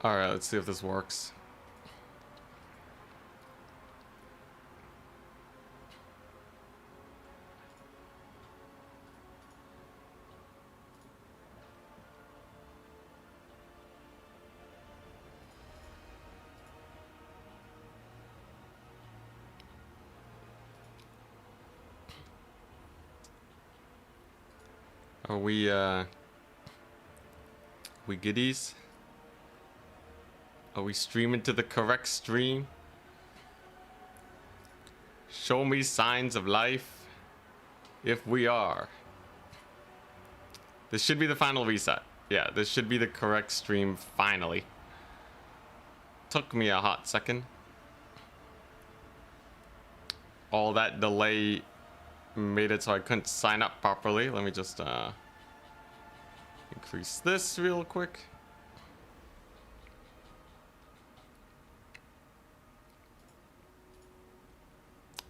Alright, let's see if this works. Are we goodies? Are we streaming to the correct stream? Show me signs of life if we are. This should be the final reset. Yeah, this should be the correct stream finally. Took me a hot second. All that delay made it so I couldn't sign up properly. Let me just increase this real quick.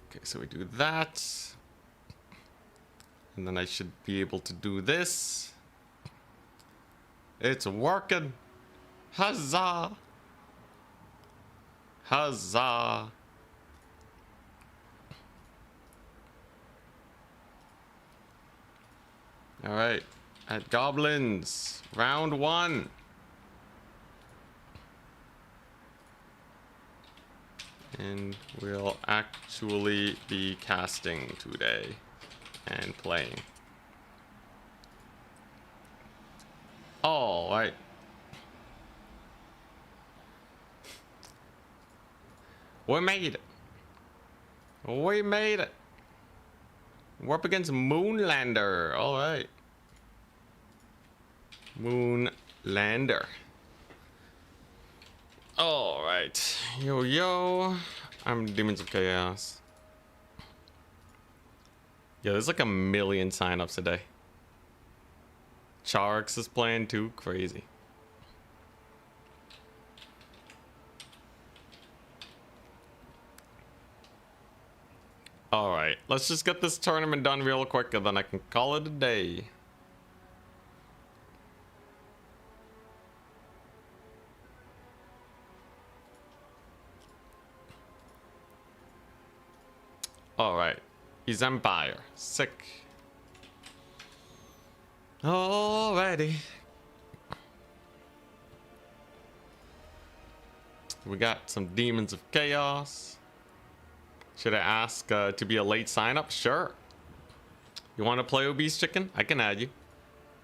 Okay, so we do that. And then I should be able to do this. It's working. Huzzah! Huzzah! Alright, at Goblins, round 1. And we'll actually be casting today and playing. Alright. We made it. We made it. We're up against Moonlander. Alright. Moonlander. Alright. Yo, yo. I'm Demons of Chaos. Yeah, there's like a million signups a day. Charx is playing too. Crazy. Alright, let's just get this tournament done real quick and then I can call it a day. Alright, he's Empire. Sick. Alrighty. We got some Demons of Chaos. Should I ask to be a late sign up? Sure. You want to play Obese Chicken? I can add you.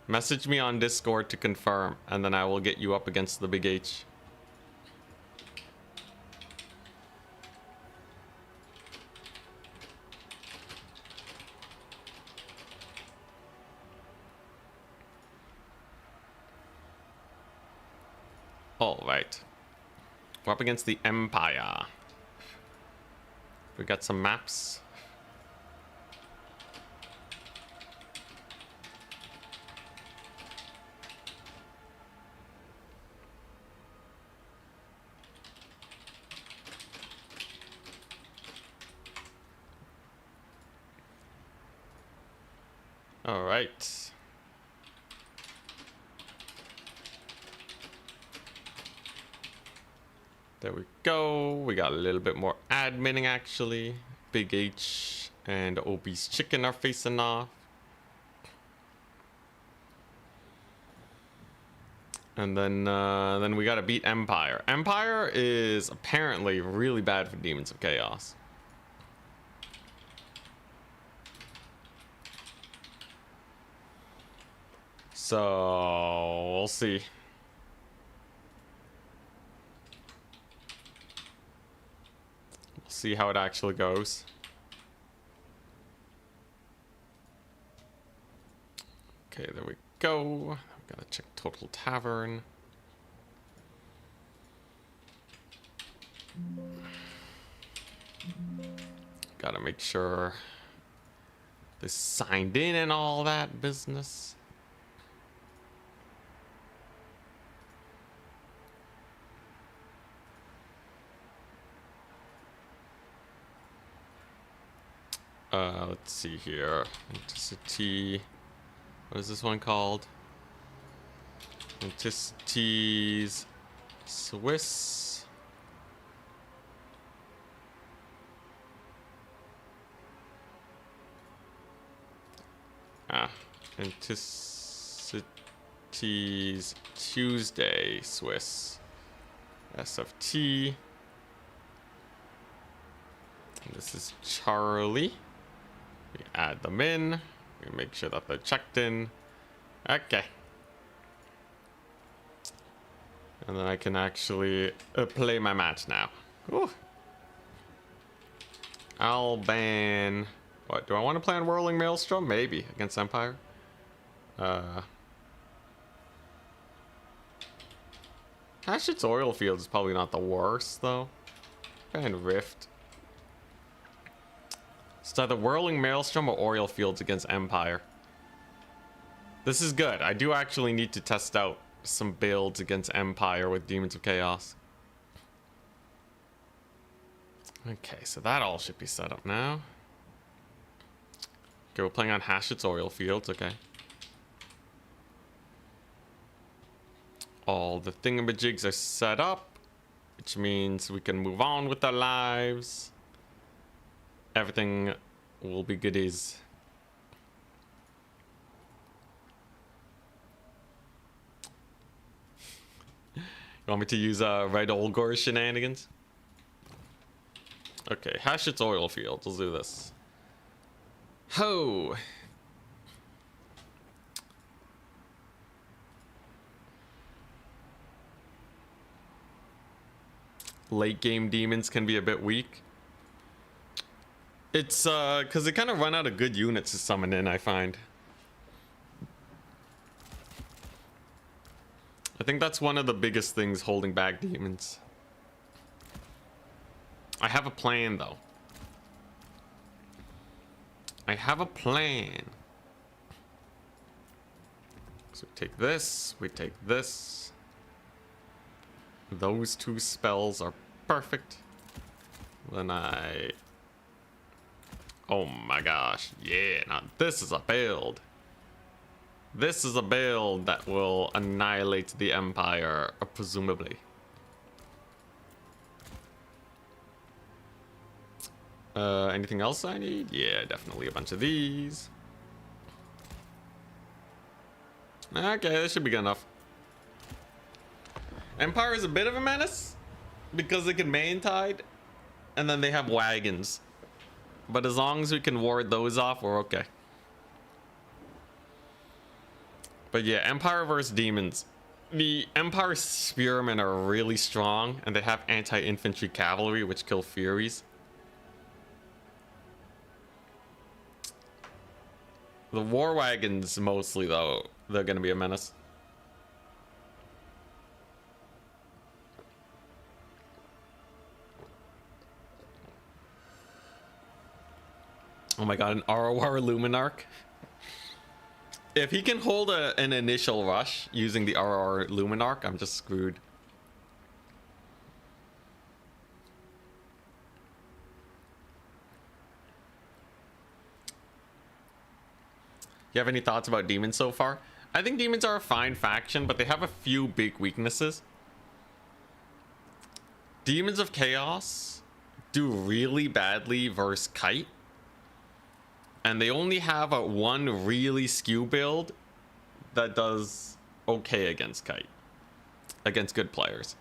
Message me on Discord to confirm, and then I will get you up against the Big H. All right. We're up against the Empire. We got some maps. All right. There we go. We got a little bit more adminning actually. Big H and Obese Chicken are facing off. And then we gotta beat Empire. Empire is apparently really bad for Demons of Chaos. So we'll see. See how it actually goes. Okay, there we go. Gotta check Total Tavern. Gotta make sure they signed in and all that business. Let's see here. Anticity. What is this one called? Anticity's Swiss. Anticities Tuesday, Swiss. SFT. And this is Charlie. We add them in. We make sure that they're checked in. Okay. And then I can actually play my match now. Ooh. I'll ban... What, do I want to play on Whirling Maelstrom? Maybe, against Empire. Hashit's Oil Field is probably not the worst, though. And Rift. It's either Whirling Maelstrom or Oil Fields against Empire. This is good. I do actually need to test out some builds against Empire with Demons of Chaos. Okay, so that all should be set up now. Okay, we're playing on Hashit's Oil Fields, okay. All the thingamajigs are set up, which means we can move on with our lives. Everything will be goodies. You want me to use Red Olgor shenanigans? Okay, Hashit's Oil Field. Let's do this. Ho! Late game demons can be a bit weak. It's because they kind of run out of good units to summon in, I find. I think that's one of the biggest things holding back demons. I have a plan, though. I have a plan. So we take this, we take this. Those two spells are perfect. Then I... Oh my gosh, yeah, now this is a build. This is a build that will annihilate the Empire, presumably. Anything else I need? Yeah, definitely a bunch of these. Okay, this should be good enough. Empire is a bit of a menace because they can main tide and then they have wagons. But as long as we can ward those off, we're okay. But yeah, Empire versus demons. The Empire spearmen are really strong and they have anti-infantry cavalry which kill furies. The war wagons mostly, though, they're gonna be a menace. Oh my god, an ROR Luminarch. If he can hold an initial rush using the ROR Luminarch, I'm just screwed. You have any thoughts about demons so far? I think demons are a fine faction, but they have a few big weaknesses. Demons of Chaos do really badly versus Kite. And they only have a one really skew build that does okay against Kite. Against good players.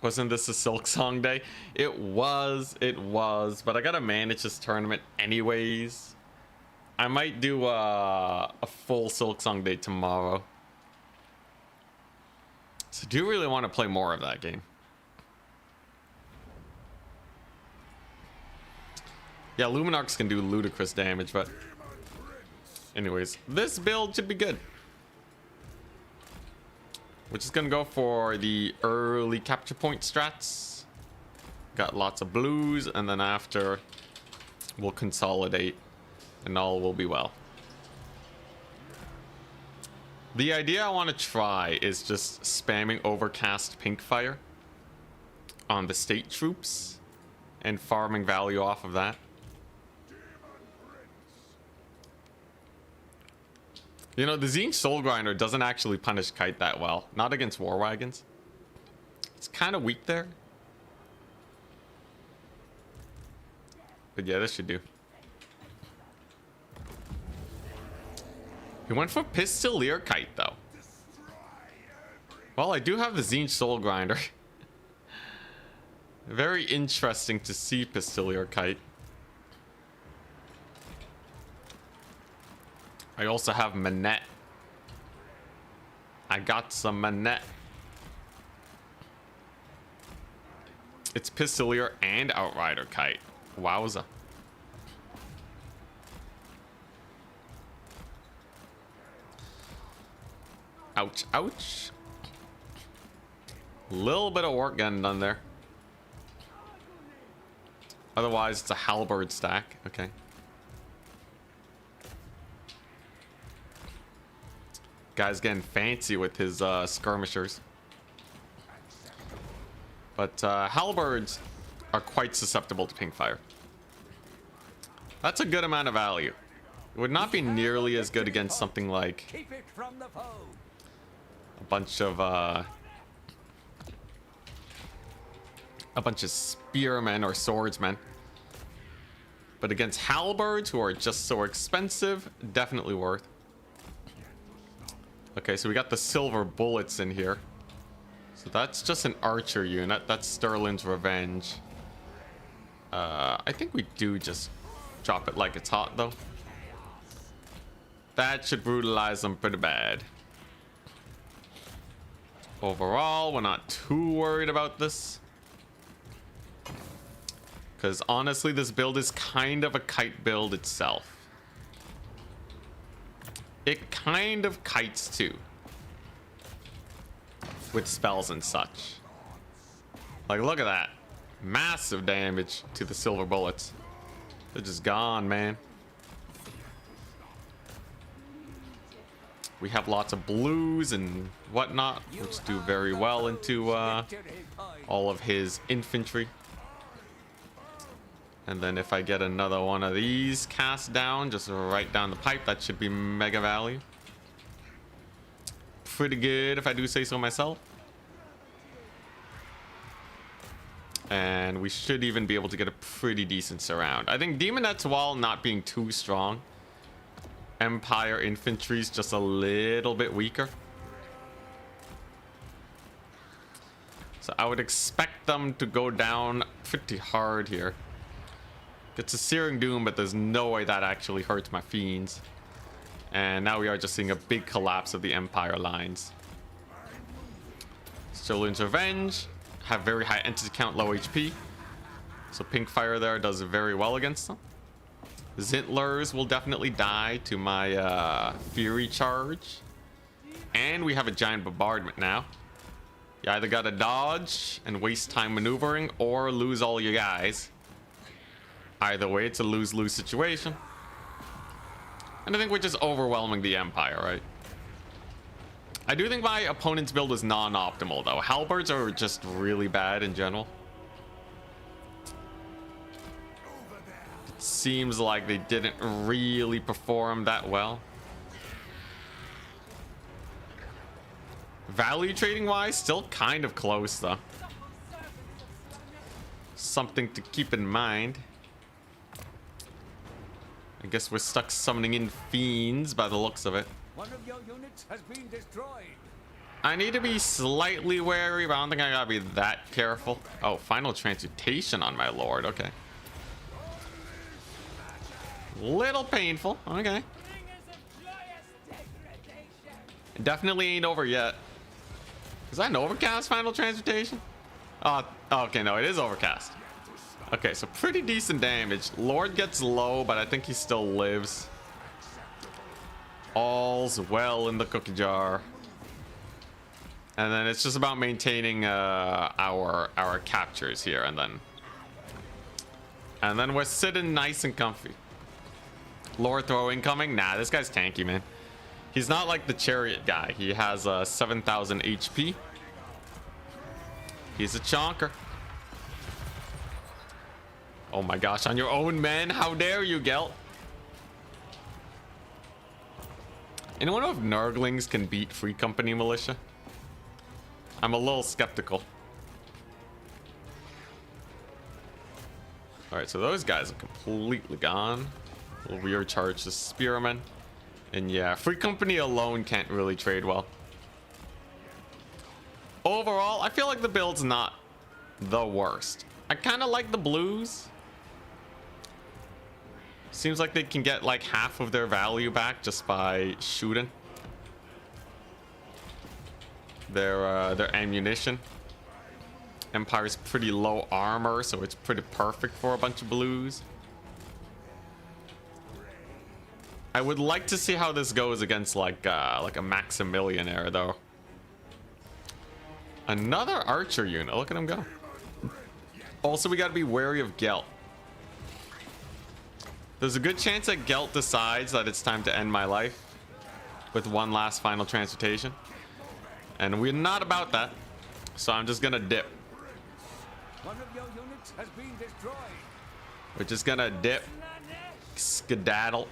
Wasn't this a Silk Song day? It was, but I gotta manage this tournament anyways. I might do a full Silk Song day tomorrow. So I do really want to play more of that game. Yeah, Luminarchs can do ludicrous damage, but anyways, this build should be good. We're just gonna go for the early capture point strats. Got lots of blues, and then after we'll consolidate and all will be well. The idea I want to try is just spamming Overcast Pink Fire on the state troops and farming value off of that. You know, the Tzeentch Soul Grinder doesn't actually punish Kite that well. Not against War Wagons. It's kind of weak there. But yeah, this should do. He went for Pistolier Kite, though. Well, I do have the Tzeentch Soul Grinder. Very interesting to see Pistolier Kite. I also have Manette. I got some Manette. It's Pistolier and Outrider Kite. Wowza. Ouch, ouch. Little bit of work getting done there. Otherwise, it's a halberd stack. Okay. Guy's getting fancy with his skirmishers. But halberds are quite susceptible to pink fire. That's a good amount of value. It would not be nearly as good against something like a bunch of spearmen or swordsmen. But against halberds, who are just so expensive, definitely worth. Okay, so we got the silver bullets in here. So that's just an archer unit. That's Sterling's Revenge. I think we do just drop it like it's hot, though. That should brutalize them pretty bad. Overall, we're not too worried about this. Because honestly, this build is kind of a kite build itself. It kind of kites too. With spells and such. Like, look at that. Massive damage to the silver bullets. They're just gone, man. We have lots of blues and whatnot, which do very well into all of his infantry. And then if I get another one of these cast down, just right down the pipe, that should be mega value. Pretty good, if I do say so myself. And we should even be able to get a pretty decent surround. I think Demonettes, while not being too strong, Empire infantry is just a little bit weaker. So I would expect them to go down pretty hard here. It's a Searing Doom, but there's no way that actually hurts my fiends. And now we are just seeing a big collapse of the Empire lines. Sterling's Revenge have very high entity count, low HP. So pink fire there does very well against them. Zintlers will definitely die to my Fury Charge. And we have a giant bombardment now. You either gotta dodge and waste time maneuvering or lose all your guys. Either way, it's a lose-lose situation. And I think we're just overwhelming the Empire, right? I do think my opponent's build is non-optimal, though. Halberds are just really bad in general. It seems like they didn't really perform that well. Value trading-wise, still kind of close, though. Something to keep in mind. I guess we're stuck summoning in fiends by the looks of it. One of your units has been destroyed. I need to be slightly wary, but I don't think I gotta be that careful. Oh, final transmutation on my lord. Okay. Little painful. Okay. It definitely ain't over yet. Is that an overcast final transmutation? Okay, no, it is overcast. Okay, so pretty decent damage. Lord gets low, but I think he still lives. All's well in the cookie jar. And then it's just about maintaining our captures here, and then we're sitting nice and comfy. Lord throw incoming. Nah, this guy's tanky, man. He's not like the chariot guy. He has 7,000 HP. He's a chonker. Oh my gosh, on your own men? How dare you, Gelt? Anyone know if Nurglings can beat Free Company Militia? I'm a little skeptical. Alright, so those guys are completely gone. We'll recharge the Spearmen. And yeah, Free Company alone can't really trade well. Overall, I feel like the build's not the worst. I kind of like the blues. Seems like they can get like half of their value back just by shooting their ammunition. Empire's pretty low armor, so it's pretty perfect for a bunch of blues. I would like to see how this goes against like a Maximilianaire though. Another archer unit. Look at him go. Also, we got to be wary of Gelt. There's a good chance that Gelt decides that it's time to end my life with one last final transmutation. And we're not about that. So I'm just gonna dip. One of your units has been destroyed. We're just gonna dip. Skedaddle.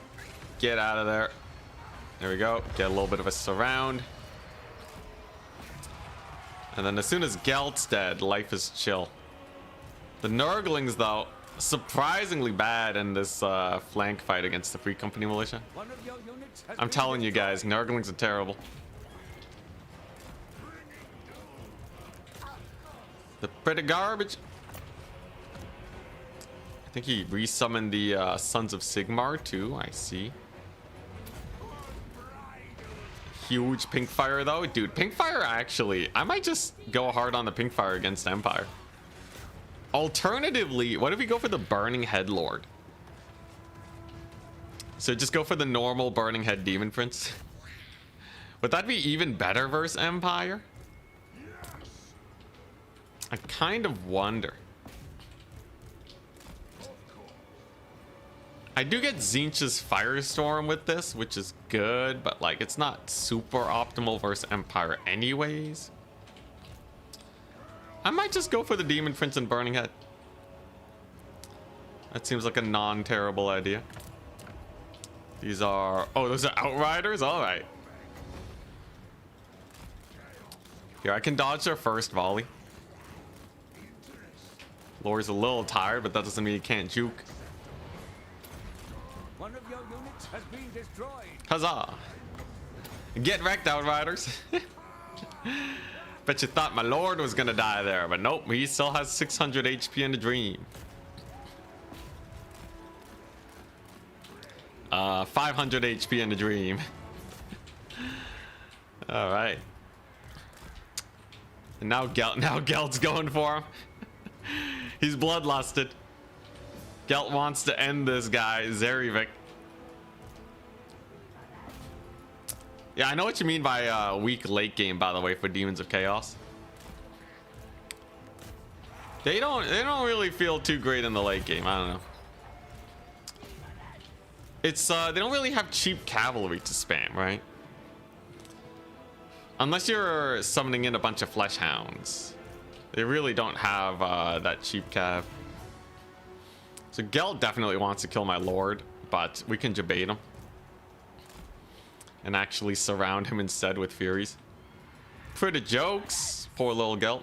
Get out of there. There we go. Get a little bit of a surround. And then as soon as Gelt's dead, life is chill. The Nurglings, though, surprisingly bad in this flank fight against the Free Company Militia. One of your units has I'm been telling you destroyed. guys, Nurglings are terrible. They're pretty garbage. I think he resummoned the Sons of Sigmar too, I see. Huge pink fire though. Dude, pink fire actually, I might just go hard on the pink fire against Empire. Alternatively, what if we go for the Burning Head Lord? So just go for the normal Burning Head Demon Prince. Would that be even better versus Empire? I kind of wonder. I do get Tzeentch's Firestorm with this, which is good, but like it's not super optimal versus Empire anyways. I might just go for the Demon Prince and Burning Head. That seems like a non-terrible idea. These are... Oh, those are Outriders? Alright. Here, I can dodge their first volley. Lord's a little tired, but that doesn't mean he can't juke. One of your units has been destroyed. Huzzah! Get wrecked, Outriders. Bet you thought my lord was gonna die there, but nope, he still has 600 HP in the dream. 500 HP in the dream. All right. And now Gelt's going for him. He's bloodlusted. Gelt wants to end this guy, Zerivik. Yeah, I know what you mean by weak late game, by the way, for Demons of Chaos. They don't really feel too great in the late game. I don't know. It's they don't really have cheap cavalry to spam, right? Unless you're summoning in a bunch of flesh hounds. They really don't have that cheap cav. So Gelt definitely wants to kill my lord, but we can debate him. And actually surround him instead with Furies. Pretty jokes, poor little Gelt.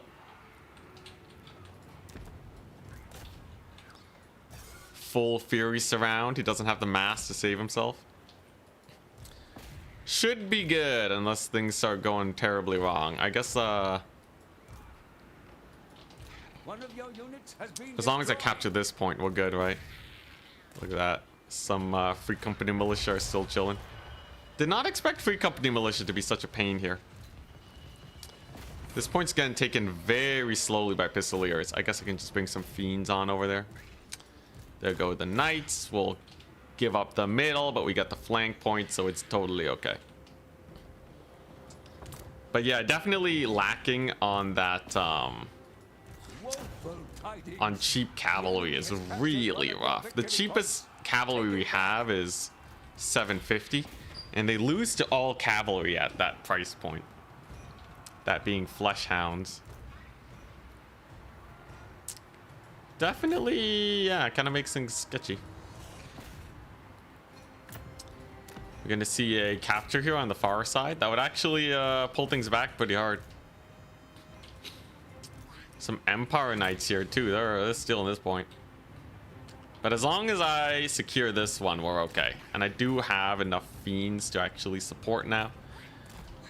Full Fury surround. He doesn't have the mass to save himself. Should be good unless things start going terribly wrong. I guess One of your units has been as long as I destroyed. capture this point, we're good, right? Look at that. Some Free Company Militia are still chilling. Did not expect Free Company Militia to be such a pain here. This point's getting taken very slowly by Pistoliers. I guess I can just bring some Fiends on over there. There go the Knights. We'll give up the middle, but we got the flank point, so it's totally okay. But yeah, definitely lacking on that, Woeful tidings. on cheap cavalry is really rough. The cheapest cavalry we have is 750, and they lose to all cavalry at that price point. That being flesh hounds. Definitely, yeah, kind of makes things sketchy. We're gonna see a capture here on the far side. That would actually pull things back pretty hard. Some Empire Knights here too. They're still in this point. But as long as I secure this one, we're okay. And I do have enough fiends to actually support now.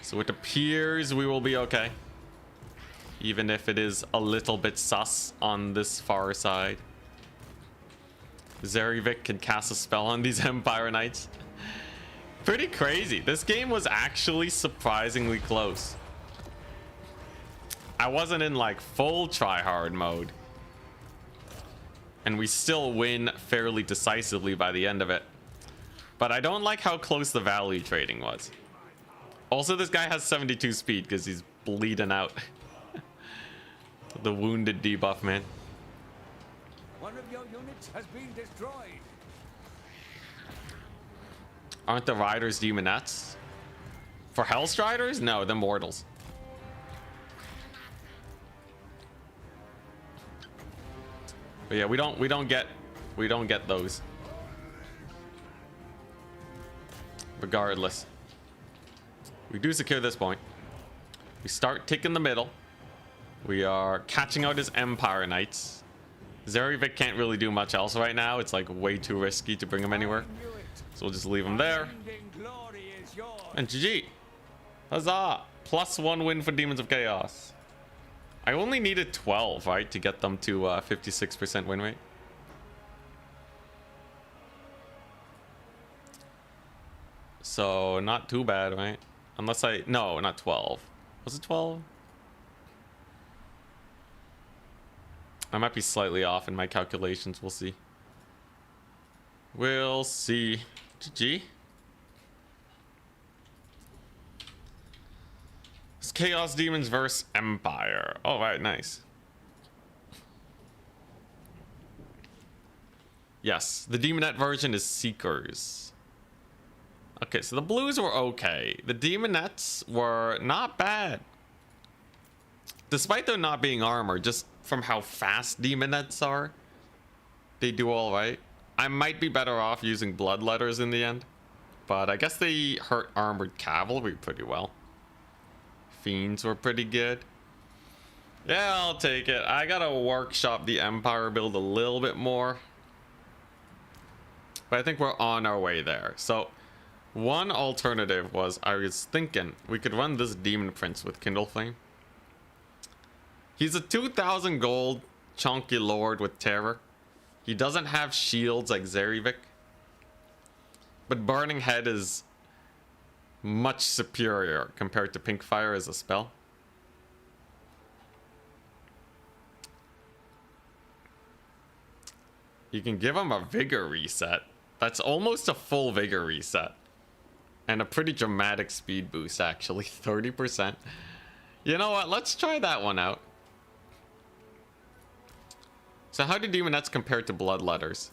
So it appears we will be okay. Even if it is a little bit sus on this far side. Zerivik can cast a spell on these Empire Knights. Pretty crazy. This game was actually surprisingly close. I wasn't in like full try-hard mode. And we still win fairly decisively by the end of it. But I don't like how close the value trading was. Also, this guy has 72 speed because he's bleeding out. The wounded debuff, man. One of your units has been destroyed. Aren't the riders demonettes? For Hellstriders? No, they're mortals. But yeah, we don't get those. Regardless. We do secure this point. We start taking the middle. We are catching out his Empire Knights. Zerivik can't really do much else right now. It's like way too risky to bring him anywhere. So we'll just leave him there. And GG. Huzzah! +1 win for Demons of Chaos. I only needed 12, right, to get them to 56% win rate. So not too bad, right? Unless no, not 12. Was it 12? I might be slightly off in my calculations. We'll see. We'll see. GG. It's Chaos Demons versus Empire. All right, nice. Yes, the Demonette version is Seekers. Okay, so the blues were okay. The Demonettes were not bad. Despite them not being armor, just from how fast Demonettes are, they do all right. I might be better off using Bloodletters in the end, but I guess they hurt armored cavalry pretty well. Fiends were pretty good. Yeah, I'll take it. I gotta workshop the Empire build a little bit more, but I think we're on our way there. So one alternative was, I was thinking we could run this Demon Prince with Kindle Flame. He's a 2,000 gold chunky lord with terror. He doesn't have shields like Zerivik, but Burning Head is much superior compared to Pink Fire as a spell. You can give him a Vigor reset. That's almost a full Vigor reset. And a pretty dramatic speed boost, actually. 30%. You know what? Let's try that one out. So how do Demonettes compare to Bloodletters?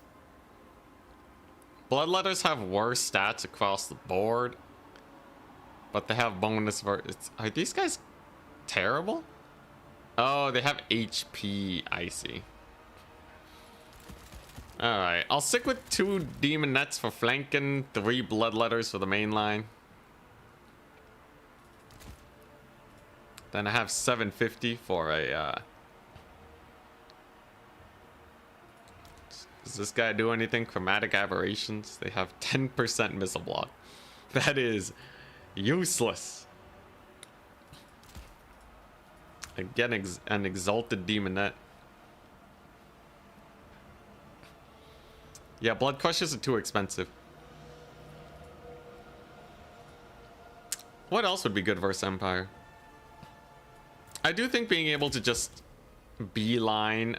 Bloodletters have worse stats across the board, but they have bonus are these guys terrible? Oh, they have HP. I see. Alright, I'll stick with 2 Demonettes for flanking, 3 Bloodletters for the main line. Then I have 750 for a does this guy do anything? Chromatic Aberrations. They have 10% missile block. That is useless. Again, an Exalted Demonette. Yeah, Blood Crushers are too expensive. What else would be good versus Empire? I do think being able to just beeline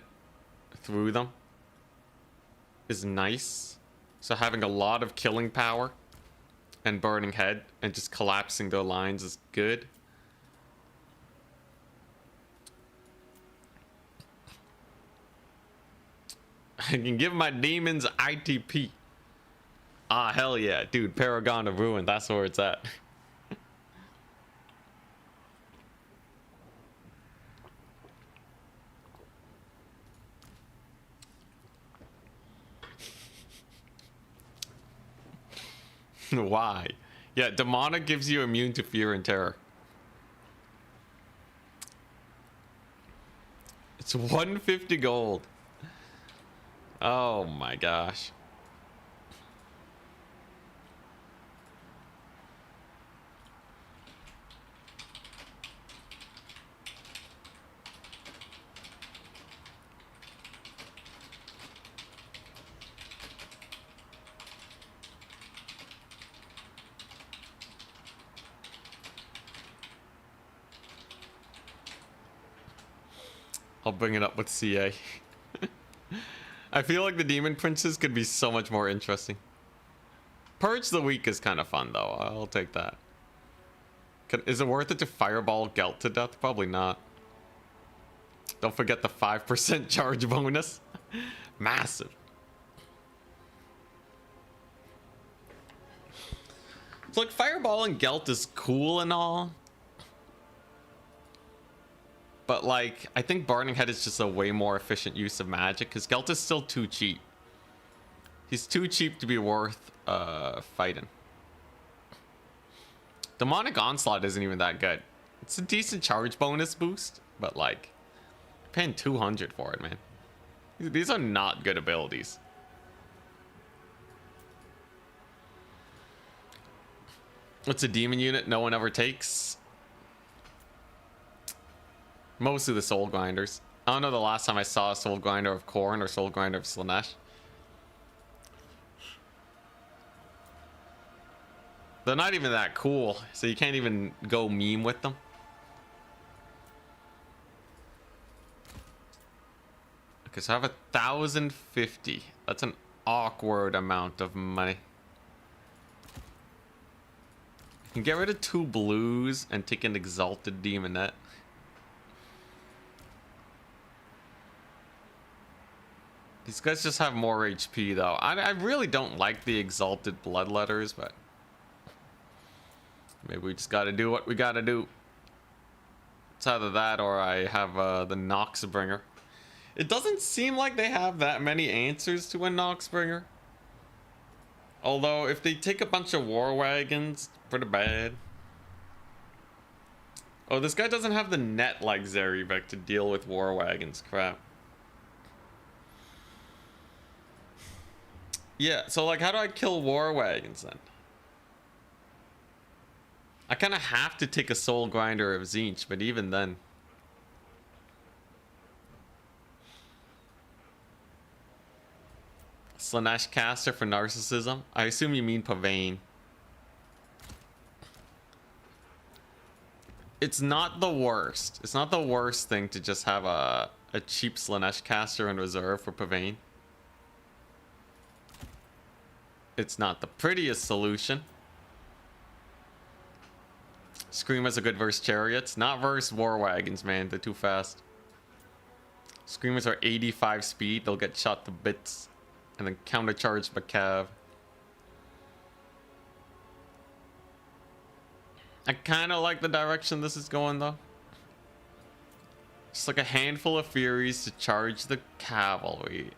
through them is nice. So having a lot of killing power and Burning Head and just collapsing their lines is good. I can give my demons ITP. Ah, hell yeah, dude. Paragon of Ruin, that's where it's at. Why? Yeah, demonic gives you immune to fear and terror. It's 150 gold. Oh my gosh. I'll bring it up with CA. I feel like the Demon Princes could be so much more interesting. Purge the Weak is kind of fun, though. I'll take that. Is it worth it to fireball Gelt to death? Probably not. Don't forget the 5% charge bonus. Massive. It's like fireball and Gelt is cool and all. But like, I think Burning Head is just a way more efficient use of magic because Gelt is still too cheap. He's too cheap to be worth fighting. Demonic Onslaught isn't even that good. It's a decent charge bonus boost, but like, paying 200 for it, man. These are not good abilities. What's a demon unit no one ever takes? Mostly the Soul Grinders. I don't know the last time I saw a Soul Grinder of Khorne or Soul Grinder of Slaanesh. They're not even that cool, so you can't even go meme with them. Okay, so I have 1,050. That's an awkward amount of money. I can get rid of 2 blues and take an Exalted Demonette. These guys just have more HP, though. I really don't like the Exalted Bloodletters, but maybe we just gotta do what we gotta do. It's either that or I have the Noxbringer. It doesn't seem like they have that many answers to a Noxbringer. Although, if they take a bunch of War Wagons, pretty bad. Oh, this guy doesn't have the net like Zeribek to deal with War Wagons. Crap. Yeah, so like, how do I kill War Wagons then? I kind of have to take a Soul Grinder of Tzeentch, but even then. Slaanesh caster for narcissism? I assume you mean Pavane. It's not the worst. It's not the worst thing to just have a cheap Slaanesh caster in reserve for Pavane. It's not the prettiest solution. Screamers are good versus chariots. Not versus War Wagons, man. They're too fast. Screamers are 85 speed. They'll get shot to bits. And then countercharged by Cav. I kind of like the direction this is going, though. Just like a handful of Furies to charge the cavalry.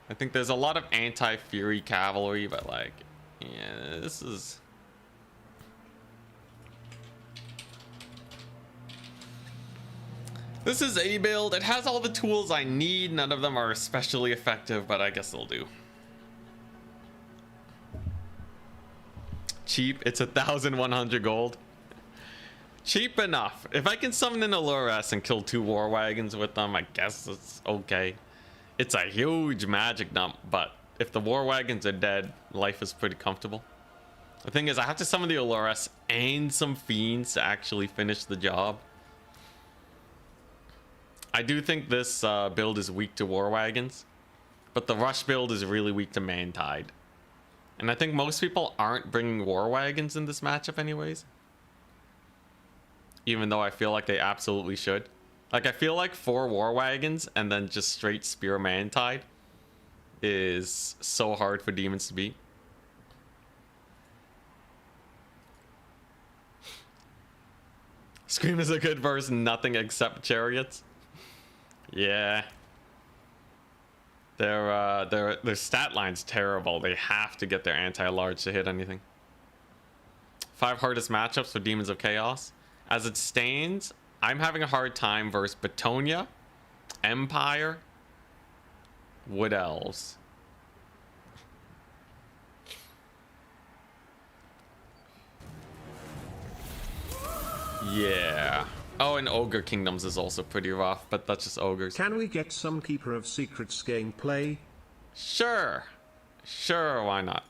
I think there's a lot of anti-Fury cavalry, but like, yeah, this is... This is a build. It has all the tools I need. None of them are especially effective, but I guess they'll do. Cheap. It's 1,100 gold. Cheap enough. If I can summon an Allures and kill 2 War Wagons with them, I guess it's okay. It's a huge magic dump, but if the War Wagons are dead, life is pretty comfortable. The thing is, I have to summon the Allures and some Fiends to actually finish the job. I do think this build is weak to War Wagons, but the Rush build is really weak to Mantide. And I think most people aren't bringing War Wagons in this matchup anyways. Even though I feel like they absolutely should. Like, I feel like 4 War Wagons and then just straight Spear Mantide is so hard for demons to beat. Screamers are good versus nothing except chariots. Yeah. Their stat line's terrible. They have to get their anti-large to hit anything. 5 hardest matchups for Demons of Chaos. As it stands, I'm having a hard time versus Betonia, Empire, Wood Elves. Yeah. Oh, and Ogre Kingdoms is also pretty rough, but that's just ogres. Can we get some Keeper of Secrets gameplay? Sure. Sure, why not?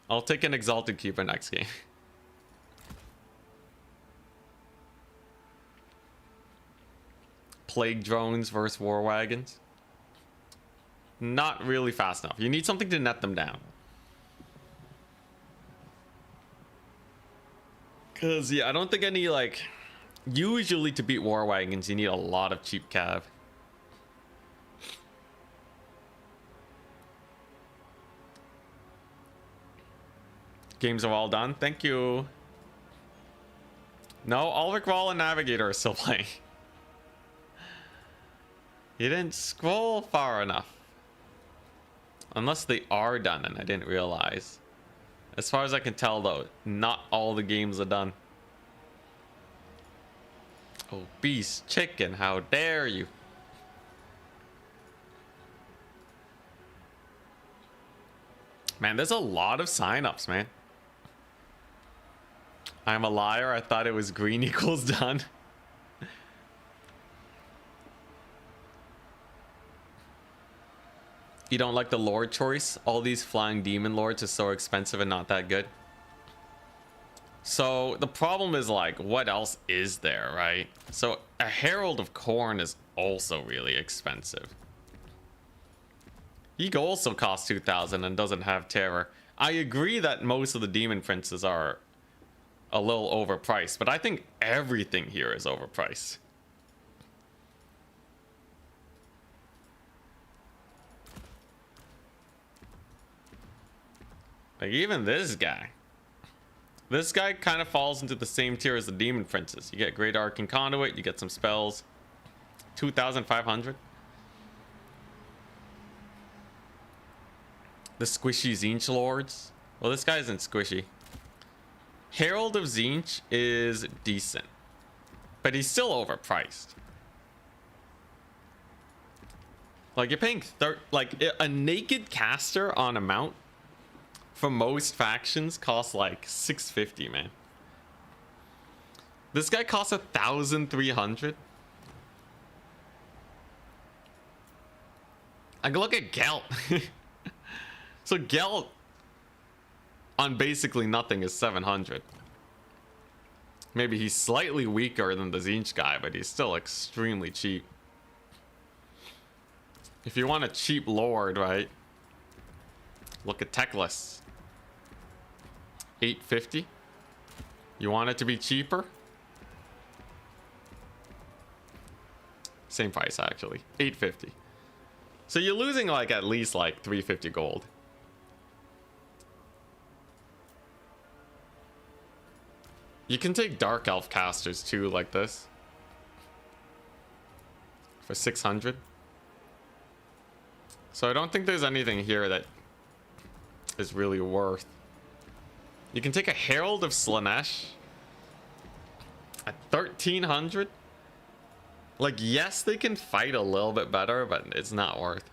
I'll take an Exalted Keeper next game. Plague Drones versus War Wagons. Not really fast enough. You need something to net them down. Cause yeah, I don't think any like usually to beat War Wagons you need a lot of cheap cav. Games are all done. Thank you. No, Ulrich Wall and Navigator are still playing. You didn't scroll far enough. Unless they are done and I didn't realize. As far as I can tell though, not all the games are done. Obese chicken, how dare you? Man, there's a lot of signups, man. I'm a liar. I thought it was green equals done. You don't like the lord choice? All these flying demon lords are so expensive and not that good. So the problem is like, what else is there, right? So a Herald of Corn is also really expensive. He also costs 2,000 and doesn't have terror. I agree that most of the demon princes are a little overpriced, but I think everything here is overpriced. Like even this guy. This guy kind of falls into the same tier as the demon princes. You get Great Arcane Conduit, you get some spells. 2,500. The squishy Zinch Lords. Well, this guy isn't squishy. Herald of Zinch is decent, but he's still overpriced. Like you're paying like a naked caster on a mount for most factions costs like 650, man. This guy costs 1,300. I can look at Gelt. So Gelt on basically nothing is 700. Maybe he's slightly weaker than the Zinch guy, but he's still extremely cheap. If you want a cheap lord, right? Look at Teclis. 850. You want it to be cheaper? Same price actually. 850. So you're losing like at least like 350 gold. You can take Dark Elf casters too, like this. For 600. So I don't think there's anything here that is really worth. You can take a Herald of Slaanesh at 1,300. Like, yes, they can fight a little bit better, but it's not worth.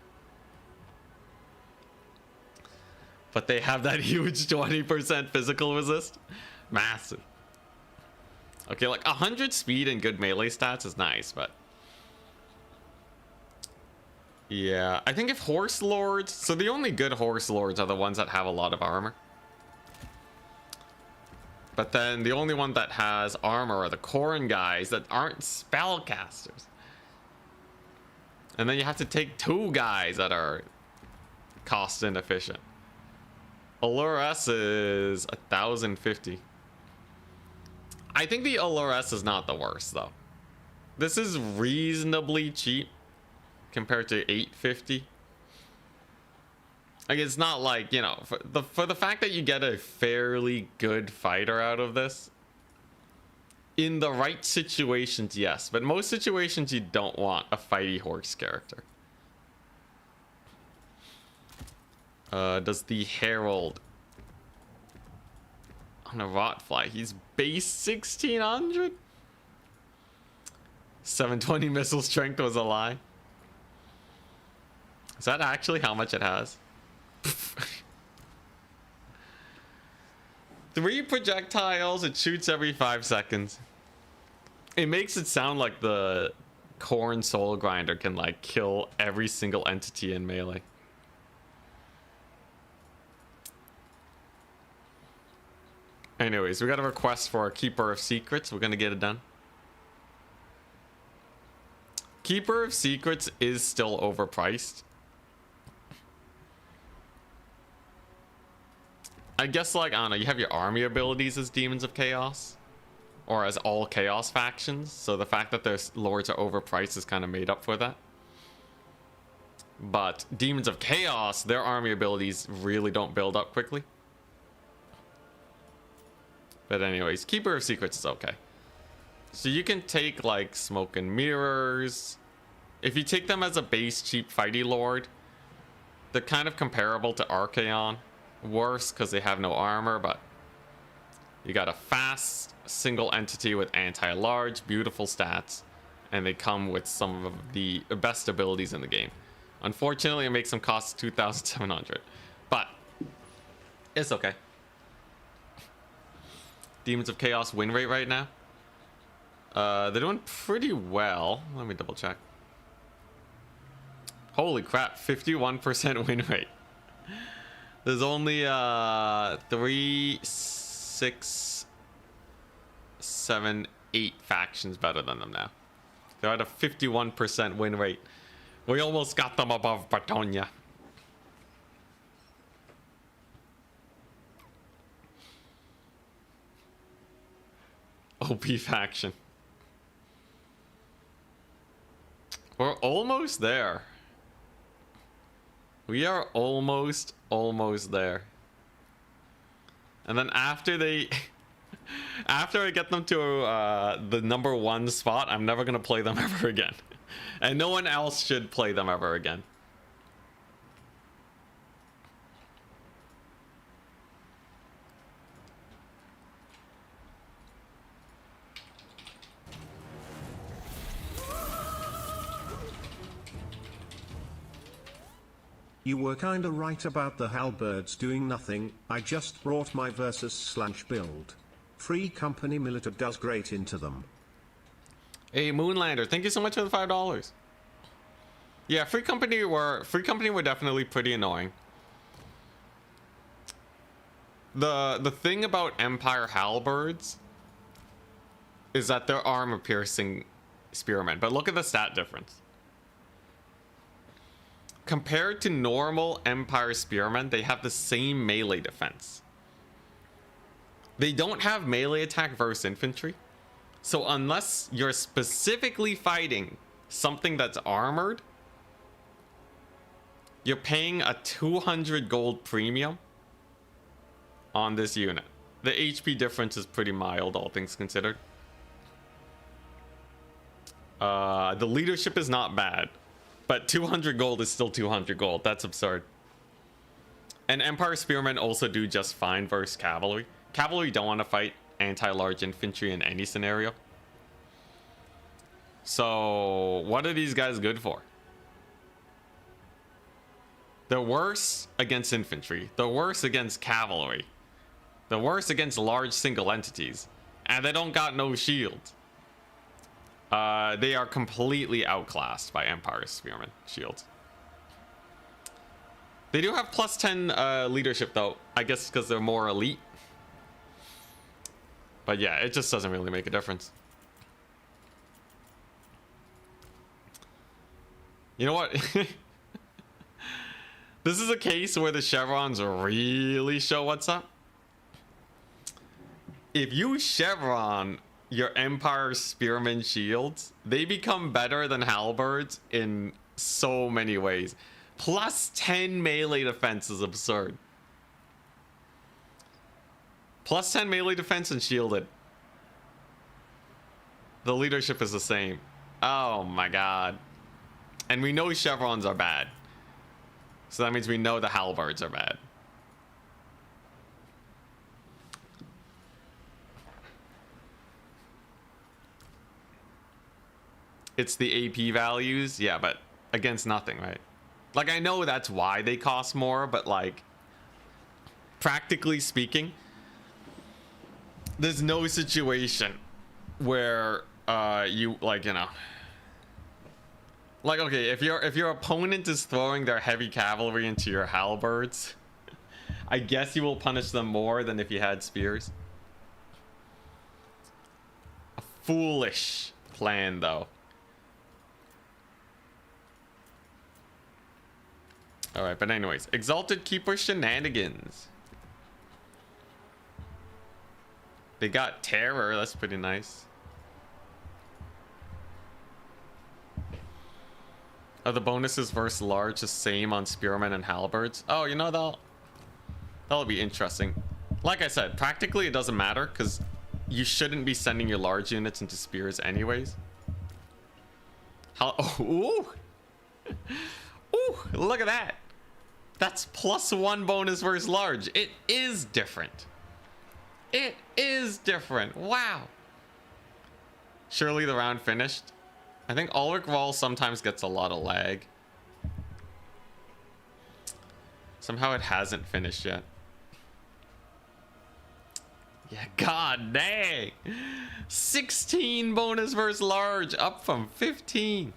But they have that huge 20% physical resist. Massive. Okay, like 100 speed and good melee stats is nice, but yeah, I think if horse lords, so the only good horse lords are the ones that have a lot of armor. But then the only one that has armor are the Corn guys that aren't spellcasters. And then you have to take 2 guys that are cost inefficient. Allure S is 1,050. I think the Allure S is not the worst though. This is reasonably cheap compared to 850. Like it's not like, you know, for the fact that you get a fairly good fighter out of this. In the right situations, yes. But most situations you don't want a fighty horse character. Does the Herald on a Rotfly. He's base 1600. 720 missile strength was a lie. Is that actually how much it has? 3 projectiles. It shoots every 5 seconds. It makes it sound like the Corn Soul Grinder can like kill every single entity in melee. Anyways, we got a request for a Keeper of Secrets. We're gonna get it done. Keeper of Secrets is still overpriced. I guess, like, I don't know, you have your army abilities as Demons of Chaos. Or as all Chaos factions. So the fact that their lords are overpriced is kind of made up for that. But Demons of Chaos, their army abilities really don't build up quickly. But anyways, Keeper of Secrets is okay. So you can take, like, Smoke and Mirrors. If you take them as a base cheap fighty lord, they're kind of comparable to Archaon. Worse because they have no armor, but you got a fast single entity with anti-large, beautiful stats, and they come with some of the best abilities in the game. Unfortunately, it makes them cost 2,700, but it's okay. Demons of Chaos win rate right now. They're doing pretty well. Let me double check. Holy crap, 51% win rate. There's only 3, 6, 7, 8 factions better than them now. They're at a 51% win rate. We almost got them above Bretonia. OP faction. We're almost there. We are almost there. And then after they after I get them to the #1 spot, I'm never gonna play them ever again. And no one else should play them ever again. You were kinda right about the halberds doing nothing. I just brought my versus Slaanesh build. Free Company Milita does great into them. Hey Moonlander, thank you so much for the $5. Yeah, Free Company were definitely pretty annoying. The thing about Empire halberds is that they're armor piercing spearmen, but look at the stat difference. Compared to normal Empire spearmen, they have the same melee defense. They don't have melee attack versus infantry. So unless you're specifically fighting something that's armored, you're paying a 200 gold premium on this unit. The HP difference is pretty mild, all things considered. The leadership is not bad. But 200 gold is still 200 gold. That's absurd. And Empire Spearmen also do just fine versus Cavalry. Cavalry don't want to fight anti-large infantry in any scenario. So, what are these guys good for? They're worse against infantry. They're worse against cavalry. They're worse against large single entities. And they don't got no shields. They are completely outclassed by Empire Spearmen shields. They do have plus 10 leadership though, I guess because they're more elite. But yeah, it just doesn't really make a difference. You know what? This is a case where the chevrons really show what's up. If you chevron your Empire Spearman shields, they become better than halberds in so many ways. Plus 10 melee defense is absurd. Plus 10 melee defense and shielded. The leadership is the same. Oh my god. And we know chevrons are bad. So that means we know the halberds are bad. it's the AP values. Yeah, but against nothing, right? Like, I know that's why they cost more, but like, practically speaking, there's no situation where you like, you know, like, okay, if your opponent is throwing their heavy cavalry into your halberds, I guess you will punish them more than if you had spears. A foolish plan, though. All right, but anyways, Exalted Keeper shenanigans. They got terror. That's pretty nice. Are the bonuses versus large the same on spearmen and halberds? Oh, you know, that'll be interesting. Like I said, practically it doesn't matter because you shouldn't be sending your large units into spears anyways. How? Oh, ooh, ooh! Look at that. That's +1 bonus versus large. It is different. It is different. Wow. Surely the round finished. I think Ulrich Roll sometimes gets a lot of lag. Somehow it hasn't finished yet. Yeah, god dang. 16 bonus versus large, up from 15.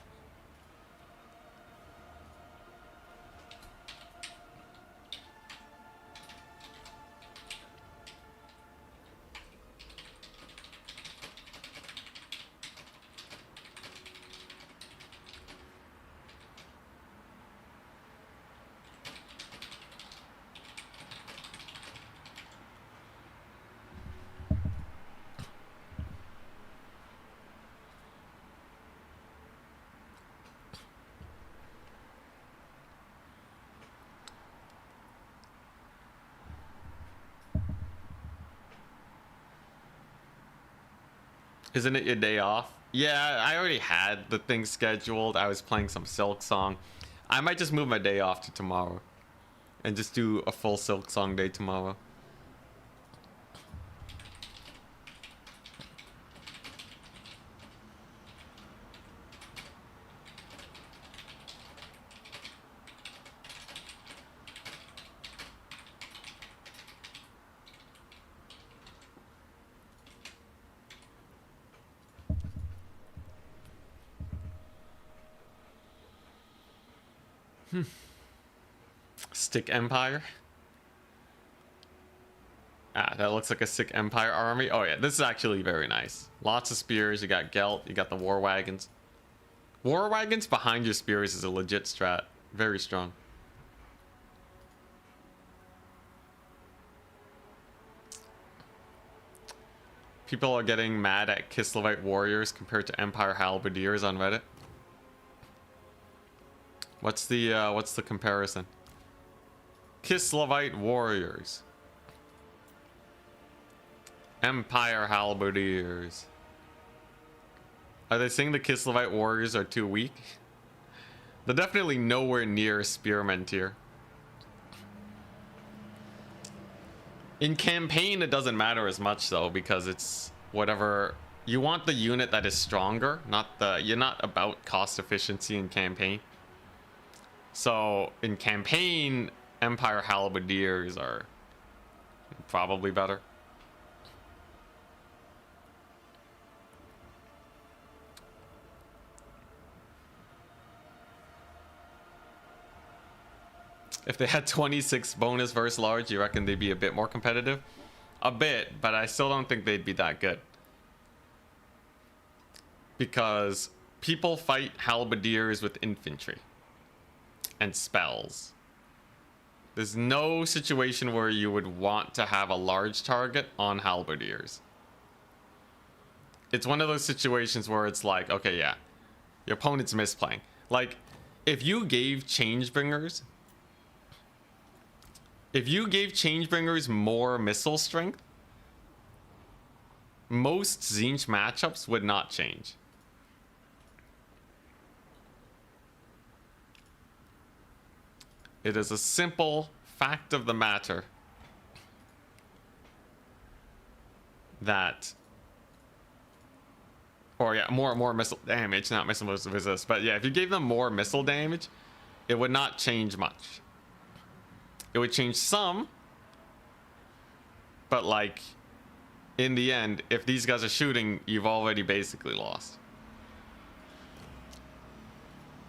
Isn't it your day off? Yeah, I already had the thing scheduled. I was playing some Silk Song. I might just move my day off to tomorrow and just do a full Silk Song day tomorrow. Stick Empire. Ah, that looks like a sick Empire army. Oh yeah, this is actually very nice. Lots of spears. You got Gelt. You got the war wagons. War wagons behind your spears is a legit strat. Very strong. People are getting mad at Kislevite warriors compared to Empire halberdiers on Reddit. What's the comparison? Kislevite warriors. Empire halberdiers. Are they saying the Kislevite warriors are too weak? They're definitely nowhere near spearmen tier. In campaign, it doesn't matter as much though, because it's whatever you want, the unit that is stronger, not the, you're not about cost efficiency in campaign. So in campaign, Empire halberdiers are probably better. If they had 26 bonus versus large, you reckon they'd be a bit more competitive? A bit, but I still don't think they'd be that good. Because people fight halberdiers with infantry and spells. There's no situation where you would want to have a large target on halberdiers. It's one of those situations where it's like, okay, yeah, your opponent's misplaying. Like, if you gave Changebringers more missile strength, most Tzeentch matchups would not change. It is a simple fact of the matter that Or yeah, more missile damage, not missile resist. But yeah, if you gave them more missile damage, it would not change much. It would change some, but like in the end, if these guys are shooting, you've already basically lost.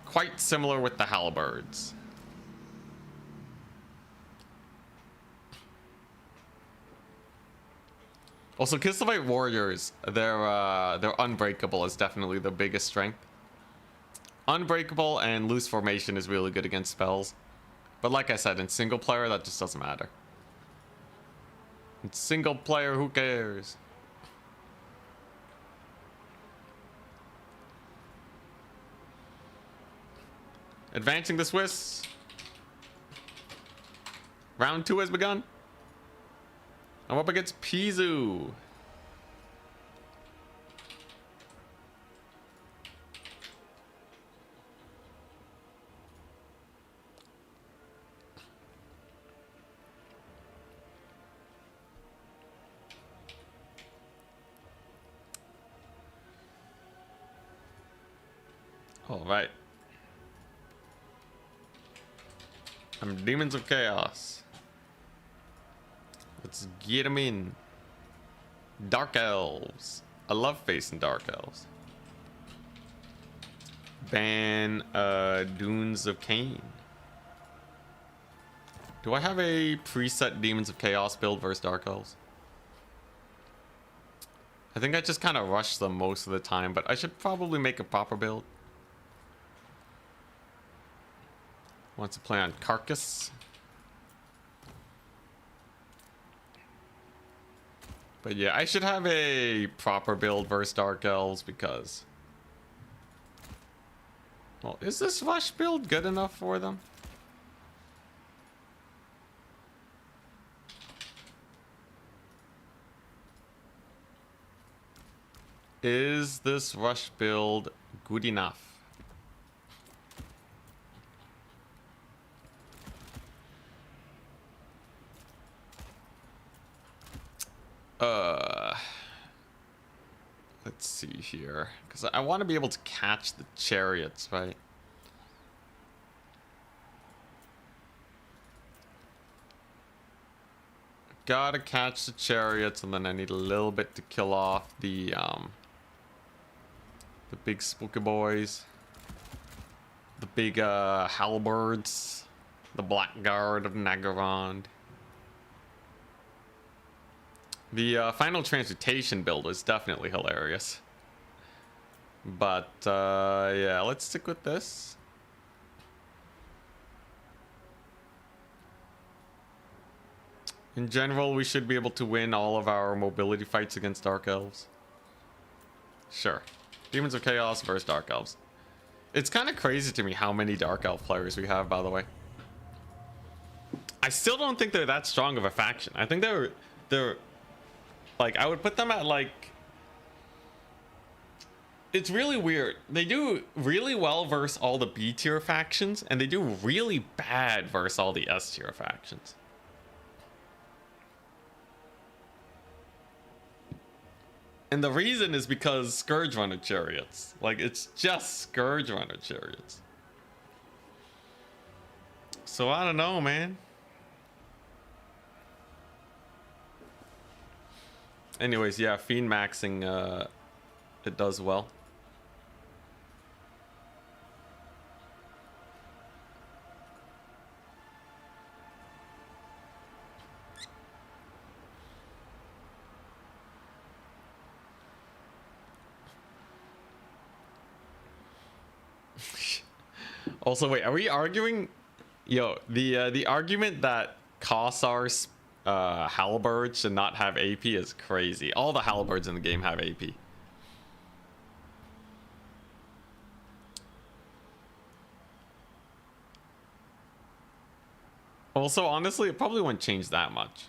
Quite similar with the halberds. Also, Kislevite warriors, they're unbreakable is definitely the biggest strength. Unbreakable and loose formation is really good against spells. But like I said, in single player, that just doesn't matter. In single player, who cares? Advancing the Swiss. Round 2 has begun. I'm up against Pizu. All right. I'm Demons of Chaos. Let's get them in. Dark Elves. I love facing Dark Elves. Ban Dunes of Cain. Do I have a preset Demons of Chaos build versus Dark Elves? I think I just kind of rush them most of the time, but I should probably make a proper build. Wants to play on Carcass. But yeah, I should have a proper build versus Dark Elves because... Well, is this rush build good enough for them? Is this rush build good enough? Let's see here, because I want to be able to catch the chariots, right? Gotta catch the chariots, and then I need a little bit to kill off the big spooky boys, the big halberds, the Blackguard of Nagarond. The final transmutation build was definitely hilarious. But yeah, let's stick with this. In general, we should be able to win all of our mobility fights against Dark Elves. Sure. Demons of Chaos versus Dark Elves. It's kind of crazy to me how many Dark Elf players we have, by the way. I still don't think they're that strong of a faction. I think they're like, I would put them at like... It's really weird. They do really well versus all the B tier factions, and they do really bad versus all the S tier factions. And the reason is because Scourge Runner chariots. Like, it's just Scourge Runner chariots. So I don't know, man. Anyways, yeah, Fiend maxing, it does well. Also, wait, are we arguing? Yo, the argument that Kossar's halberds should not have AP is crazy. All the halberds in the game have AP. Also, honestly, it probably wouldn't change that much.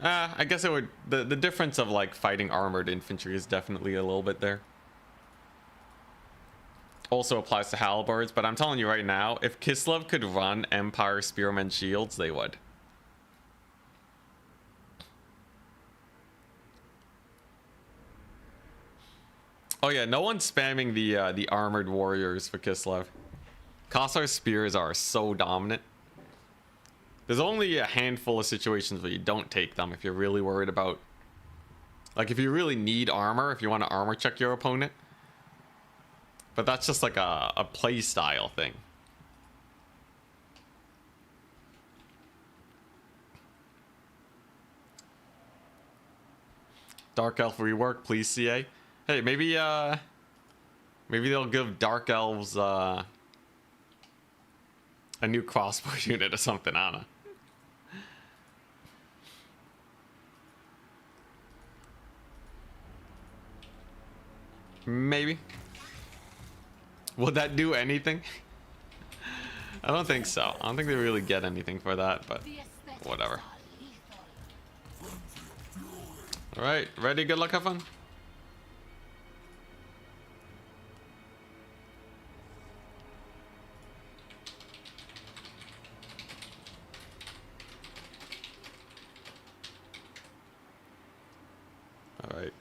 I guess it would. The difference of like fighting armored infantry is definitely a little bit there. Also applies to halberds, but I'm telling you right now, if Kislev could run Empire Spearmen shields, they would. Oh yeah, no one's spamming the armored warriors for Kislev. Kossar spears are so dominant. There's only a handful of situations where you don't take them if you're really worried about, like, if you really need armor, if you want to armor check your opponent. But that's just like a play style thing. Dark Elf rework, please, CA. Hey, maybe they'll give Dark Elves a new crossbow unit or something, I don't know. Maybe. Would that do anything? I don't think so. I don't think they really get anything for that, but whatever. Alright, ready? Good luck, have fun. Alright.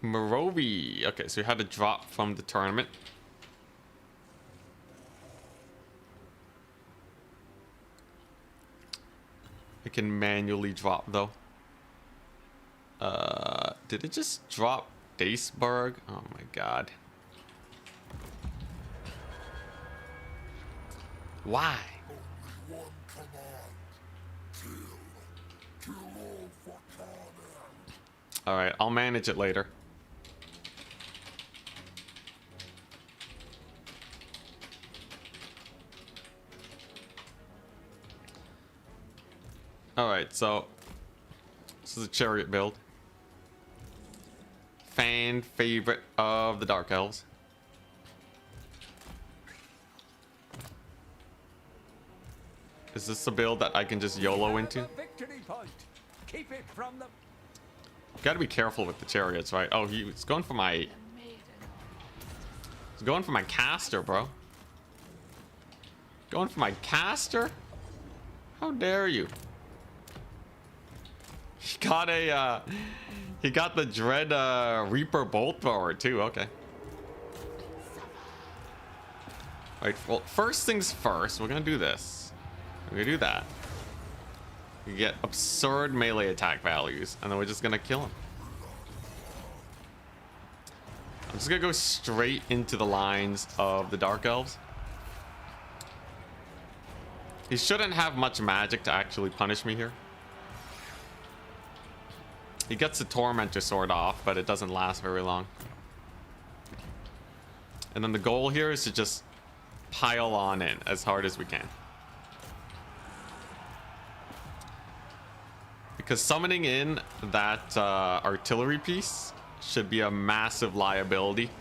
Morovi. Okay, so we had a drop from the tournament. I can manually drop though. Did it just drop Daceberg? Oh my god. Why? Alright, I'll manage it later. Alright, so this is a chariot build. Fan favorite of the Dark Elves. Is this a build that I can just YOLO into? Keep it from them. Gotta be careful with the chariots, right? Oh, he's going for my... He's going for my caster, bro. Going for my caster? How dare you? He got a, he got the Dread Reaper Bolt Thrower too, okay. Alright, well, first things first, we're gonna do this. We're gonna do that. We get absurd melee attack values, and then we're just gonna kill him. I'm just gonna go straight into the lines of the Dark Elves. He shouldn't have much magic to actually punish me here. He gets the Tormentor Sword off, but it doesn't last very long. And then the goal here is to just pile on in as hard as we can. Because summoning in that artillery piece should be a massive liability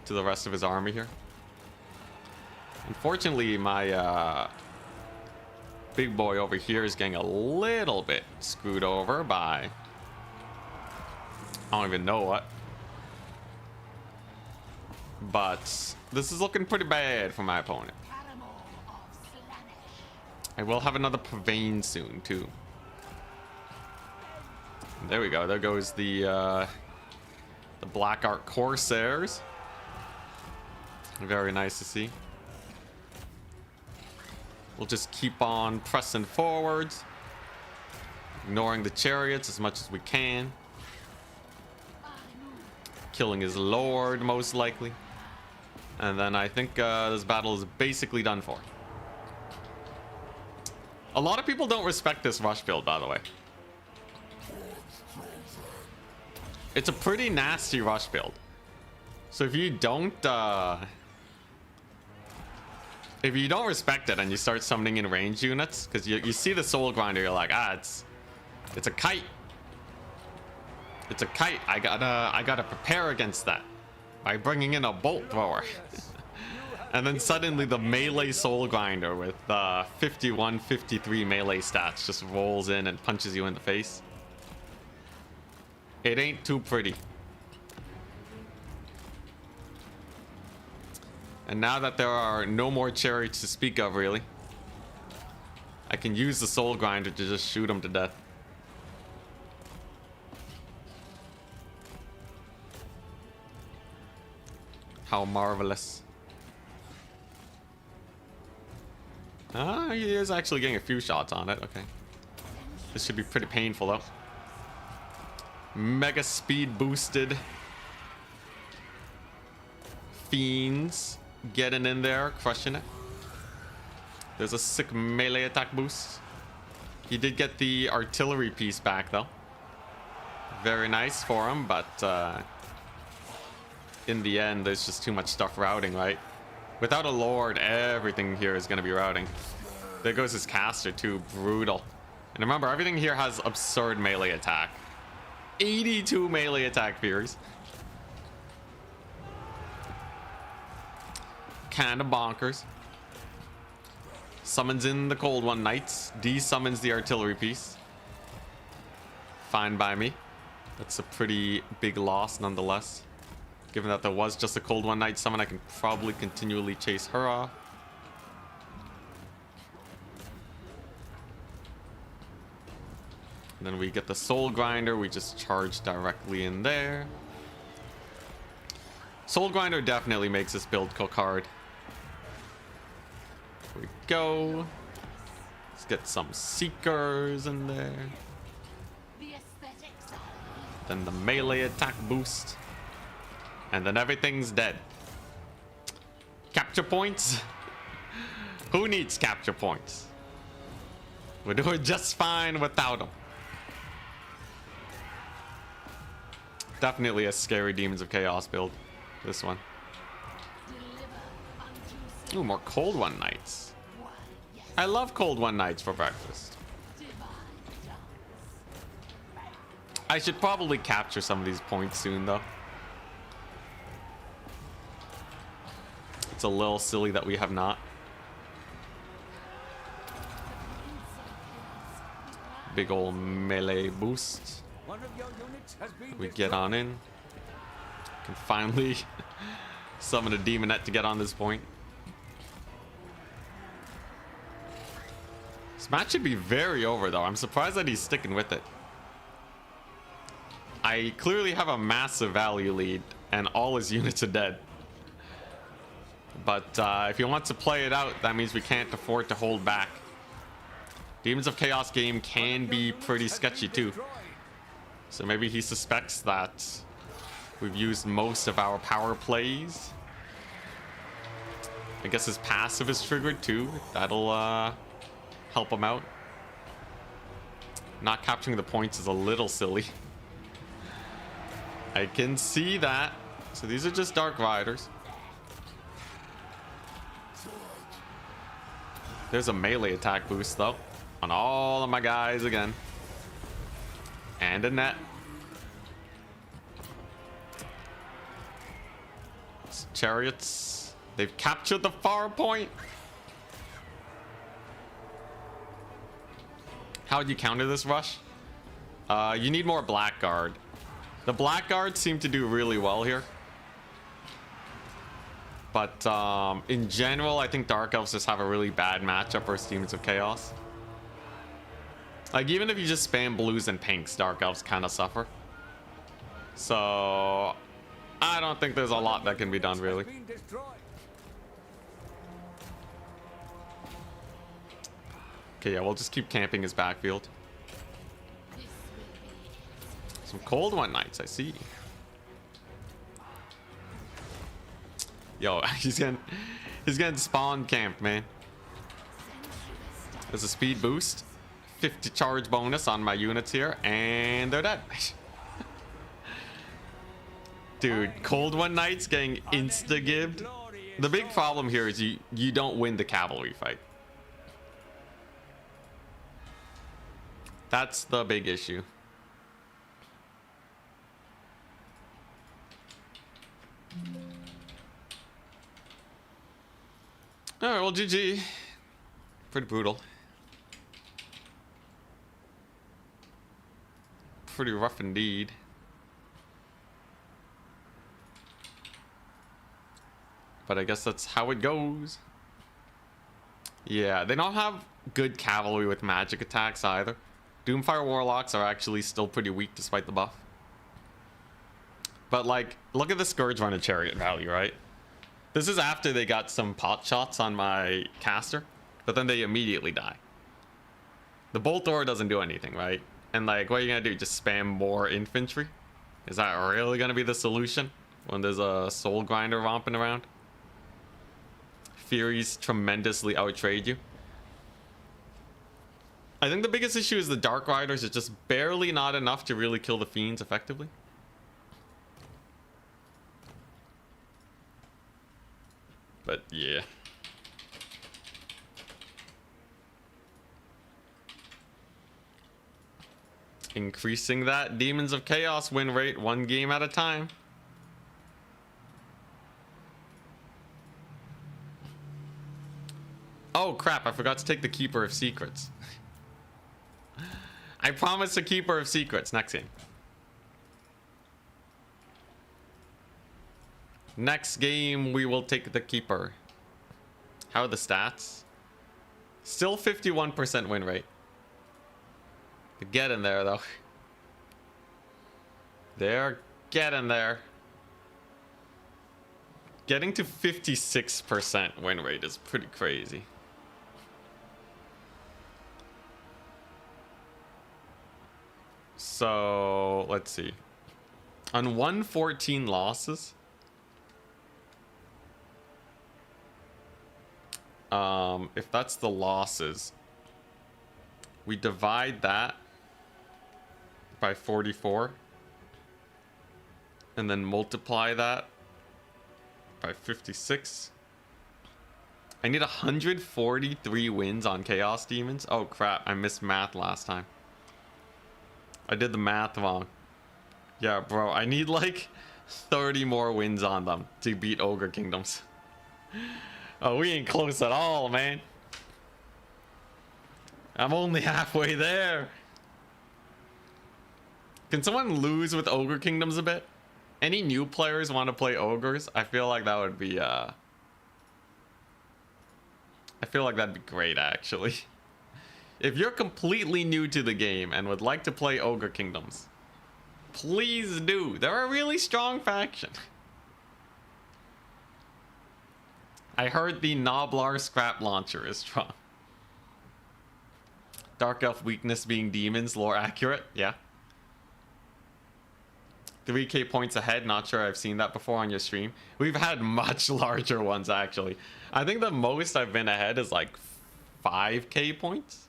to the rest of his army here. Unfortunately, my big boy over here is getting a little bit screwed over by... I don't even know what. But this is looking pretty bad for my opponent. I will have another Pavane soon, too. There we go. There goes the Black Ark Corsairs. Very nice to see. We'll just keep on pressing forwards, ignoring the chariots as much as we can. Killing his lord, most likely. And then I think this battle is basically done for. A lot of people don't respect this rush build, by the way. It's a pretty nasty rush build. So if you don't respect it and you start summoning in range units, because you see the soul grinder, you're like, it's a kite. It's a kite. I gotta prepare against that by bringing in a bolt thrower. And then suddenly the melee soul grinder with 51, 53 melee stats just rolls in and punches you in the face. It ain't too pretty. And now that there are no more chariots to speak of, really, I can use the soul grinder to just shoot him to death. How marvelous. Ah, he is actually getting a few shots on it. Okay. This should be pretty painful though. Mega speed boosted. Fiends getting in there, crushing it. There's a sick melee attack boost. He did get the artillery piece back though. Very nice for him, but in the end, there's just too much stuff routing, right? Without a lord, everything here is going to be routing. There goes his caster too, brutal. And remember, everything here has absurd melee attack. 82 melee attack Furies. Kind of bonkers. Summons in the Cold One Knights. Desummons the artillery piece. Fine by me. That's a pretty big loss nonetheless. Given that there was just a Cold One Knight summon, I can probably continually chase her off. And then we get the Soul Grinder. We just charge directly in there. Soul Grinder definitely makes this build cook hard. Here we go. Let's get some Seekers in there. Then the melee attack boost. And then everything's dead. Capture points? Who needs capture points? We're doing just fine without them. Definitely a scary Demons of Chaos build. This one. Ooh, more Cold One Knights. I love Cold One Knights for breakfast. I should probably capture some of these points soon, though. It's a little silly that we have not. Big old melee boost. We get on in. Can finally summon a demonette to get on this point. This match should be very over, though. I'm surprised that he's sticking with it. I clearly have a massive value lead, and all his units are dead. But if he wants to play it out, that means we can't afford to hold back. Demons of Chaos game can be pretty sketchy too. So maybe he suspects that we've used most of our power plays. I guess his passive is triggered too. That'll help him out. Not capturing the points is a little silly. I can see that. So these are just Dark Riders. There's a melee attack boost though on all of my guys again. And a net. It's chariots. They've captured the far point. How would you counter this rush? You need more Blackguard. The Blackguards seem to do really well here. But in general, I think Dark Elves just have a really bad matchup versus Demons of Chaos. Like, even if you just spam blues and pinks, Dark Elves kind of suffer. So I don't think there's a lot that can be done, really. Okay, yeah, we'll just keep camping his backfield. Some Cold One Knights, I see. Yo, he's getting spawn camped, man. There's a speed boost, 50 charge bonus on my units here, and they're dead. Dude, Cold One Knights getting insta-gibbed. The big problem here is you don't win the cavalry fight. That's the big issue. Alright, well, GG. Pretty brutal. Pretty rough indeed. But I guess that's how it goes. Yeah, they don't have good cavalry with magic attacks either. Doomfire Warlocks are actually still pretty weak despite the buff. But like, look at the Scourge Runner Chariot value, right? This is after they got some pot shots on my caster, but then they immediately die. The Bolt Thrower doesn't do anything, right? And like, what are you gonna do? Just spam more infantry? Is that really gonna be the solution when there's a Soul Grinder romping around? Furies tremendously outtrade you. I think the biggest issue is the Dark Riders are just barely not enough to really kill the Fiends effectively. But yeah. Increasing that Demons of Chaos win rate 1 game at a time. Oh crap, I forgot to take the Keeper of Secrets. I promised a Keeper of Secrets next game. Next game, we will take the Keeper. How are the stats? Still 51% win rate. They're getting there, though. They're getting there. Getting to 56% win rate is pretty crazy. So, let's see. On 114 losses... if that's the losses, we divide that by 44 and then multiply that by 56. I need 143 wins on Chaos Demons. Oh crap, I missed math last time. I did the math wrong. Yeah, bro, I need like 30 more wins on them to beat Ogre Kingdoms. Oh, we ain't close at all, man. I'm only halfway there. Can someone lose with Ogre Kingdoms a bit? Any new players want to play Ogres? I feel like that would be, I feel like that'd be great, actually. If you're completely new to the game and would like to play Ogre Kingdoms, please do. They're a really strong faction. I heard the Noblar Scrap Launcher is strong. Dark Elf weakness being demons, lore accurate, yeah. 3k points ahead, not sure I've seen that before on your stream. We've had much larger ones, actually. I think the most I've been ahead is like 5k points.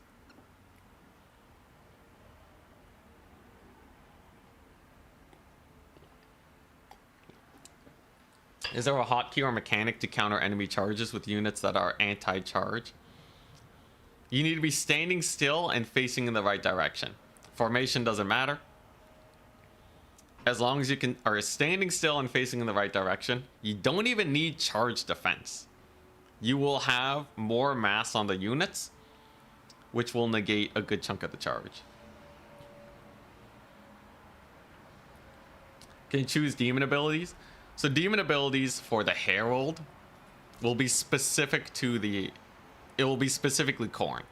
Is there a hotkey or mechanic to counter enemy charges with units that are anti-charge? You need to be standing still and facing in the right direction. Formation doesn't matter. As long as you are standing still and facing in the right direction, you don't even need charge defense. You will have more mass on the units, which will negate a good chunk of the charge. Can you choose demon abilities? So demon abilities for the Herald will be specific to the... It will be specifically Khorne.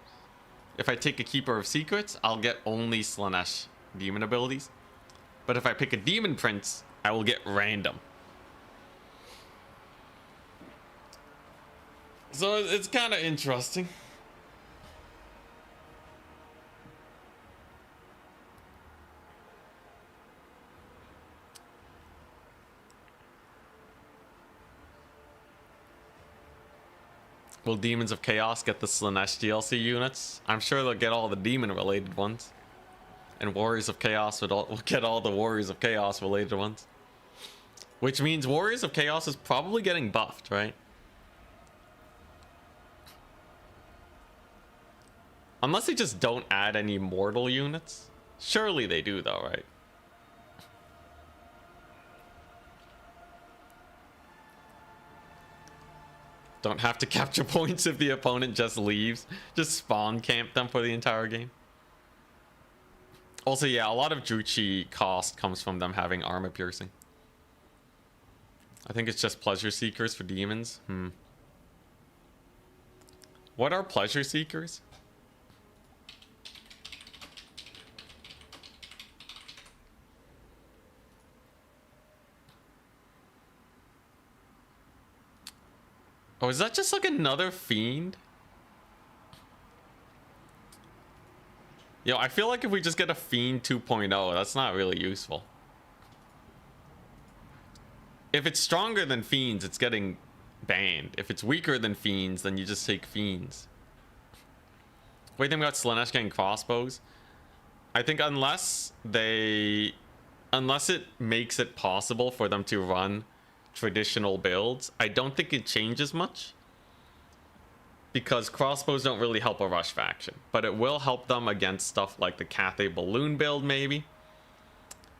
If I take a Keeper of Secrets, I'll get only Slaanesh demon abilities. But if I pick a Demon Prince, I will get random. So it's kind of interesting. Will Demons of Chaos get the Slaanesh DLC units? I'm sure they'll get all the demon-related ones. And Warriors of Chaos will get all the Warriors of Chaos related ones. Which means Warriors of Chaos is probably getting buffed, right? Unless they just don't add any mortal units. Surely they do though, right? Don't have to capture points if the opponent just leaves. Just spawn camp them for the entire game. Also, yeah, a lot of Juchi cost comes from them having armor piercing. I think it's just pleasure seekers for demons. What are pleasure seekers? Oh, is that just like another fiend? Yo, I feel like if we just get a fiend 2.0, that's not really useful. If it's stronger than fiends, it's getting banned. If it's weaker than fiends, then you just take fiends. What do you think about Slaanesh getting crossbows? I think unless it makes it possible for them to run traditional builds, I don't think it changes much. Because crossbows don't really help a rush faction. But it will help them against stuff like the Cathay Balloon build, maybe.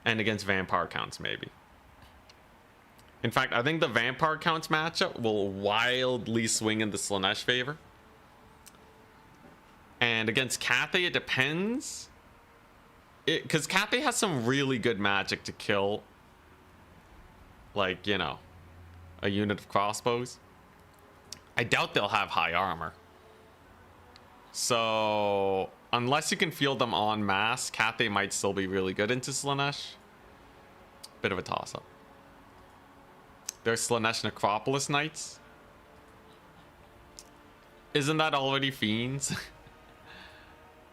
And against Vampire Counts, maybe. In fact, I think the Vampire Counts matchup will wildly swing in the Slaanesh favor. And against Cathay, it depends. Because Cathay has some really good magic to kill, like, you know, a unit of crossbows. I doubt they'll have high armor. So, unless you can field them en masse, Cathay might still be really good into Slaanesh. Bit of a toss-up. There's Slaanesh Necropolis Knights. Isn't that already fiends?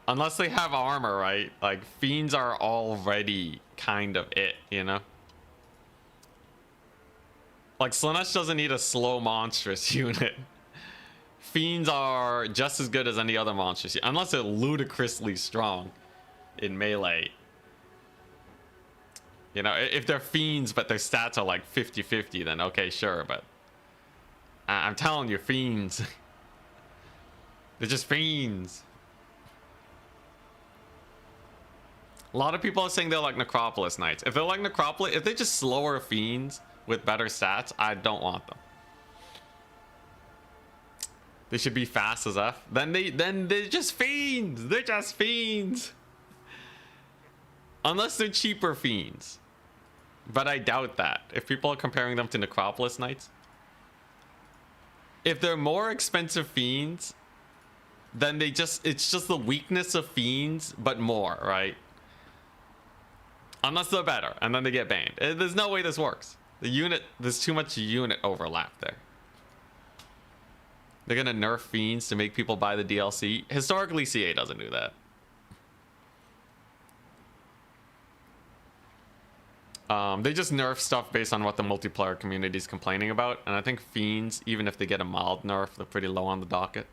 Unless they have armor, right? Like, fiends are already kind of it, you know? Like, Slaanesh doesn't need a slow monstrous unit. Fiends are just as good as any other monstrous unit, unless they're ludicrously strong in melee. You know, if they're fiends but their stats are like 50-50, then okay, sure, but I'm telling you, fiends. They're just fiends. A lot of people are saying they're like Necropolis Knights. If they're like Necropolis, if they're just slower fiends with better stats, I don't want them. They should be fast as F. Then they're just fiends. They're just fiends. Unless they're cheaper fiends. But I doubt that. If people are comparing them to Necropolis Knights. If they're more expensive fiends, then it's just the weakness of fiends, but more, right? Unless they're better, and then they get banned. There's no way this works. There's too much unit overlap there. They're gonna nerf fiends to make people buy the DLC. Historically, CA doesn't do that. They just nerf stuff based on what the multiplayer community is complaining about. And I think fiends, even if they get a mild nerf, they're pretty low on the docket.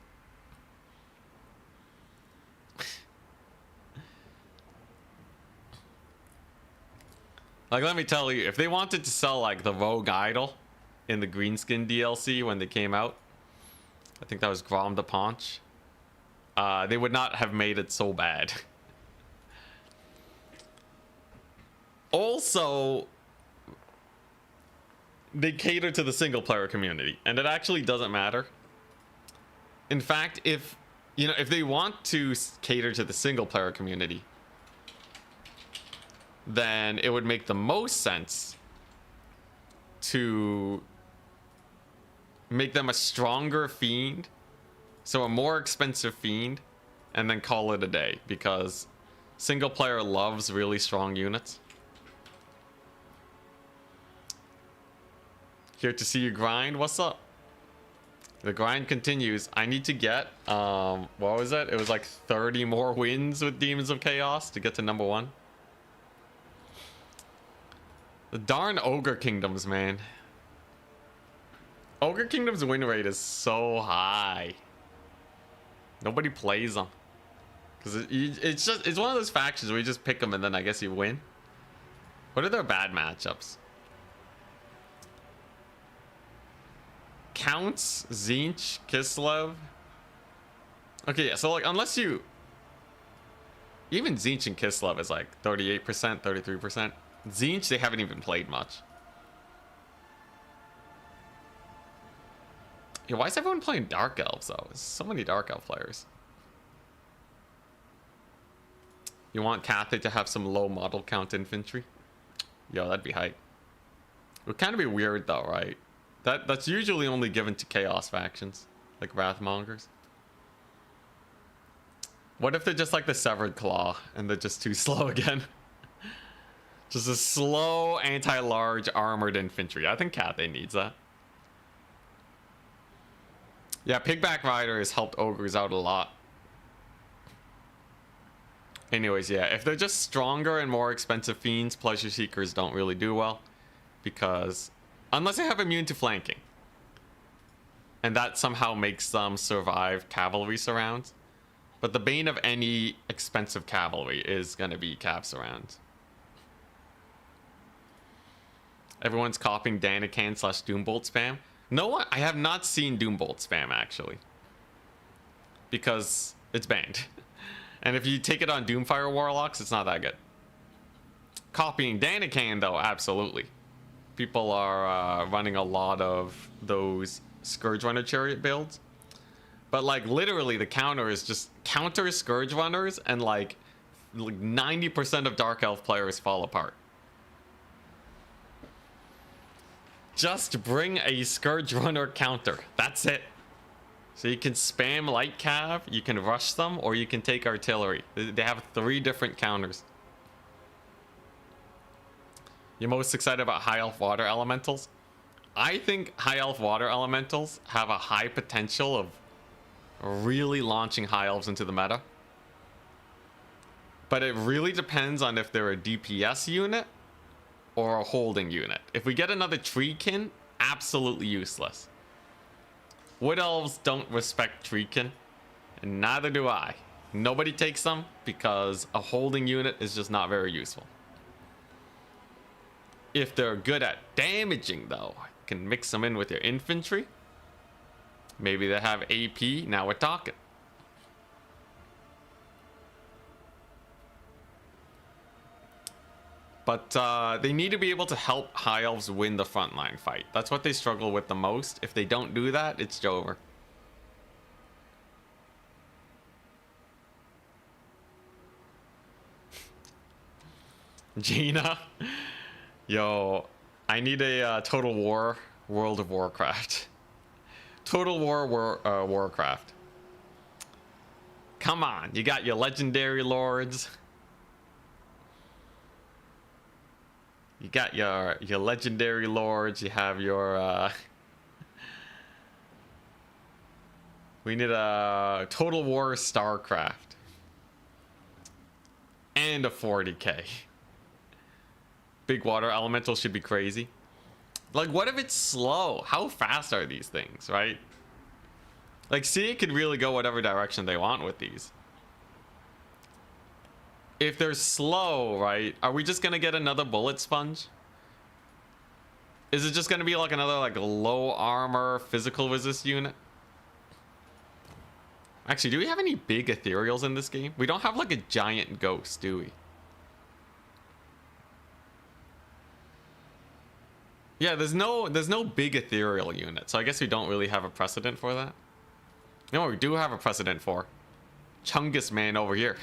Like, let me tell you, if they wanted to sell, like, the Rogue Idol in the Greenskin DLC when they came out, I think that was Grom de Paunch, they would not have made it so bad. Also, they cater to the single-player community, and it actually doesn't matter. In fact, if they want to cater to the single-player community, then it would make the most sense to make them a stronger fiend, so a more expensive fiend, and then call it a day, because single player loves really strong units. Here to see you grind. What's up? The grind continues. I need to get what was it? It was like 30 more wins with Demons of Chaos to get to number 1. The darn Ogre Kingdoms, man. Ogre Kingdom's win rate is so high. Nobody plays them. Because it's one of those factions where you just pick them and then I guess you win. What are their bad matchups? Counts, Tzeentch, Kislev. Okay, yeah, so like unless you... Even Tzeentch and Kislev is like 38%, 33%. Tzeentch, they haven't even played much. Yeah, why is everyone playing Dark Elves though? There's so many Dark Elf players. You want Cathay to have some low model count infantry? Yo, that'd be hype. It would kind of be weird though, right? That's usually only given to Chaos factions, like Wrathmongers. What if they're just like the Severed Claw and they're just too slow again? Just a slow anti-large armored infantry. I think Cathay needs that. Yeah, Pigback Rider has helped ogres out a lot. Anyways, yeah, if they're just stronger and more expensive fiends, Pleasure Seekers don't really do well. Because, unless they have immune to flanking. And that somehow makes them survive cavalry surrounds. But the bane of any expensive cavalry is going to be cav surrounds. Everyone's copying Danican / Doombolt spam. No one, I have not seen Doombolt spam actually. Because it's banned. And if you take it on Doomfire Warlocks, it's not that good. Copying Danican though, absolutely. People are running a lot of those Scourge Runner Chariot builds. But like literally the counter is just counter Scourge Runners and like 90% of Dark Elf players fall apart. Just bring a Scourge Runner counter. That's it. So you can spam light cav, you can rush them, or you can take artillery. They have 3 different counters. You're most excited about High Elf Water Elementals? I think High Elf Water Elementals have a high potential of really launching High Elves into the meta. But it really depends on if they're a DPS unit or a holding unit. If we get another Treekin, absolutely useless. Wood Elves don't respect Treekin, and neither do I. Nobody takes them because a holding unit is just not very useful. If they're good at damaging though, can mix them in with your infantry. Maybe they have AP, now we're talking. But they need to be able to help High Elves win the frontline fight. That's what they struggle with the most. If they don't do that, it's over. Gina. Yo, I need a Total War World of Warcraft. Total War Warcraft. Come on, you got your legendary lords. You got your legendary lords. You have your we need a Total War StarCraft and a 40k. Big water elemental should be crazy. Like, what if it's slow? How fast are these things, right? Like, CA could really go whatever direction they want with these. If they're slow, right, are we just gonna get another bullet sponge? Is it just gonna be like another like low armor physical resist unit? Actually, do we have any big ethereals in this game? We don't have like a giant ghost, do we? Yeah, there's no big ethereal unit, so I guess we don't really have a precedent for that. You know what we do have a precedent for? Chungus Man over here.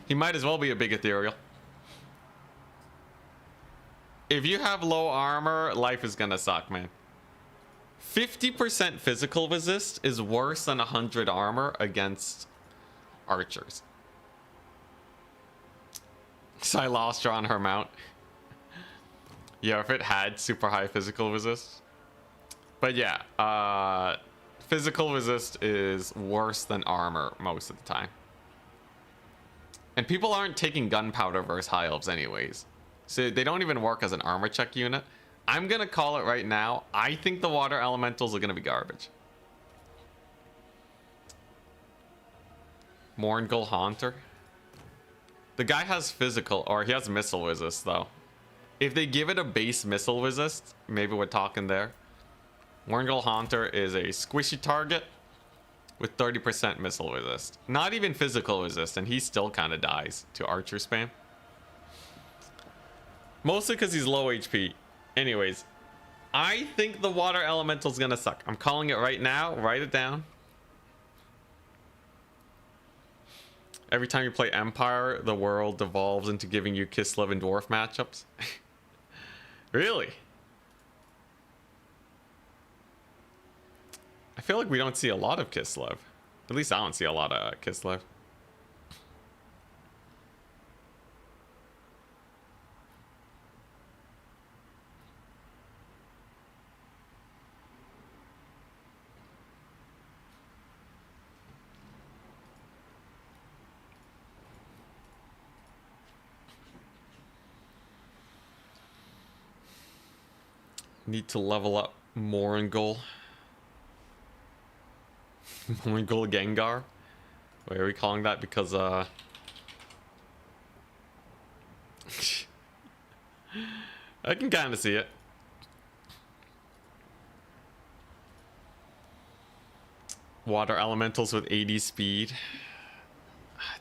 He might as well be a big ethereal. If you have low armor, life is gonna suck, man. 50% physical resist is worse than 100 armor against archers. Silostra on her mount. Yeah, if it had super high physical resist. But yeah, physical resist is worse than armor most of the time. And people aren't taking gunpowder versus high elves anyways. So they don't even work as an armor check unit. I'm gonna call it right now. I think the water elementals are gonna be garbage. Morngul Haunter. The guy has physical, or he has missile resist though. If they give it a base missile resist, maybe we're talking there. Morngul Haunter is a squishy target with 30% missile resist. Not even physical resist, and he still kind of dies to archer spam. Mostly because he's low HP. Anyways, I think the water elemental's gonna suck. I'm calling it right now. Write it down. Every time you play Empire, the world devolves into giving you Kislev and Dwarf matchups. Really? I feel like we don't see a lot of Kislev. At least I don't see a lot of Kislev. Need to level up Morangul. Morangul Gengar. Why are we calling that? Because I can kind of see it. Water elementals with 80 speed.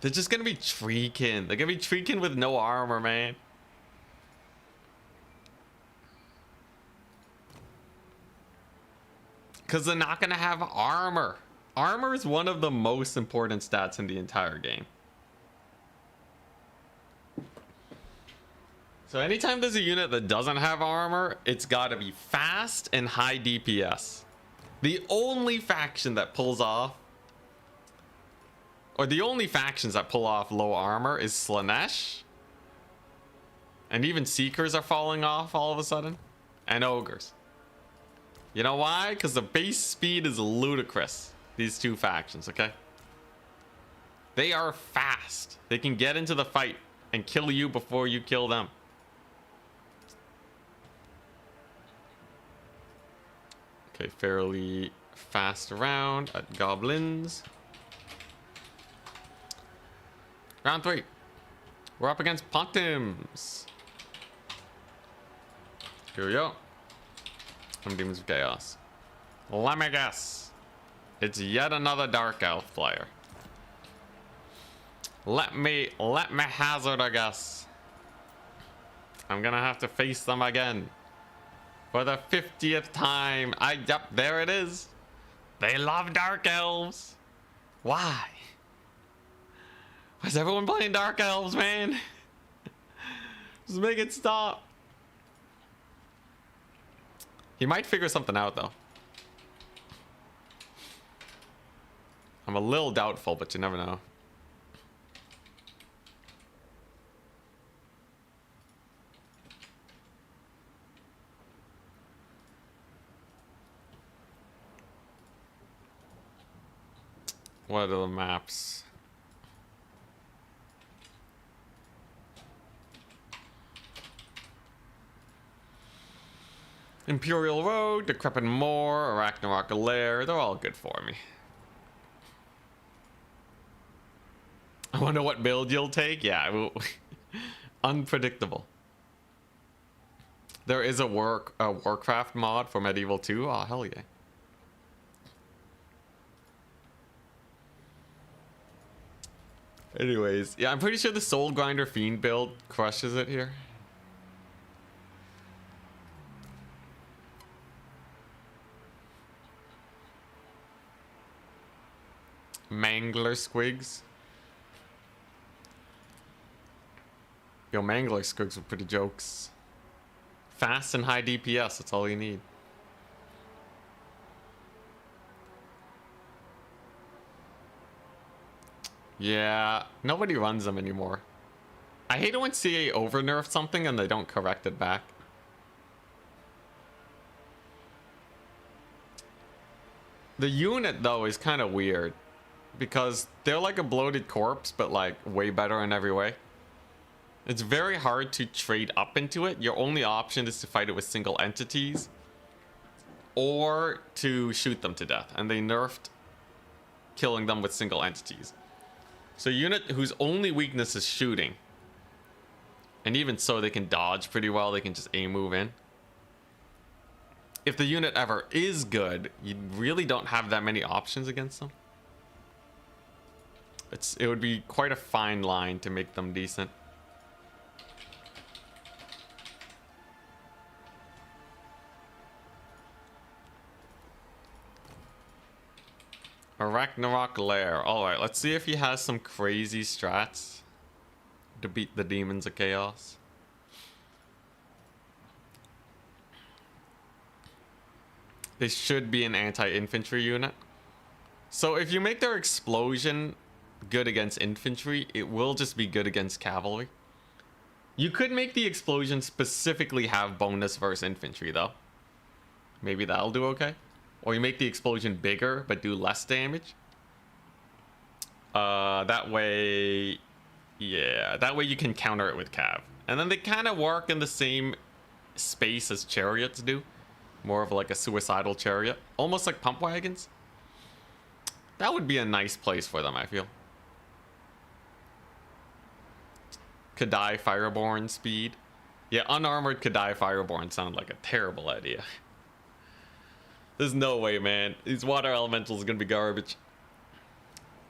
They're just gonna be Treekin. They're gonna be Treekin with no armor, man. Because they're not gonna have armor. Armor is one of the most important stats in the entire game. So anytime there's a unit that doesn't have armor, it's gotta be fast and high DPS. The only faction that pulls off, or the only factions that pull off low armor is Slaanesh. And even Seekers are falling off all of a sudden. And Ogres. You know why? Because the base speed is ludicrous. These two factions, okay? They are fast. They can get into the fight and kill you before you kill them. Okay, fairly fast round at goblins. Round 3. We're up against Pontims. Here we go. Some Demons of Chaos. Let me guess. It's yet another Dark Elf player. Let me hazard a guess. I'm gonna have to face them again. For the 50th time. Yep, there it is. They love Dark Elves. Why? Why's everyone playing Dark Elves, man? Just make it stop. He might figure something out, though. I'm a little doubtful, but you never know. What are the maps? Imperial Road, Decrepit Moor, Ragnarok Lair, they're all good for me. I wonder what build you'll take? Yeah, unpredictable. There is a Warcraft mod for Medieval 2. Oh, hell yeah. Anyways, yeah, I'm pretty sure the Soul Grinder Fiend build crushes it here. Mangler Squigs. Yo, Mangler Squigs are pretty jokes. Fast and high DPS, that's all you need. Yeah, nobody runs them anymore. I hate it when CA overnerfs something and they don't correct it back. The unit, though, is kind of weird. Because they're like a bloated corpse, but like way better in every way. It's very hard to trade up into it. Your only option is to fight it with single entities. Or to shoot them to death. And they nerfed killing them with single entities. So a unit whose only weakness is shooting. And even so, they can dodge pretty well. They can just aim move in. If the unit ever is good, you really don't have that many options against them. It would be quite a fine line to make them decent. A Ragnarok Lair. Alright, let's see if he has some crazy strats to beat the Demons of Chaos. They should be an anti-infantry unit. So if you make their explosion good against infantry, it will just be good against cavalry. You could make the explosion specifically have bonus versus infantry, though. Maybe that'll do okay. Or you make the explosion bigger but do less damage. That way, yeah, that way you can counter it with cav. And then they kind of work in the same space as chariots do. More of like a suicidal chariot. Almost like pump wagons. That would be a nice place for them, I feel. Kadai Fireborn speed. Yeah, unarmored Kadai Fireborn sound like a terrible idea. There's no way, man. These water elementals are gonna be garbage.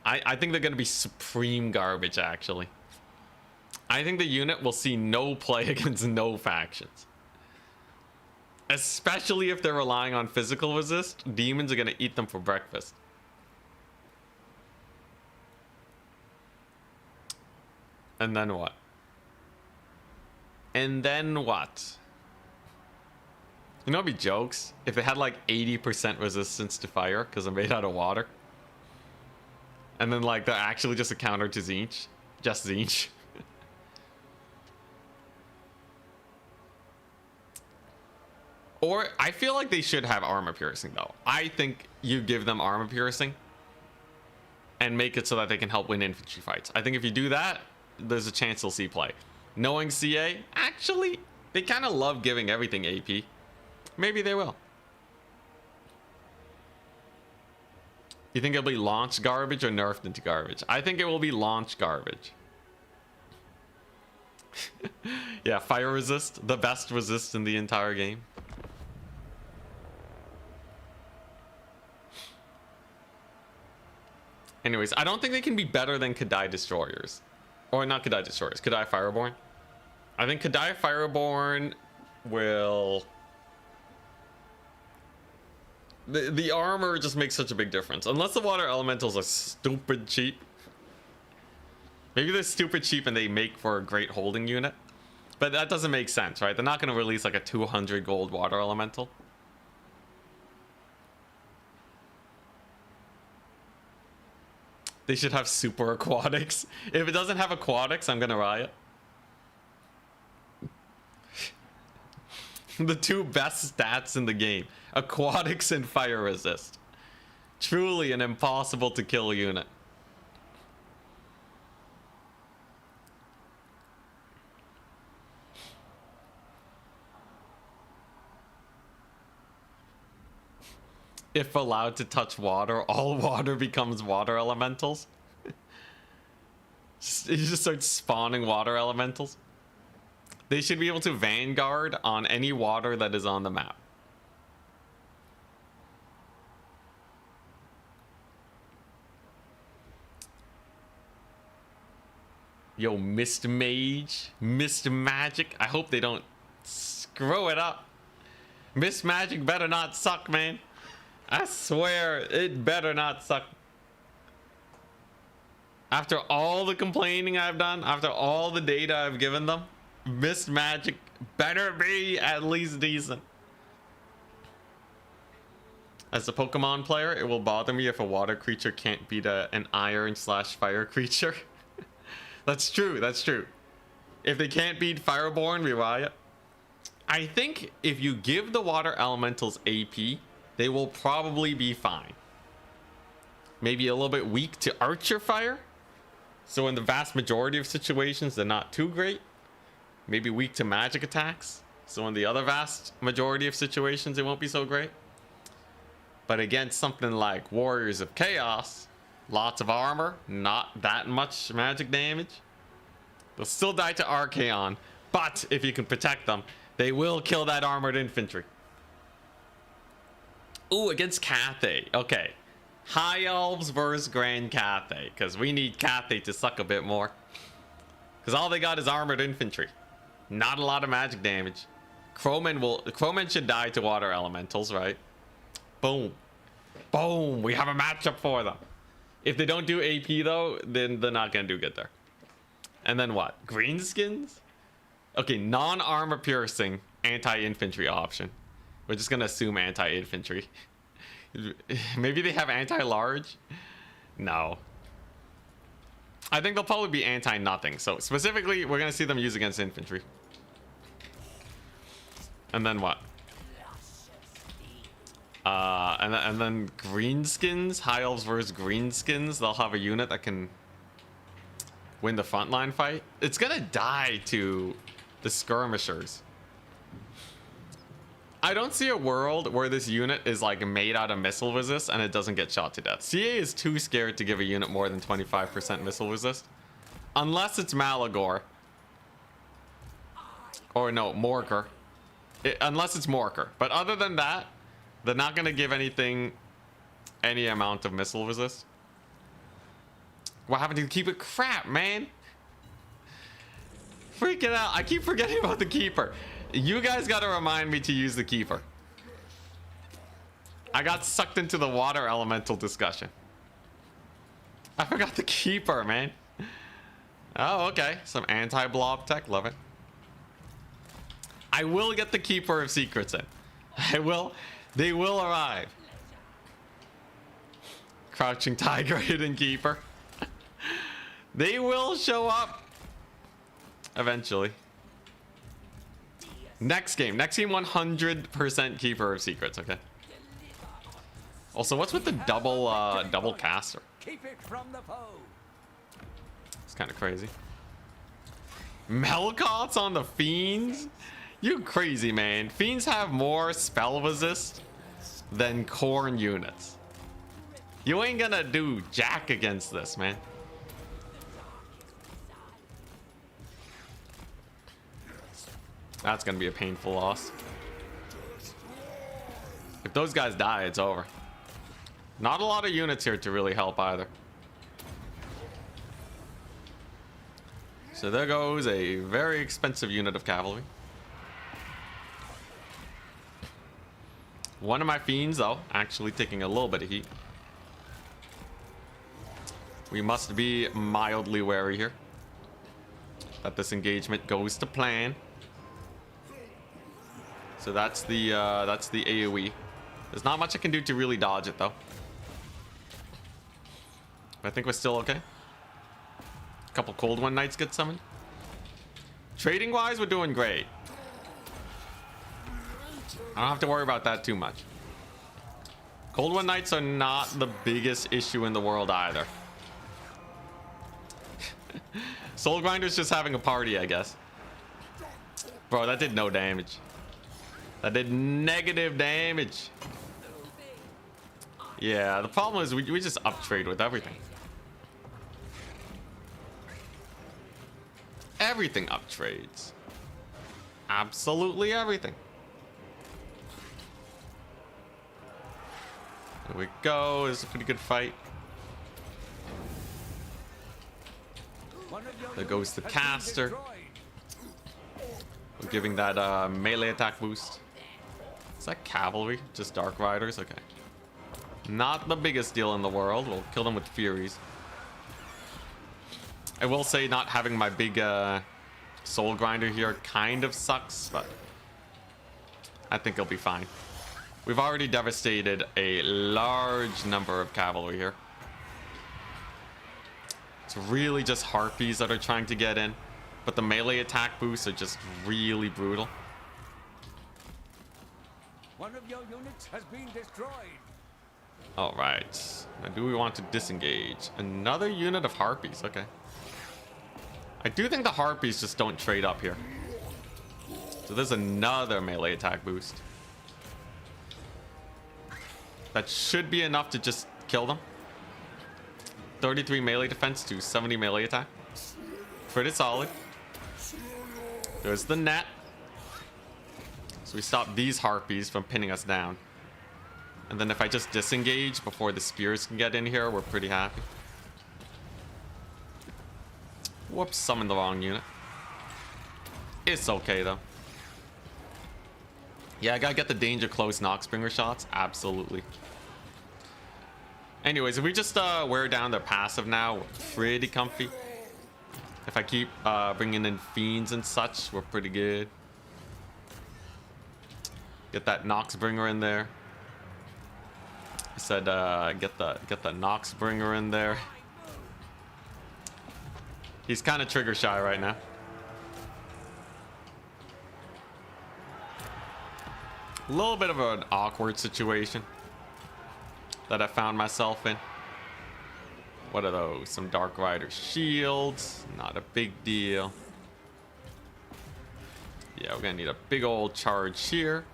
I think they're gonna be supreme garbage, actually. I think the unit will see no play against no factions. Especially if they're relying on physical resist, demons are gonna eat them for breakfast. And then what? And then what? You know, it'd be jokes if they had like 80% resistance to fire because they're made out of water. And then like they're actually just a counter to Tzeentch. Just Tzeentch. Or I feel like they should have armor piercing though. I think you give them armor piercing and make it so that they can help win infantry fights. I think if you do that, there's a chance they'll see play. Knowing CA, actually, they kind of love giving everything AP. Maybe they will. You think it'll be launch garbage or nerfed into garbage? I think it will be launch garbage. Yeah, fire resist, the best resist in the entire game. Anyways, I don't think they can be better than Kadai Destroyers. Or not Kadai Destroyers, Kadai Fireborn. I think Kadai Fireborn will... The armor just makes such a big difference. Unless the water elementals are stupid cheap. Maybe they're stupid cheap and they make for a great holding unit. But that doesn't make sense, right? They're not going to release like a 200 gold water elemental. They should have super aquatics. If it doesn't have aquatics, I'm gonna riot. The two best stats in the game. Aquatics and fire resist. Truly an impossible to kill unit. If allowed to touch water, all water becomes water elementals. You just start spawning water elementals. They should be able to vanguard on any water that is on the map. Yo, Mist Mage, Mist Magic. I hope they don't screw it up. Mist Magic better not suck, man. I swear, it better not suck. After all the complaining I've done, after all the data I've given them, Mist Magic better be at least decent. As a Pokemon player, it will bother me if a water creature can't beat an iron/fire creature. That's true, that's true. If they can't beat Fireborn, we riot. I think if you give the water elementals AP, they will probably be fine. Maybe a little bit weak to archer fire. So in the vast majority of situations, they're not too great. Maybe weak to magic attacks. So in the other vast majority of situations, it won't be so great. But against something like Warriors of Chaos, lots of armor, not that much magic damage. They'll still die to Archaon, but if you can protect them, they will kill that armored infantry. Ooh, against Cathay. Okay. High Elves versus Grand Cathay, because we need Cathay to suck a bit more. Because all they got is armored infantry. Not a lot of magic damage. Crowmen should die to water elementals, right? Boom. Boom. We have a matchup for them. If they don't do AP though, then they're not going to do good there. And then what? Greenskins? Okay, non-armor piercing anti-infantry option. We're just going to assume anti-infantry. Maybe they have anti-large? No. I think they'll probably be anti-nothing. So specifically, we're going to see them use against infantry. And then what? And then greenskins, high elves versus greenskins. They'll have a unit that can win the frontline fight. It's gonna die to the skirmishers. I don't see a world where this unit is like made out of missile resist and it doesn't get shot to death. CA is too scared to give a unit more than 25% missile resist. Unless it's Malagor. Or no, Morker. Unless it's Morker. But other than that, they're not going to give anything any amount of missile resist. What happened to the keeper? Crap, man. Freaking out. I keep forgetting about the keeper. You guys got to remind me to use the keeper. I got sucked into the water elemental discussion. I forgot the keeper, man. Oh, okay. Some anti-blob tech. Love it. I will get the keeper of secrets in. I will. They will arrive. Crouching tiger, hidden keeper. They will show up. Eventually. Next game 100% keeper of secrets. Okay. Also, what's with the double caster? Keep it from the foe. It's kind of crazy. Melkoth's on the fiends? You crazy, man. Fiends have more spell resist than Khorne units. You ain't gonna do jack against this, man. That's gonna be a painful loss. If those guys die, it's over. Not a lot of units here to really help either. So there goes a very expensive unit of cavalry. One of my fiends, though, actually taking a little bit of heat. We must be mildly wary here that this engagement goes to plan. So that's the AoE. There's not much I can do to really dodge it, though. I think we're still okay. A couple Cold One Knights get summoned. Trading wise, we're doing great. I don't have to worry about that too much. Cold One Knights are not the biggest issue in the world either. Soul Grinder's just having a party, I guess. Bro, that did no damage. That did negative damage. Yeah, the problem is we just uptrade with everything. Everything uptrades. Absolutely everything. There we go. This is a pretty good fight. There goes the caster. We're giving that melee attack boost. Is that cavalry? Just Dark Riders? Okay. Not the biggest deal in the world. We'll kill them with Furies. I will say not having my big Soul Grinder here kind of sucks, but I think it'll be fine. We've already devastated a large number of cavalry here. It's really just Harpies that are trying to get in, but the melee attack boosts are just really brutal. One of your units has been destroyed. All right. Now, do we want to disengage? Another unit of Harpies. Okay. I do think the Harpies just don't trade up here. So there's another melee attack boost. That should be enough to just kill them. 33 melee defense to 70 melee attack. Pretty solid. There's the net. So we stop these Harpies from pinning us down. And then if I just disengage before the spears can get in here, we're pretty happy. Whoops, summoned the wrong unit. It's okay, though. Yeah, I gotta get the danger close Noxbringer shots. Absolutely. Anyways, if we just wear down their passive now, we're pretty comfy. If I keep bringing in fiends and such, we're pretty good. Get that Noxbringer in there. I said get the Noxbringer in there. He's kind of trigger shy right now. A little bit of an awkward situation that I found myself in. What are those? Some Dark Rider shields. Not a big deal. Yeah, we're gonna need a big old charge here.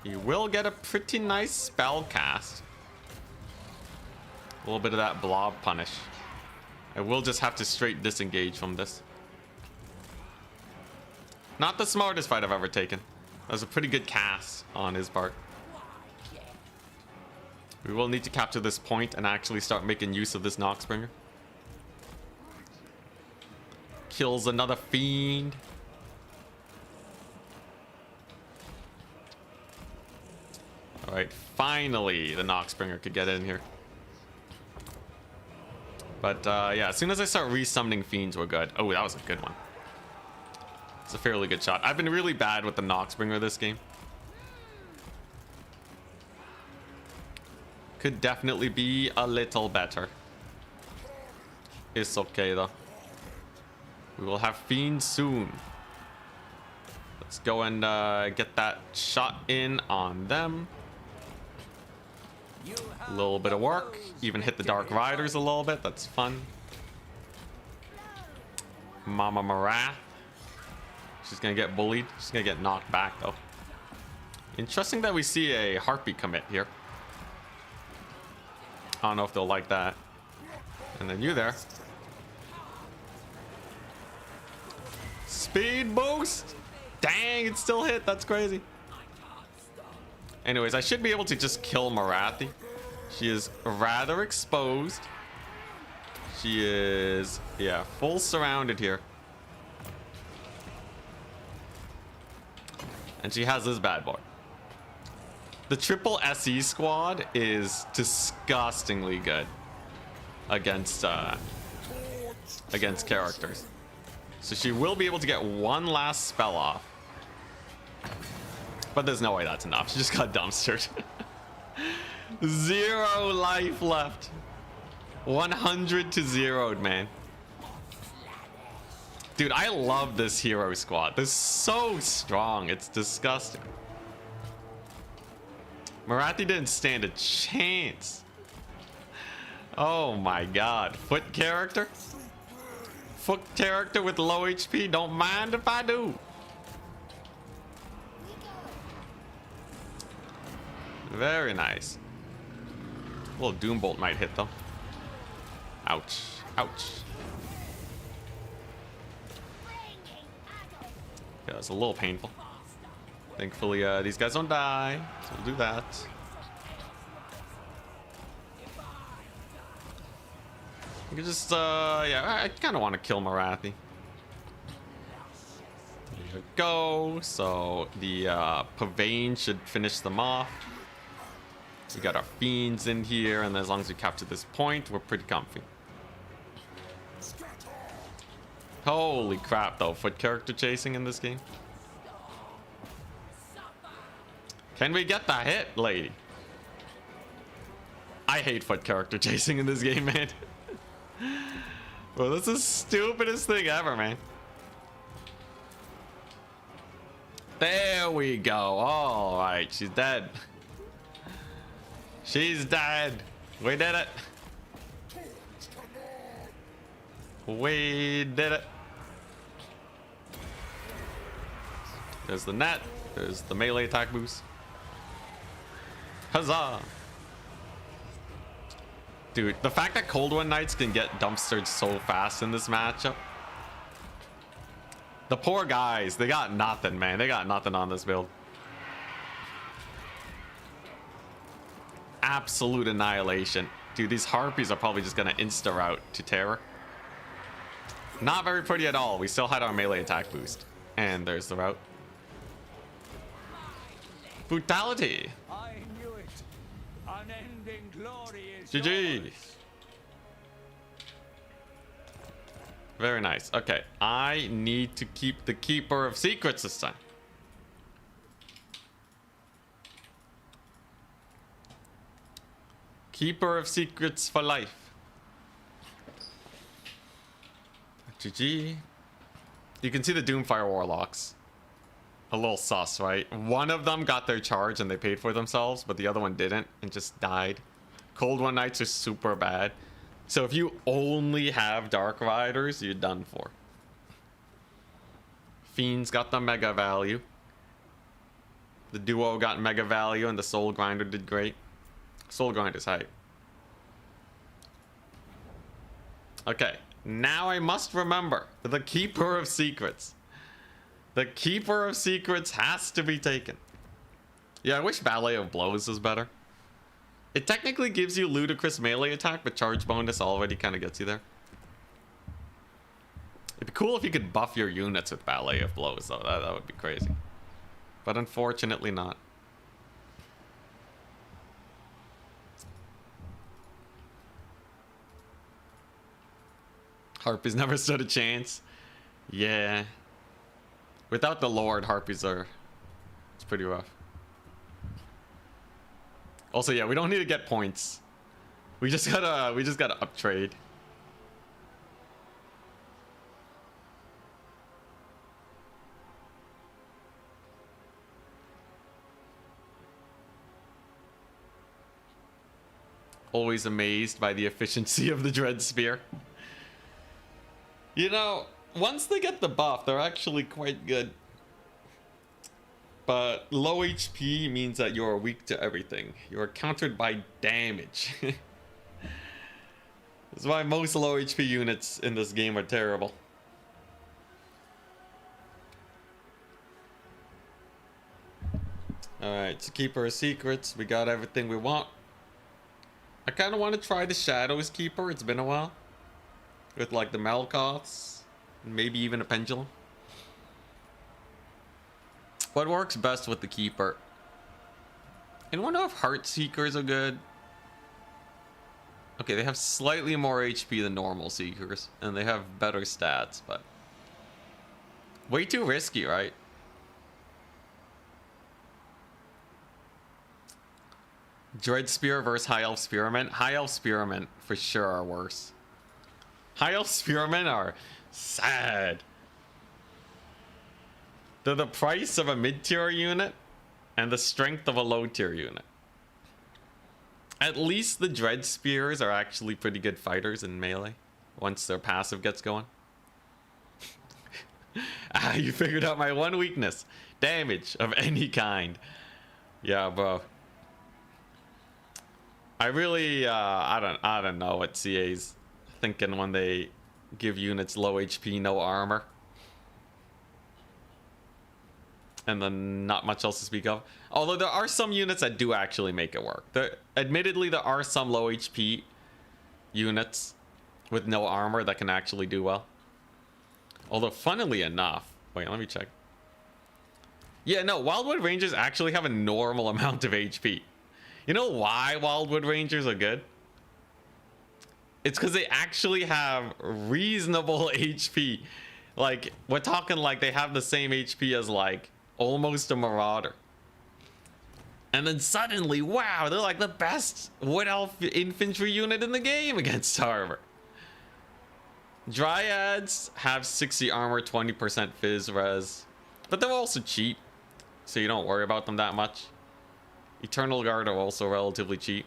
You will get a pretty nice spell cast. A little bit of that blob punish. I will just have to straight disengage from this. Not the smartest fight I've ever taken. That was a pretty good cast on his part. We will need to capture this point and actually start making use of this Noxbringer. Kills another fiend. Alright, finally the Noxbringer could get in here. But yeah, as soon as I start resummoning fiends, we're good. Oh, that was a good one. It's a fairly good shot. I've been really bad with the Noxbringer this game. Could definitely be a little better. It's okay though. We will have fiends soon. Let's go and get that shot in on them. A little bit of work. Even hit the Dark Riders a little bit. That's fun. Mama Marath. She's gonna get bullied. She's gonna get knocked back though. Interesting that we see a Harpy commit here. I don't know if they'll like that. And then you there. Speed boost! Dang, it still hit. That's crazy. Anyways, I should be able to just kill Marathi. She is rather exposed. She is, yeah, full surrounded here. And she has this bad boy. The triple SE squad is disgustingly good against characters. So she will be able to get one last spell off. But there's no way that's enough. She just got dumpstered. 0 life left. 100 to 0'd, man. Dude, I love this hero squad. They're so strong. It's disgusting. Marathi didn't stand a chance. Oh my god. Foot character? Foot character with low HP? Don't mind if I do. Very nice. A little Doombolt might hit though. Ouch. Ouch. Yeah, it's a little painful. Thankfully, these guys don't die, so we'll do that. You can just, yeah, I kind of want to kill Marathi. There you go. So the Pavane should finish them off. We got our fiends in here, and as long as we capture this point, we're pretty comfy. Holy crap, though. Foot character chasing in this game. Can we get the hit, lady? I hate foot character chasing in this game, man. Well, this is the stupidest thing ever, man. There we go. All right, she's dead. She's dead. We did it. We did it. There's the net. There's the melee attack boost. Huzzah! Dude, the fact that Cold One Knights can get dumpstered so fast in this matchup. The poor guys, they got nothing, man. They got nothing on this build. Absolute annihilation. Dude, these Harpies are probably just gonna insta-route to Terror. Not very pretty at all. We still had our melee attack boost. And there's the route. Brutality. I knew it. Unending glory is GG. yours. Very nice. Okay, I need to keep the Keeper of Secrets this time. Keeper of Secrets for life. GG. You can see the Doomfire Warlocks. A little sus, right? One of them got their charge and they paid for themselves, but the other one didn't and just died. Cold One Knights are super bad. So if you only have Dark Riders, you're done for. Fiends got the mega value. The duo got mega value and the soul grinder did great. Soul grinder's hype. Okay, now I must remember the Keeper of Secrets. The Keeper of Secrets has to be taken. Yeah, I wish Ballet of Blows was better. It technically gives you ludicrous melee attack, but charge bonus already kind of gets you there. It'd be cool if you could buff your units with Ballet of Blows, though. That would be crazy. But unfortunately not. Harpies never stood a chance. Yeah. Without the Lord, Harpies are... It's pretty rough. Also, yeah, we don't need to get points. We just gotta uptrade. Always amazed by the efficiency of the Dread Spear. You know, once they get the buff, they're actually quite good. But low HP means that you are weak to everything. You are countered by damage. That's why most low HP units in this game are terrible. Alright, so Keeper of Secrets. We got everything we want. I kind of want to try the Shadows Keeper. It's been a while. With like the Malkoths. Maybe even a Pendulum. What works best with the Keeper? I don't know if Heart Seekers are good. Okay, they have slightly more HP than normal Seekers. And they have better stats, but... way too risky, right? Dread Spear versus High Elf Spearmen. High Elf Spearmen for sure are worse. High Elf Spearmen are sad. They're the price of a mid-tier unit and the strength of a low-tier unit. At least the Dread Spears are actually pretty good fighters in melee once their passive gets going. Ah, you figured out my one weakness. Damage of any kind. Yeah, bro. I really, I don't know what CA's thinking when they give units low HP, no armor. And then not much else to speak of. Although there are some units that do actually make it work. Admittedly, there are some low HP units with no armor that can actually do well. Although, funnily enough... Wait, let me check. Yeah, no, Wildwood Rangers actually have a normal amount of HP. You know why Wildwood Rangers are good? It's because they actually have reasonable HP. Like, we're talking like they have the same HP as, like, almost a Marauder. And then suddenly, wow, they're like the best Wood Elf infantry unit in the game against armor. Dryads have 60 armor, 20% Fizz res. But they're also cheap, so you don't worry about them that much. Eternal Guard are also relatively cheap.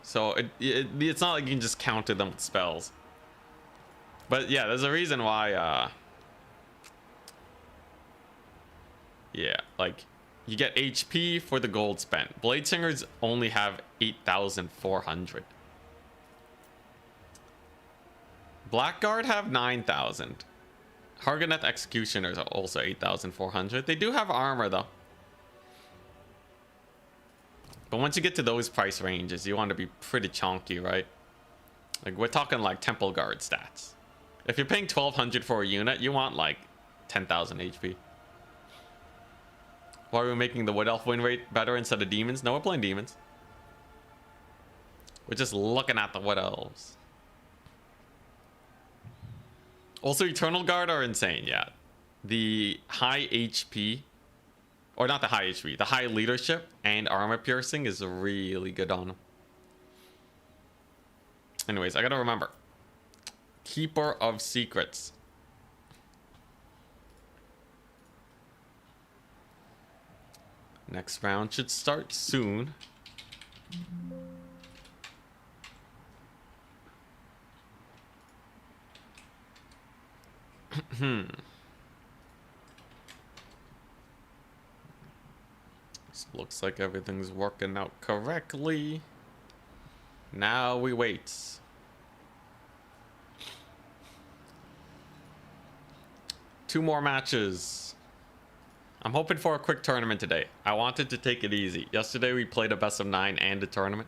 So it's not like you can just counter them with spells. But yeah, there's a reason why, yeah, like, you get HP for the gold spent. Blade Singers only have 8,400. Blackguard have 9,000. Hargoneth Executioners are also 8,400. They do have armor, though. But once you get to those price ranges, you want to be pretty chonky, right? Like, we're talking, like, Temple Guard stats. If you're paying 1,200 for a unit, you want, like, 10,000 HP. Why are we making the Wood Elf win rate better instead of Demons? No, we're playing Demons. We're just looking at the Wood Elves. Also, Eternal Guard are insane, yeah. The high HP, or not the high HP, the high leadership and armor piercing is really good on them. Anyways, I gotta remember. Keeper of Secrets. Next round should start soon. looks like everything's working out correctly. Now we wait. Two more matches. I'm hoping for a quick tournament today. I wanted to take it easy. Yesterday we played a best of 9 and a tournament.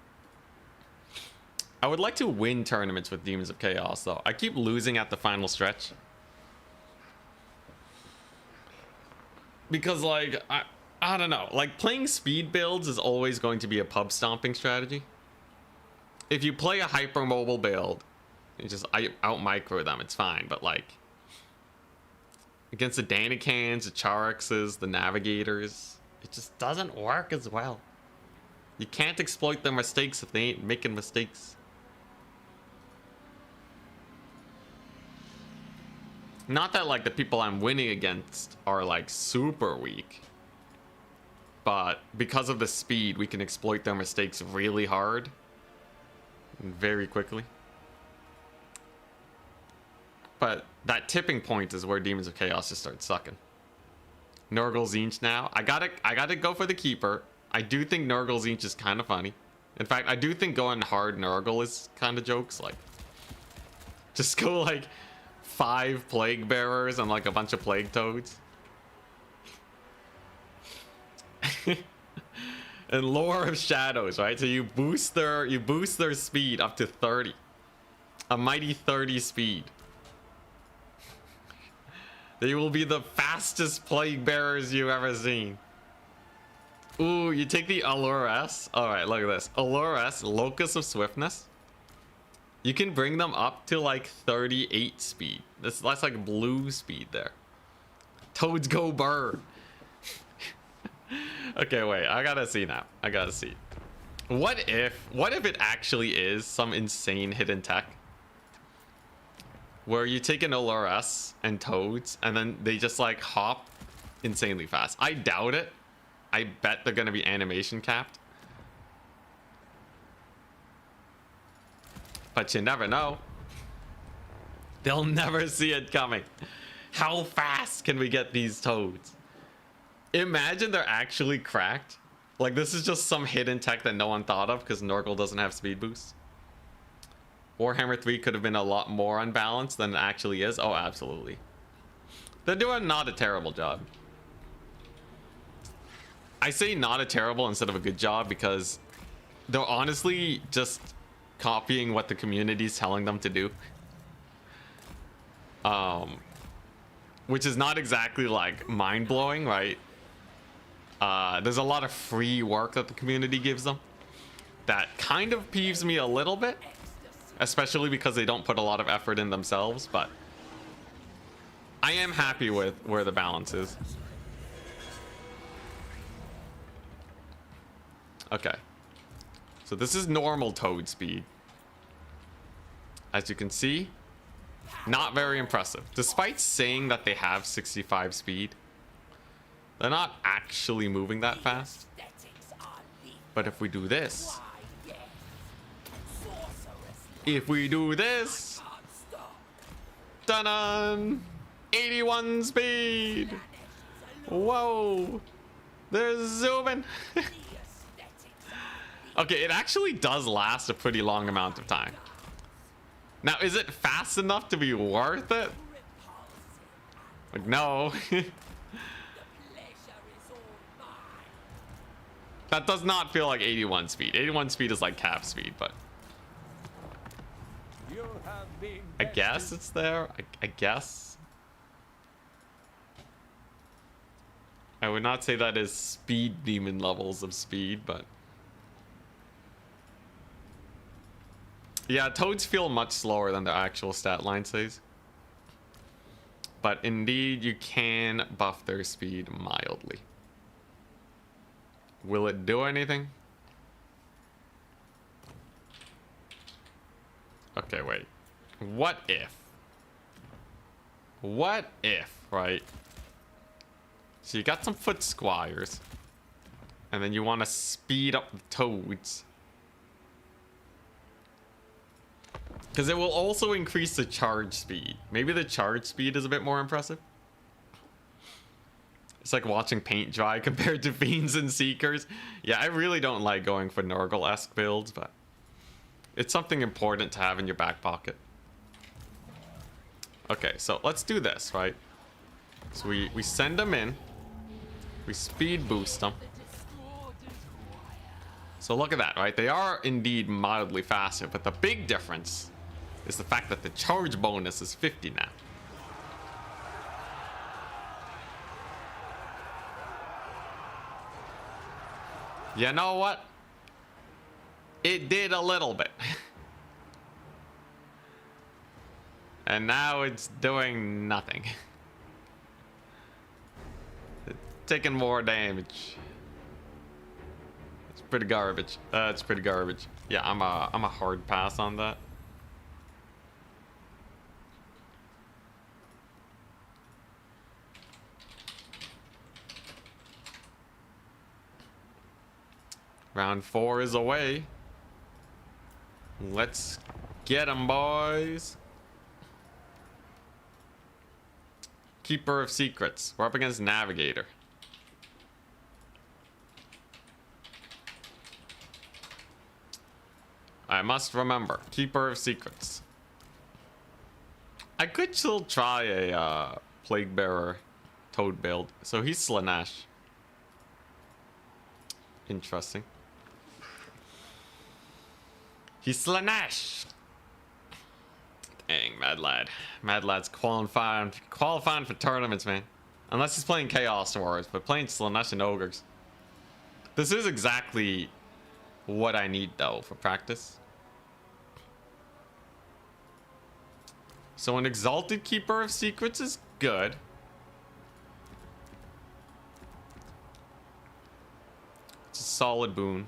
I would like to win tournaments with Demons of Chaos though. I keep losing at the final stretch. Because like, I don't know. Like playing speed builds is always going to be a pub stomping strategy. If you play a hypermobile build, you just out micro them, it's fine. But like, against the Danikans, the Charixes, the Navigators, it just doesn't work as well. You can't exploit their mistakes if they ain't making mistakes. Not that like the people I'm winning against are like super weak, but because of the speed, we can exploit their mistakes really hard and very quickly. But that tipping point is where Demons of Chaos just start sucking. Nurgle Zinch now. I gotta go for the keeper. I do think Nurgle Zinch is kind of funny. In fact, I do think going hard Nurgle is kind of jokes. Like, just go like 5 Plague Bearers and like a bunch of Plague Toads. And Lore of Shadows, right? So you boost their speed up to 30. A mighty 30 speed. They will be the fastest Plague Bearers you've ever seen. Ooh, you take the Allure S. Alright, look at this. Allure S, Locus of Swiftness. You can bring them up to like 38 speed. That's like blue speed there. Toads go burn. Okay, wait. I gotta see now. I gotta see. What if it actually is some insane hidden tech? Where you take an Allure S and Toads, and then they just like hop insanely fast. I doubt it. I bet they're gonna be animation capped. But you never know. They'll never see it coming. How fast can we get these Toads? Imagine they're actually cracked. Like this is just some hidden tech that no one thought of because Nurgle doesn't have speed boost. Warhammer 3 could have been a lot more unbalanced than it actually is. Oh, absolutely. They're doing not a terrible job. I say not a terrible instead of a good job because they're honestly just copying what the community's telling them to do. Which is not exactly like mind-blowing, right? There's a lot of free work that the community gives them that kind of peeves me a little bit. Especially because they don't put a lot of effort in themselves, but I am happy with where the balance is. Okay. So this is normal Toad speed. As you can see, not very impressive. Despite saying that they have 65 speed, they're not actually moving that fast. But if we do this, dun-dun! 81 speed! Whoa! They're zooming! Okay, it actually does last a pretty long amount of time. Now, is it fast enough to be worth it? Like, no. That does not feel like 81 speed. 81 speed is like cap speed, but I guess it's there. I guess. I would not say that is speed demon levels of speed, but yeah, Toads feel much slower than the actual stat line says. But indeed, you can buff their speed mildly. Will it do anything? Okay, wait. What if? What if, right? So you got some foot squires. And then you want to speed up the Toads. Because it will also increase the charge speed. Maybe the charge speed is a bit more impressive. It's like watching paint dry compared to Fiends and Seekers. Yeah, I really don't like going for Nurgle-esque builds, but it's something important to have in your back pocket. Okay, so let's do this, right? So we send them in. We speed boost them. So look at that, right? They are indeed mildly faster, but the big difference is the fact that the charge bonus is 50 now. You know what? It did a little bit. And now it's doing nothing. It's taking more damage. It's pretty garbage. It's pretty garbage. Yeah, I'm a hard pass on that. Round 4 is away. Let's get them, boys. Keeper of Secrets. We're up against Navigator. I must remember. Keeper of Secrets. I could still try a Plague Bearer Toad build. So he's Slaanesh. Interesting. He's Slaanesh. Dang, Mad Lad. Mad Lad's qualifying for tournaments, man. Unless he's playing Chaos Wars, but playing Slaanesh and Ogres. This is exactly what I need, though, for practice. So an Exalted Keeper of Secrets is good. It's a solid boon.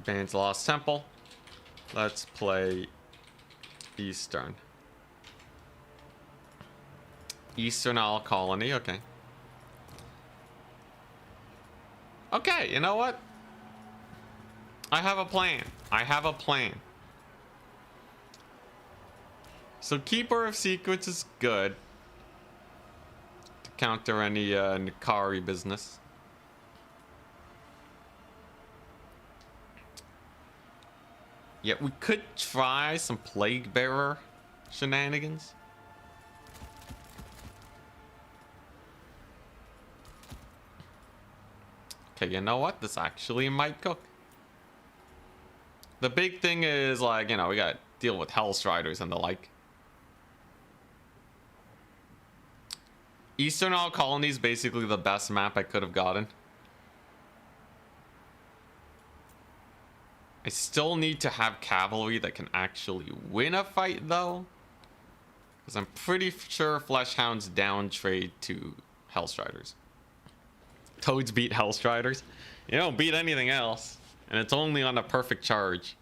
Bans Lost Temple. Let's play Eastern. Eastern Owl Colony, okay. Okay, you know what? I have a plan. I have a plan. So Keeper of Secrets is good to counter any Nikari business. Yeah, we could try some Plague Bearer shenanigans. Okay, you know what? This actually might cook. The big thing is, like, you know, we gotta deal with Hellstriders and the like. Eastern Isle Colony is basically the best map I could have gotten. I still need to have cavalry that can actually win a fight, though. Because I'm pretty sure Fleshhounds down trade to Hellstriders. Toads beat Hellstriders. You don't beat anything else. And it's only on a perfect charge,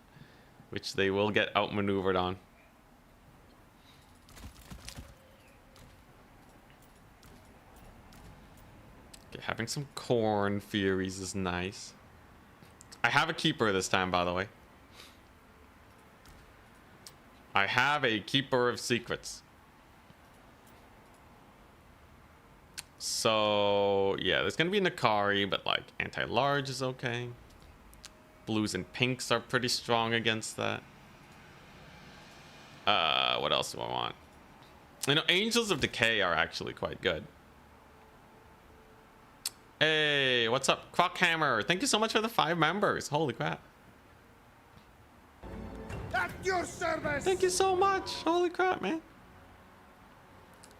which they will get outmaneuvered on. Okay, having some Corn Furies is nice. I have a Keeper this time, by the way. I have a Keeper of Secrets. So, yeah, there's gonna be Nikari, but like anti-large is okay. Blues and pinks are pretty strong against that. What else do I want? You know, Angels of Decay are actually quite good. Hey, what's up, Crockhammer? Thank you so much for the 5 members. Holy crap. At your service. Thank you so much. Holy crap, man.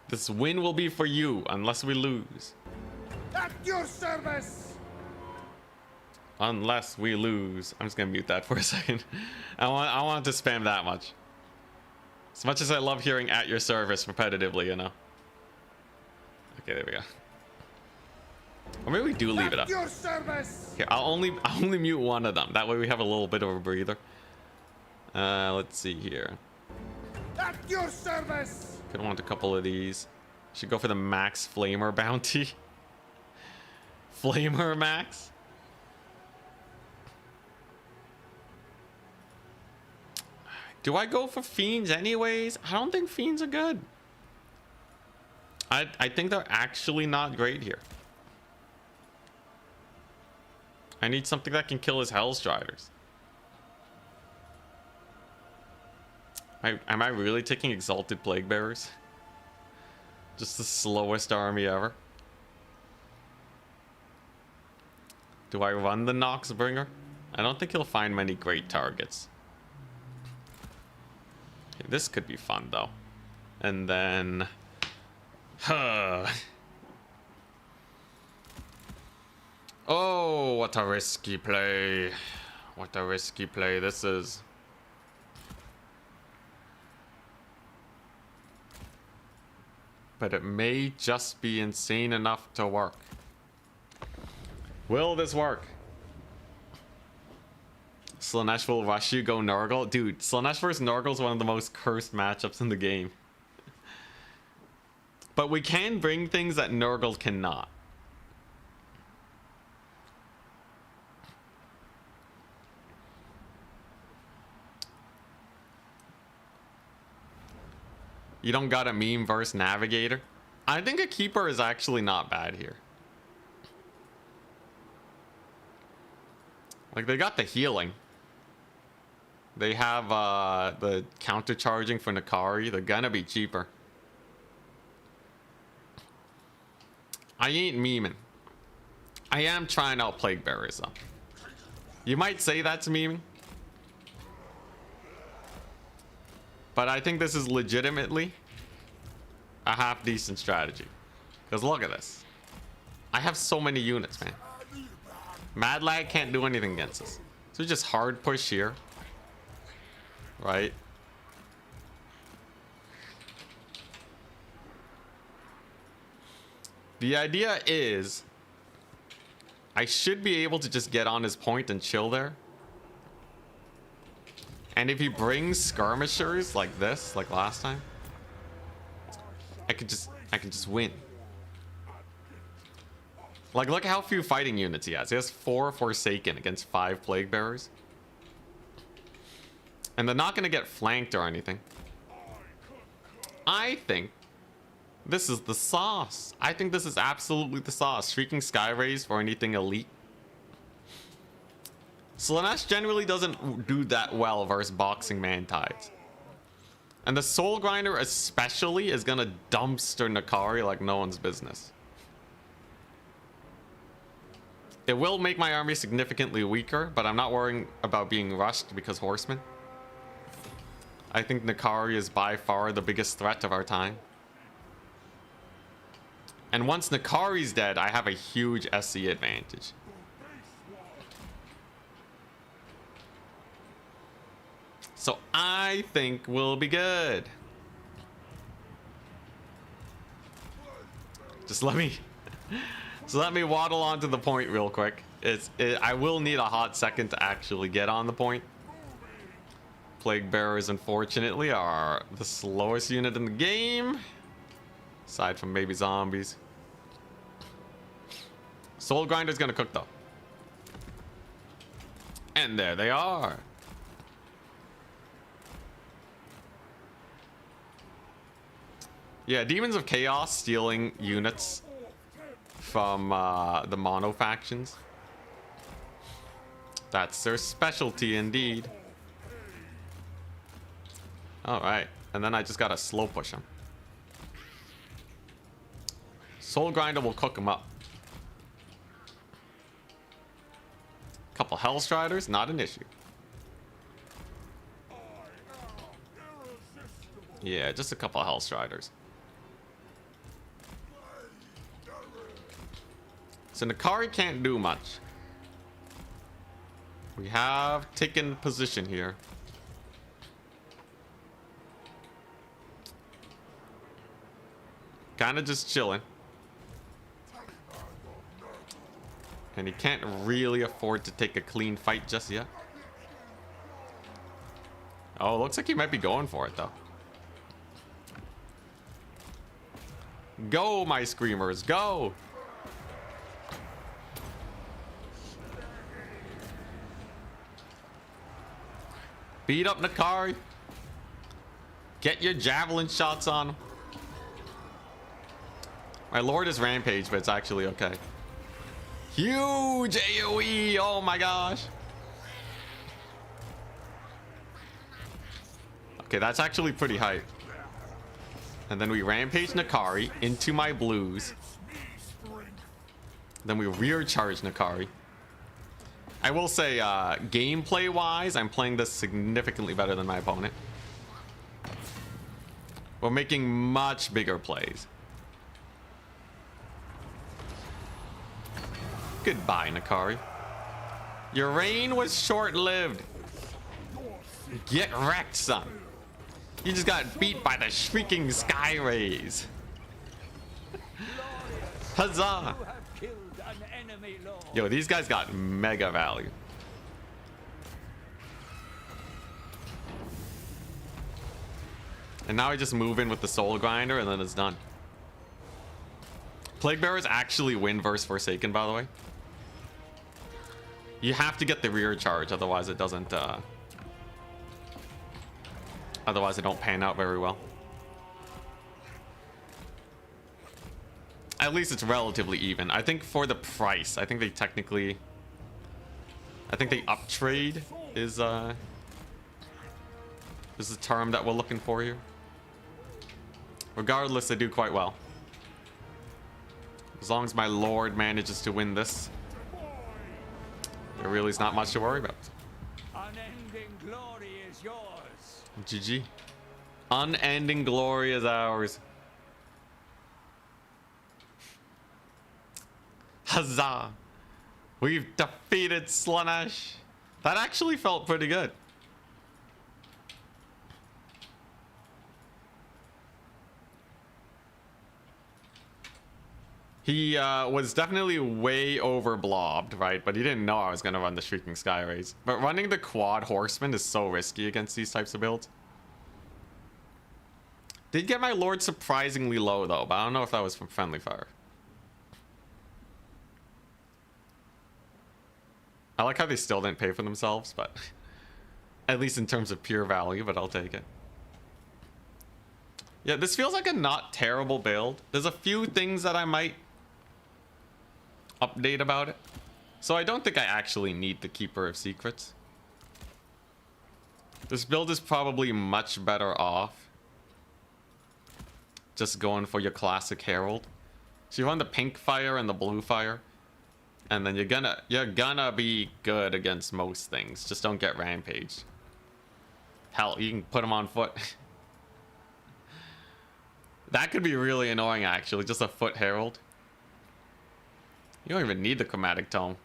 This win will be for you unless we lose. At your service. Unless we lose. I'm just gonna mute that for a second. I want to spam that much. As much as I love hearing "at your service" repetitively, you know. Okay, there we go. Or maybe we do leave it up. At your service. Here, I'll only mute one of them. That way we have a little bit of a breather. Let's see here. At your service. Could want a couple of these. Should go for the max flamer bounty. Flamer max. Do I go for fiends anyways? I don't think fiends are good. I think they're actually not great here. I need something that can kill his Hellstriders. Am I really taking Exalted Plague Bearers? Just the slowest army ever. Do I run the Noxbringer? I don't think he'll find many great targets. Okay, this could be fun though. And then... Oh, what a risky play. What a risky play this is. But it may just be insane enough to work. Will this work? Slaanesh will rush you, go Nurgle. Dude, Slaanesh versus Nurgle is one of the most cursed matchups in the game. But we can bring things that Nurgle cannot. You don't got a meme versus Navigator? I think a Keeper is actually not bad here. Like, they got the healing. They have the counter charging for Nakari. They're gonna be cheaper. I ain't memeing. I am trying out Plague Bearers though. You might say that's memeing. But I think this is legitimately a half decent strategy. Because look at this. I have so many units, man. Mad Lag can't do anything against us. So just hard push here. Right? The idea is I should be able to just get on his point and chill there. And if he brings skirmishers like this, like last time, I could just win. Like, look how few fighting units he has. He has 4 Forsaken against 5 Plague Bearers. And they're not going to get flanked or anything. I think this is the sauce. I think this is absolutely the sauce. Shrieking Sky Rays for anything elite. Slaanesh generally doesn't do that well versus Boxing Mantides. And the Soul Grinder especially is gonna dumpster Nakari like no one's business. It will make my army significantly weaker, but I'm not worrying about being rushed because Horsemen. I think Nakari is by far the biggest threat of our time. And once Nakari's dead, I have a huge SC advantage. So I think we'll be good. Just let me waddle onto the point real quick. I will need a hot second to actually get on the point. Plague Bearers, unfortunately, are the slowest unit in the game. Aside from maybe zombies. Soul Grinder's gonna cook though. And there they are. Yeah, Demons of Chaos stealing units from the mono factions. That's their specialty indeed. Alright, and then I just gotta slow push him. Soul Grinder will cook him up. Couple Hellstriders, not an issue. Yeah, just a couple Hellstriders. So Nakari can't do much. We have taken position here. Kind of just chilling. And he can't really afford to take a clean fight just yet. Oh, looks like he might be going for it though. Go, my screamers, go! Beat up Nakari. Get your javelin shots on him. My lord is rampage, but it's actually okay. Huge AoE! Oh my gosh. Okay, that's actually pretty hype. And then we rampage Nakari into my blues. Then we rear charge Nakari. I will say, gameplay wise, I'm playing this significantly better than my opponent. We're making much bigger plays. Goodbye, Nakari. Your reign was short-lived. Get wrecked, son. You just got beat by the shrieking sky rays. Huzzah! Yo, these guys got mega value. And now I just move in with the soul grinder and then it's done. Plague Bearers actually win versus Forsaken, by the way. You have to get the rear charge, otherwise it doesn't otherwise it don't pan out very well. At least it's relatively even. I think for the price, I think they technically, I think they uptrade is the term that we're looking for here. Regardless, they do quite well. As long as my lord manages to win this, there really is not much to worry about. Unending glory is yours. GG. Unending glory is ours. Huzzah! We've defeated Slaanesh. That actually felt pretty good. He was definitely way over blobbed, right? But he didn't know I was going to run the Shrieking Sky Rays. But running the quad horseman is so risky against these types of builds. Did get my lord surprisingly low though, but I don't know if that was from friendly fire. I like how they still didn't pay for themselves, but at least in terms of pure value, but I'll take it. Yeah, this feels like a not terrible build. There's a few things that I might update about it. So I don't think I actually need the Keeper of Secrets. This build is probably much better off just going for your classic Herald. So you run the pink fire and the blue fire, and then you're gonna be good against most things. Just don't get rampaged. Hell, you can put them on foot. That could be really annoying, actually. Just a foot herald. You don't even need the chromatic tome.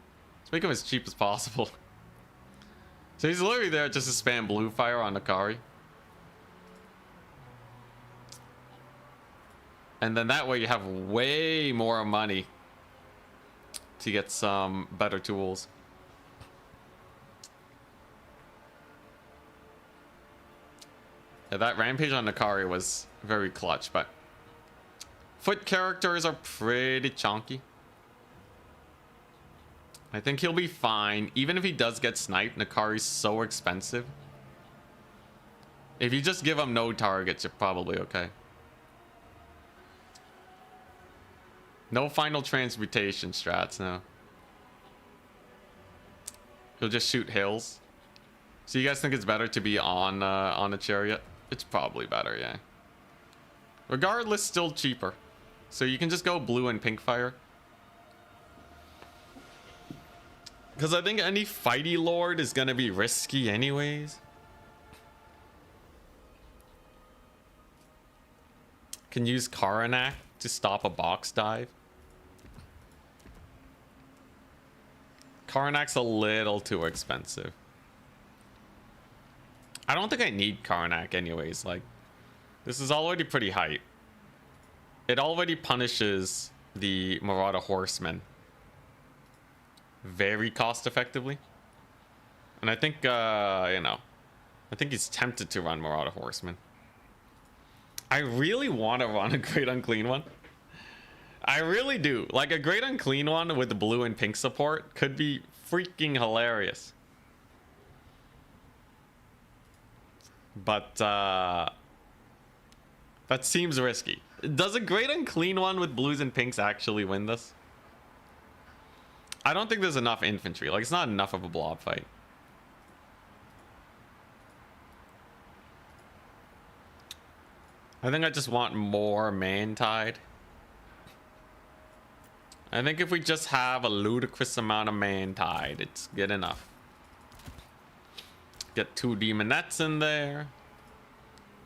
Let's make him as cheap as possible. So he's literally there just to spam blue fire on Nakari. And then that way you have way more money to get some better tools. Yeah, that rampage on Nakari was very clutch, but foot characters are pretty chunky. I think he'll be fine. Even if he does get sniped, Nakari's so expensive. If you just give him no targets, you're probably okay. No final transmutation strats, no. He'll just shoot hills. So you guys think it's better to be on a chariot? It's probably better, yeah. Regardless, still cheaper. So you can just go blue and pink fire. Because I think any fighty lord is going to be risky anyways. Can use Karanak to stop a box dive. Karanak's a little too expensive. I don't think I need Karanak anyways. Like, this is already pretty hype. It already punishes the Marauder Horsemen very cost effectively. And I think, you know, I think he's tempted to run Marauder Horsemen. I really want to run a Great Unclean one. I really do. Like, a Great Unclean one with the blue and pink support could be freaking hilarious. But, That seems risky. Does a great unclean one with blues and pinks actually win this? I don't think there's enough infantry. Like, it's not enough of a blob fight. I think I just want more man-tide. I think if we just have a ludicrous amount of man-tide, it's good enough. Get 2 demonettes in there.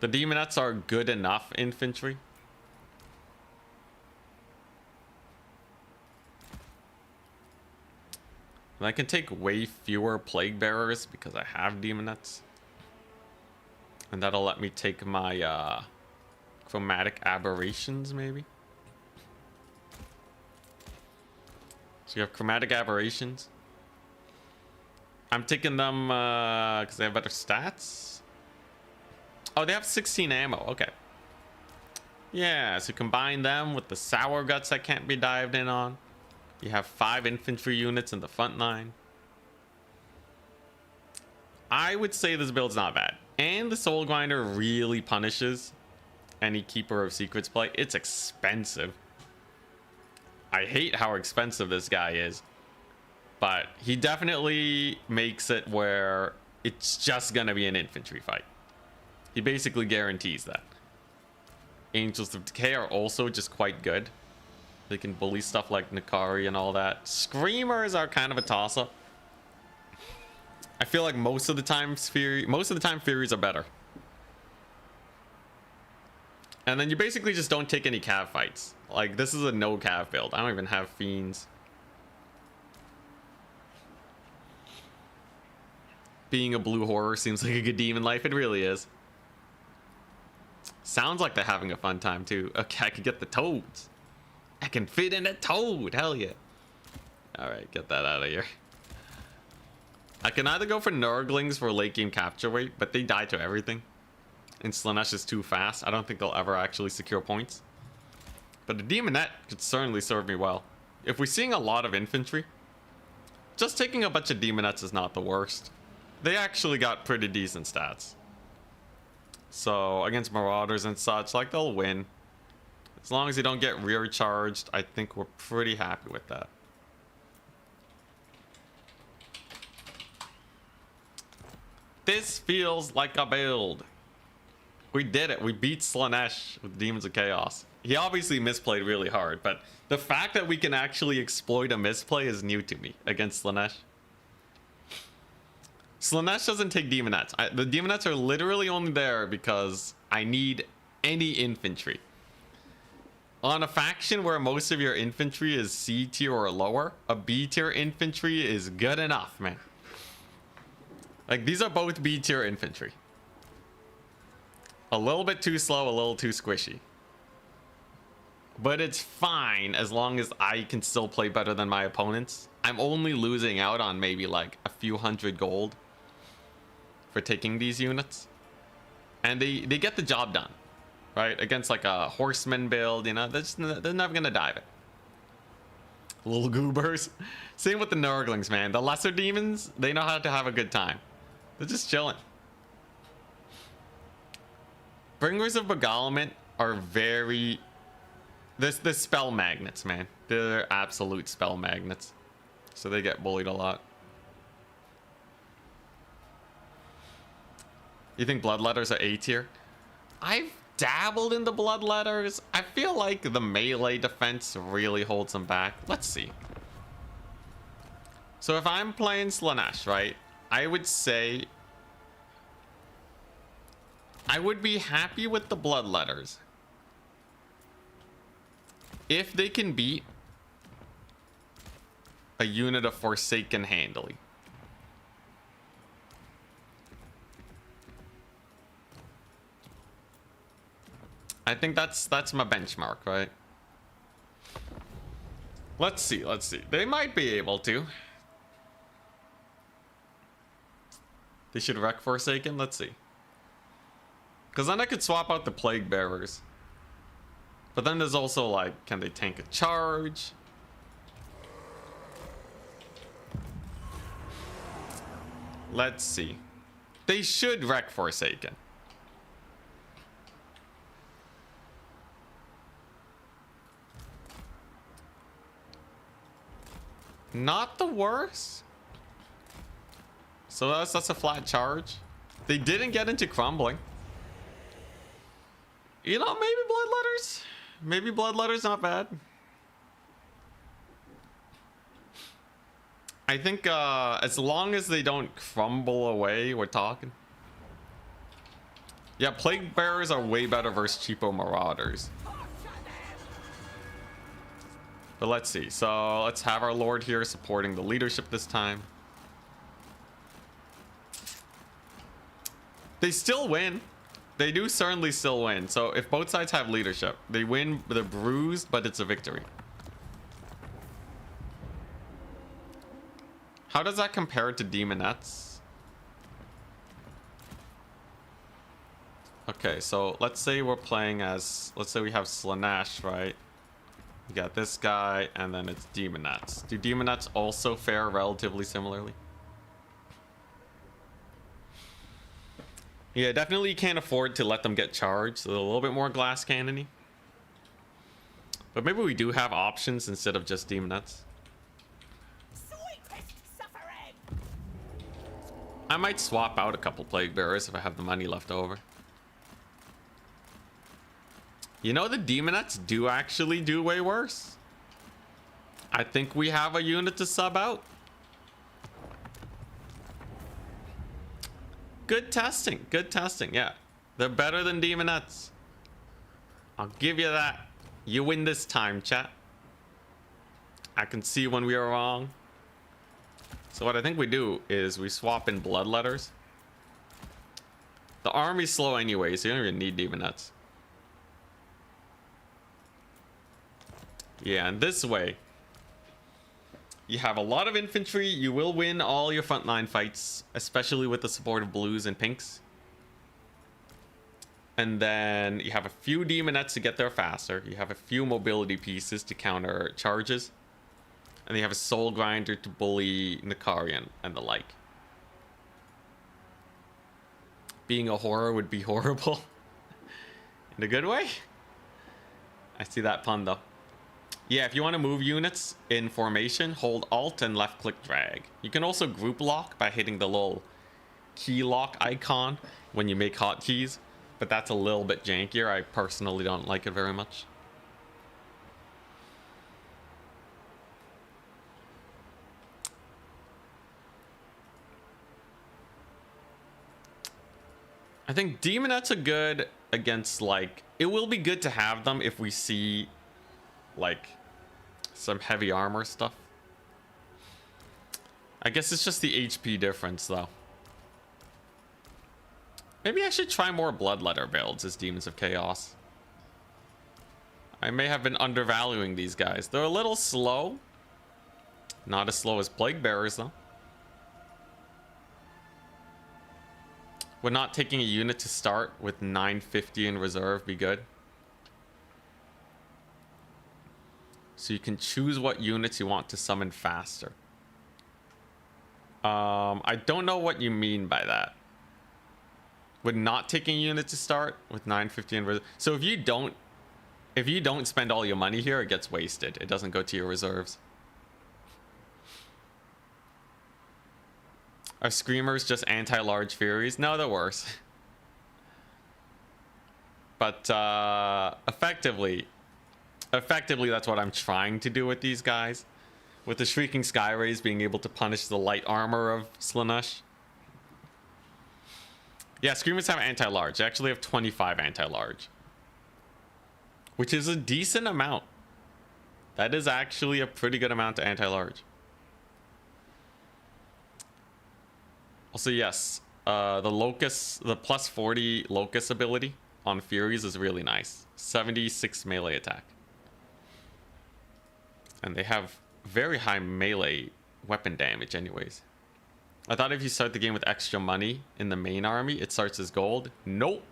The demonettes are good enough infantry. And I can take way fewer plague bearers because I have demonettes. And that'll let me take my chromatic aberrations, maybe. So you have chromatic aberrations. I'm taking them because they have better stats. Oh, they have 16 ammo. Okay. Yeah, so combine them with the sour guts that can't be dived in on. You have 5 infantry units in the front line. I would say this build's not bad. And the soul grinder really punishes any keeper of secrets play. It's expensive. I hate how expensive this guy is. But he definitely makes it where it's just gonna be an infantry fight. He basically guarantees that. Angels of Decay are also just quite good. They can bully stuff like Nikari and all that. Screamers are kind of a toss-up. I feel like most of the time Furies are better. And then you basically just don't take any cav fights. Like, this is a no cav build. I don't even have fiends. Being a blue horror seems like a good demon life. It really is. Sounds like they're having a fun time too. Okay, I can get the toads. I can fit in a toad. Hell yeah. Alright, get that out of here. I can either go for Nurglings for late game capture weight, but they die to everything. And Slaanesh is too fast. I don't think they'll ever actually secure points. But the Demonette could certainly serve me well. If we're seeing a lot of infantry, just taking a bunch of Demonettes is not the worst. They actually got pretty decent stats. So against Marauders and such, like, they'll win. As long as you don't get rear charged, I think we're pretty happy with that. This feels like a build. We did it. We beat Slaanesh with Demons of Chaos. He obviously misplayed really hard, but the fact that we can actually exploit a misplay is new to me against Slaanesh. Slaanesh doesn't take Demonettes. The Demonettes are literally only there because I need any infantry. On a faction where most of your infantry is C tier or lower, a B tier infantry is good enough, man. Like, these are both B tier infantry. A little bit too slow, a little too squishy. But it's fine as long as I can still play better than my opponents. I'm only losing out on maybe like a few hundred gold for taking these units. And they get the job done, right? Against like a horseman build, you know, they're never gonna dive it. Little goobers. Same with the Nurglings, man. The lesser demons, they know how to have a good time. They're just chilling. Bringers of Beguilement are very... They're spell magnets, man. They're absolute spell magnets. So they get bullied a lot. You think Bloodletters are A tier? I've dabbled in the Bloodletters. I feel like the melee defense really holds them back. Let's see. So if I'm playing Slaanesh, right? I would say... I would be happy with the Bloodletters if they can beat a unit of Forsaken handily. I think that's my benchmark, right? Let's see. They might be able to. They should wreck Forsaken. Let's see. Because then I could swap out the Plague Bearers. But then there's also like, can they tank a charge? Let's see. They should wreck Forsaken. Not the worst. So that's a flat charge. They didn't get into crumbling. You know, maybe bloodletters. Maybe bloodletters not bad. I think as long as they don't crumble away, we're talking. Yeah, plague bearers are way better versus cheapo marauders. But let's see. So let's have our lord here supporting the leadership this time. They still win. They do certainly still win. So if both sides have leadership, they win. They're bruised, but it's a victory. How does that compare to demonettes? Okay, so let's say we're playing as, let's say we have Slaanesh, right? We got this guy, and then it's demonettes. Do demonettes also fare relatively similarly? Yeah, definitely can't afford to let them get charged. So a little bit more glass cannony. But maybe we do have options instead of just demonettes. I might swap out a couple plague bearers if I have the money left over. You know, the demonettes do actually do way worse. I think we have a unit to sub out. Good testing. Good testing. Yeah. They're better than demonettes. I'll give you that. You win this time, chat. I can see when we are wrong. So what I think we do is we swap in bloodletters. The army's slow anyway, so you don't even need demonettes. Yeah, and this way, you have a lot of infantry. You will win all your frontline fights, especially with the support of blues and pinks. And then you have a few demonettes to get there faster. You have a few mobility pieces to counter charges. And you have a soul grinder to bully Nikarian and the like. Being a horror would be horrible. In a good way. I see that pun though. Yeah, if you want to move units in formation, hold Alt and left click drag. You can also group lock by hitting the little key lock icon when you make hotkeys, but that's a little bit jankier. I personally don't like it very much. I think demonettes are good against, like, it will be good to have them if we see like some heavy armor stuff. I guess it's just the HP difference though. Maybe I should try more bloodletter builds as Demons of Chaos. I may have been undervaluing these guys. They're a little slow. Not as slow as plague bearers though. Would not taking a unit to start with 950 in reserve be good? So you can choose what units you want to summon faster. I don't know what you mean by that. Would not taking a unit to start with 950 in reserve. So if you don't spend all your money here, it gets wasted. It doesn't go to your reserves. Are Screamers just anti-large Furies? No, they're worse. But effectively, that's what I'm trying to do with these guys. With the Shrieking Sky Rays being able to punish the light armor of Slaanesh. Yeah, Screamers have anti-large. They actually have 25 anti-large. Which is a decent amount. That is actually a pretty good amount to anti-large. Also, yes, the Locust, the plus 40 Locust ability on Furies is really nice. 76 melee attack. And they have very high melee weapon damage anyways. I thought if you start the game with extra money in the main army, it starts as gold. Nope.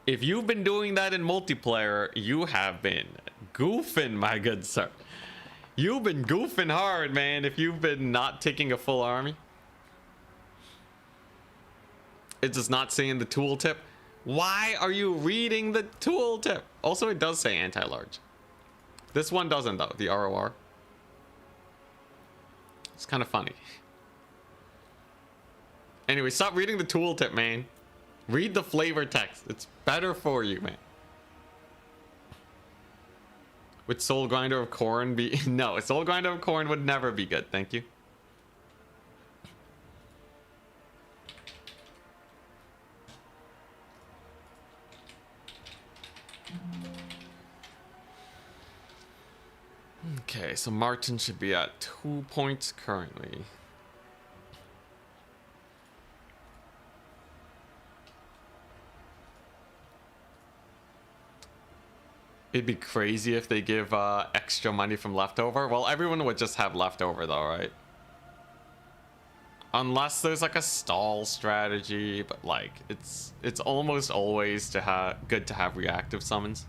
If you've been doing that in multiplayer, you have been goofing, my good sir. You've been goofing hard, man, if you've been not taking a full army. It does not say in the tooltip. Why are you reading the tooltip? Also, it does say anti-large. This one doesn't though, the ROR. It's kind of funny. Anyway, stop reading the tooltip, man. Read the flavor text. It's better for you, man. Would Soul Grinder of Corn be... No, Soul Grinder of Corn would never be good. Thank you. Okay, so Martin should be at 2 points currently. It'd be crazy if they give extra money from leftover. Well, everyone would just have leftover though, right? Unless there's like a stall strategy, but like it's almost always good to have reactive summons.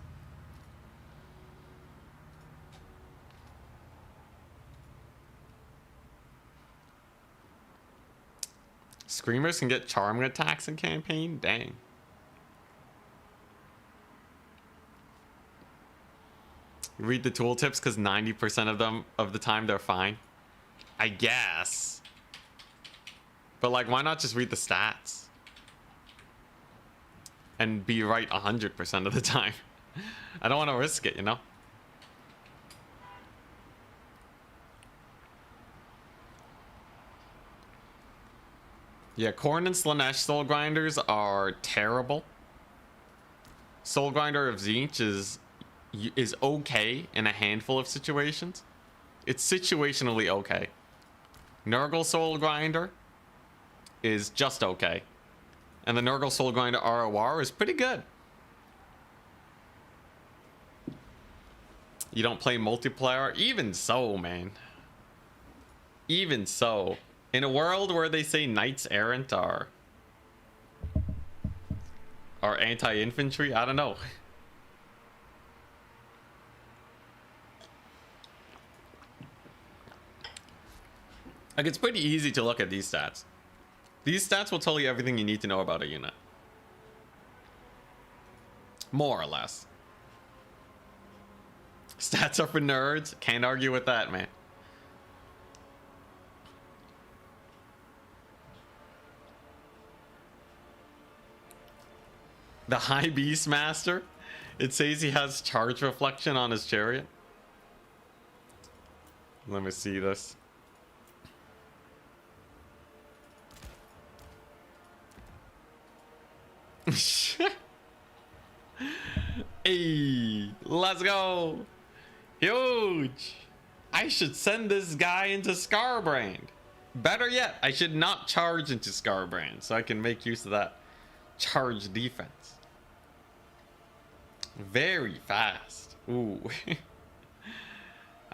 Screamers can get charming attacks in campaign? Dang. You read the tooltips because 90% of the time they're fine. I guess. But like, why not just read the stats? And be right 100% of the time. I don't want to risk it, you know? Yeah, Corn and Slaanesh Soul Grinders are terrible. Soul Grinder of Tzeentch is okay in a handful of situations. It's situationally okay. Nurgle Soul Grinder is just okay. And the Nurgle Soul Grinder ROR is pretty good. You don't play multiplayer? Even so, man. Even so. In a world where they say Knights Errant are anti-infantry, I don't know. Like, it's pretty easy to look at these stats. These stats will tell you everything you need to know about a unit. More or less. Stats are for nerds. Can't argue with that, man. The High Beastmaster. It says he has charge reflection on his chariot. Let me see this. Hey, let's go. Huge. I should send this guy into Scarbrand. Better yet, I should not charge into Scarbrand so I can make use of that charge defense. Very fast. Ooh.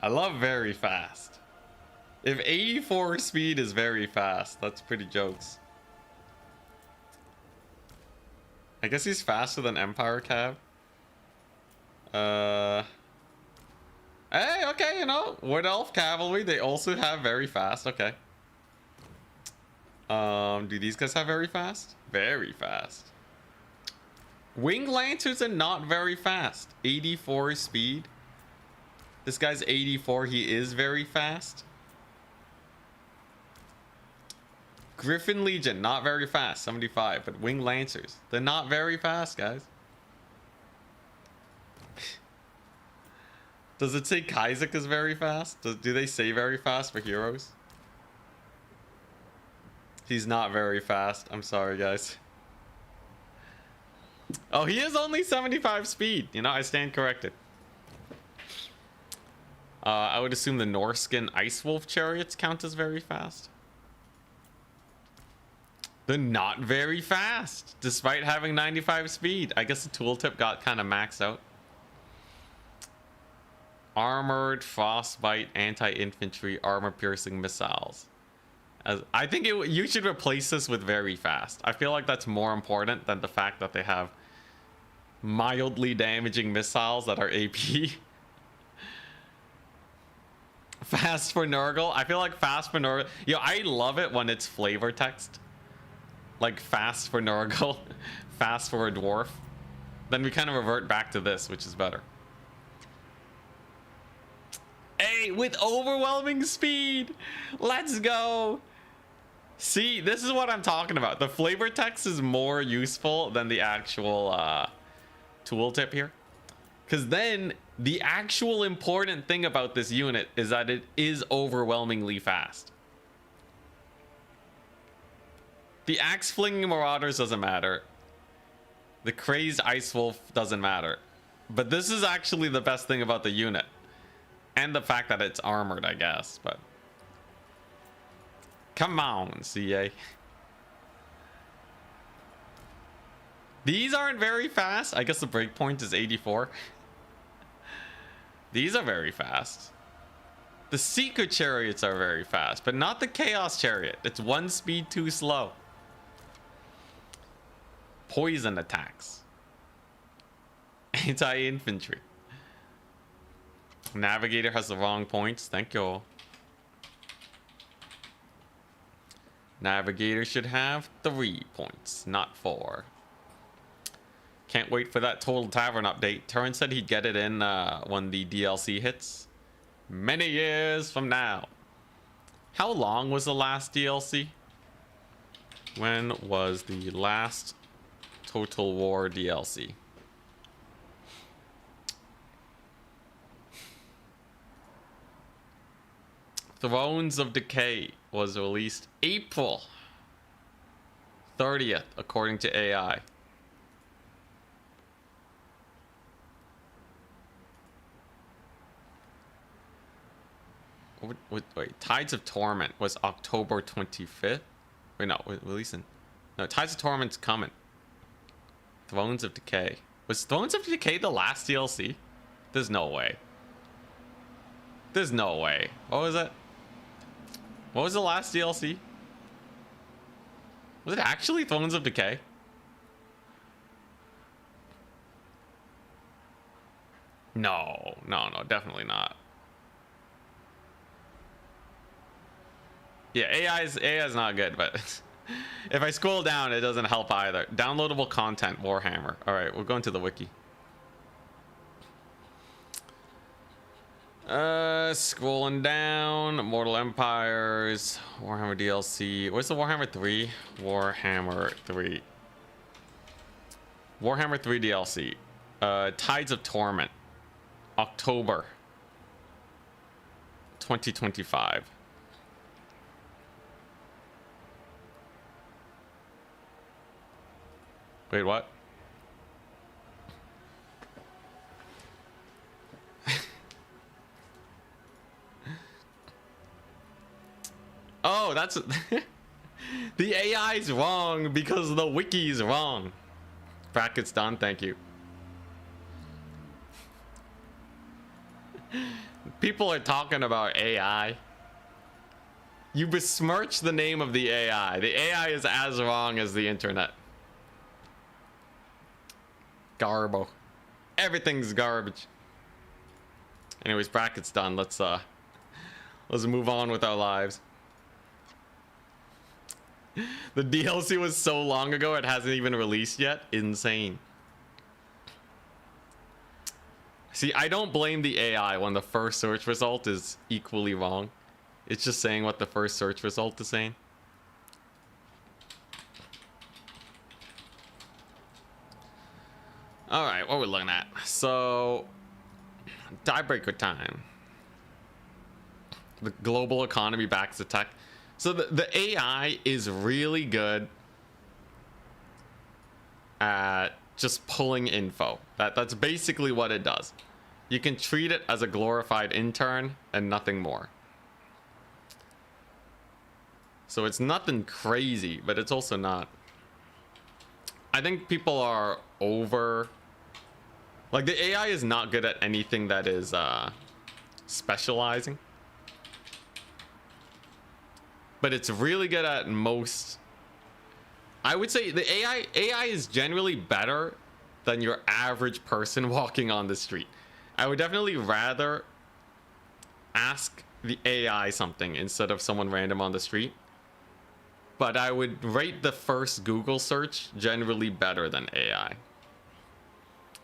I love very fast. If 84 speed is very fast, that's pretty jokes. I guess he's faster than Empire Cav. Hey, okay, you know, Wood Elf Cavalry, they also have very fast. Okay. Do these guys have very fast? Very fast. Wing Lancers are not very fast. 84 speed. This guy's 84. He is very fast. Griffin Legion, not very fast. 75. But Wing Lancers, they're not very fast, guys. Does it say Kaizek is very fast? Do they say very fast for heroes? He's not very fast. I'm sorry, guys. Oh, he is only 75 speed. You know, I stand corrected. I would assume the Norskin Ice Wolf chariots count as very fast. They're not very fast, despite having 95 speed. I guess the tooltip got kind of maxed out. Armored, frostbite, anti-infantry, armor-piercing missiles. I think you should replace this with very fast. I feel like that's more important than the fact that they have mildly damaging missiles that are AP. Fast for Nurgle. I feel like fast for Nurgle. Yo, I love it when it's flavor text. Like fast for Nurgle, fast for a dwarf. Then we kind of revert back to this, which is better. Hey! AI with overwhelming speed. Let's go. See, this is what I'm talking about. The flavor text is more useful than the actual tooltip here. Because then the actual important thing about this unit is that it is overwhelmingly fast. The axe flinging marauders doesn't matter. The crazed ice wolf doesn't matter. But this is actually the best thing about the unit. And the fact that it's armored, I guess. But come on, CA. These aren't very fast. I guess the breakpoint is 84. These are very fast. The Seeker chariots are very fast, but not the Chaos chariot. It's one speed too slow. Poison attacks. Anti-infantry. Navigator has the wrong points. Thank you all. Navigator should have 3 points, not 4. Can't wait for that Total Tavern update. Turin said he'd get it in when the DLC hits. Many years from now. How long was the last DLC? When was the last Total War DLC? Thrones of Decay was released April 30th, according to AI. Wait, Tides of Torment was October 25th? Wait, no, releasing. No, Tides of Torment's coming. Thrones of Decay. Was Thrones of Decay the last DLC? There's no way. There's no way. What was it? What was the last DLC? Was it actually Thrones of Decay? No, definitely not. Yeah, AI is not good, but if I scroll down, it doesn't help either. Downloadable content, Warhammer. All right, we're going to the wiki. Scrolling down, Mortal Empires, Warhammer DLC. Where's the Warhammer 3? Warhammer 3 DLC. Tides of Torment, October 2025. Wait, what? Oh, that's the AI is wrong because the wiki is wrong. Brackets done, thank you. People are talking about AI. You besmirch the name of the AI. The AI is as wrong as the internet. Garbo. Everything's garbage. Anyways, brackets done. Let's move on with our lives. The DLC was so long ago it hasn't even released yet. Insane. See, I don't blame the AI when the first search result is equally wrong. It's just saying what the first search result is saying. All right, what are we looking at? So, tiebreaker time. The global economy backs the tech. So the AI is really good at just pulling info. That's basically what it does. You can treat it as a glorified intern and nothing more. So it's nothing crazy, but it's also not. I think people are over... Like, the AI is not good at anything that is specializing. But it's really good at most. I would say the AI is generally better than your average person walking on the street. I would definitely rather ask the AI something instead of someone random on the street. But I would rate the first Google search generally better than AI.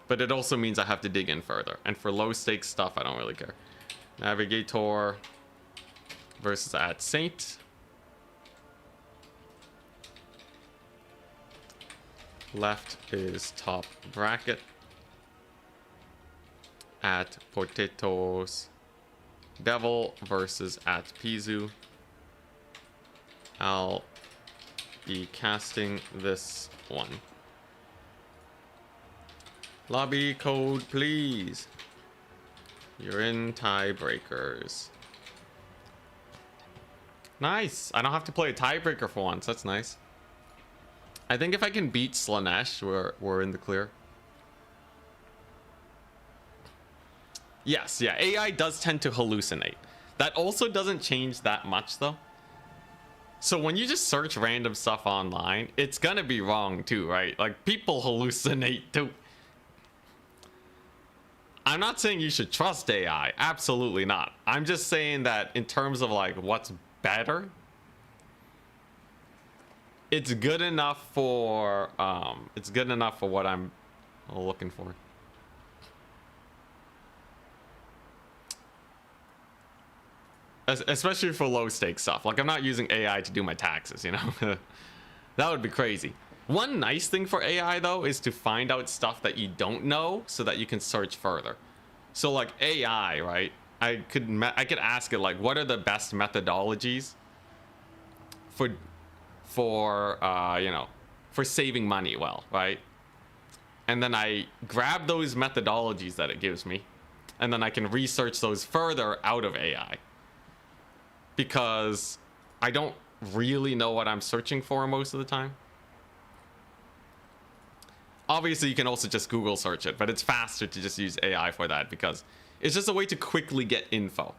But it also means I have to dig in further. And for low stakes stuff, I don't really care. Navigator versus at Saint. Left is top bracket. At Potatoes Devil versus at Pizu. I'll be casting this one. Lobby code, please. You're in tiebreakers. Nice. I don't have to play a tiebreaker for once. That's nice. I think if I can beat Slaanesh, we're in the clear. Yes, yeah, AI does tend to hallucinate. That also doesn't change that much though. So when you just search random stuff online, it's gonna be wrong too, right? Like, people hallucinate too. I'm not saying you should trust AI, absolutely not. I'm just saying that in terms of like what's better, it's good enough for what I'm looking for. Especially for low stakes stuff. Like, I'm not using AI to do my taxes, you know? That would be crazy. One nice thing for AI though is to find out stuff that you don't know so that you can search further. So like AI, right? I could ask it like, what are the best methodologies for you know, for saving money well, right? And then I grab those methodologies that it gives me, and then I can research those further out of AI. Because I don't really know what I'm searching for most of the time. Obviously, you can also just Google search it, but it's faster to just use AI for that because it's just a way to quickly get info.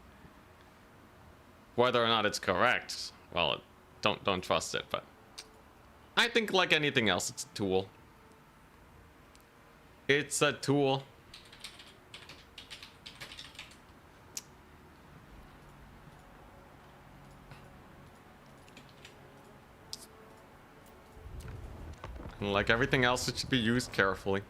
Whether or not it's correct, well, don't trust it, but I think like anything else, it's a tool. It's a tool. And like everything else, it should be used carefully.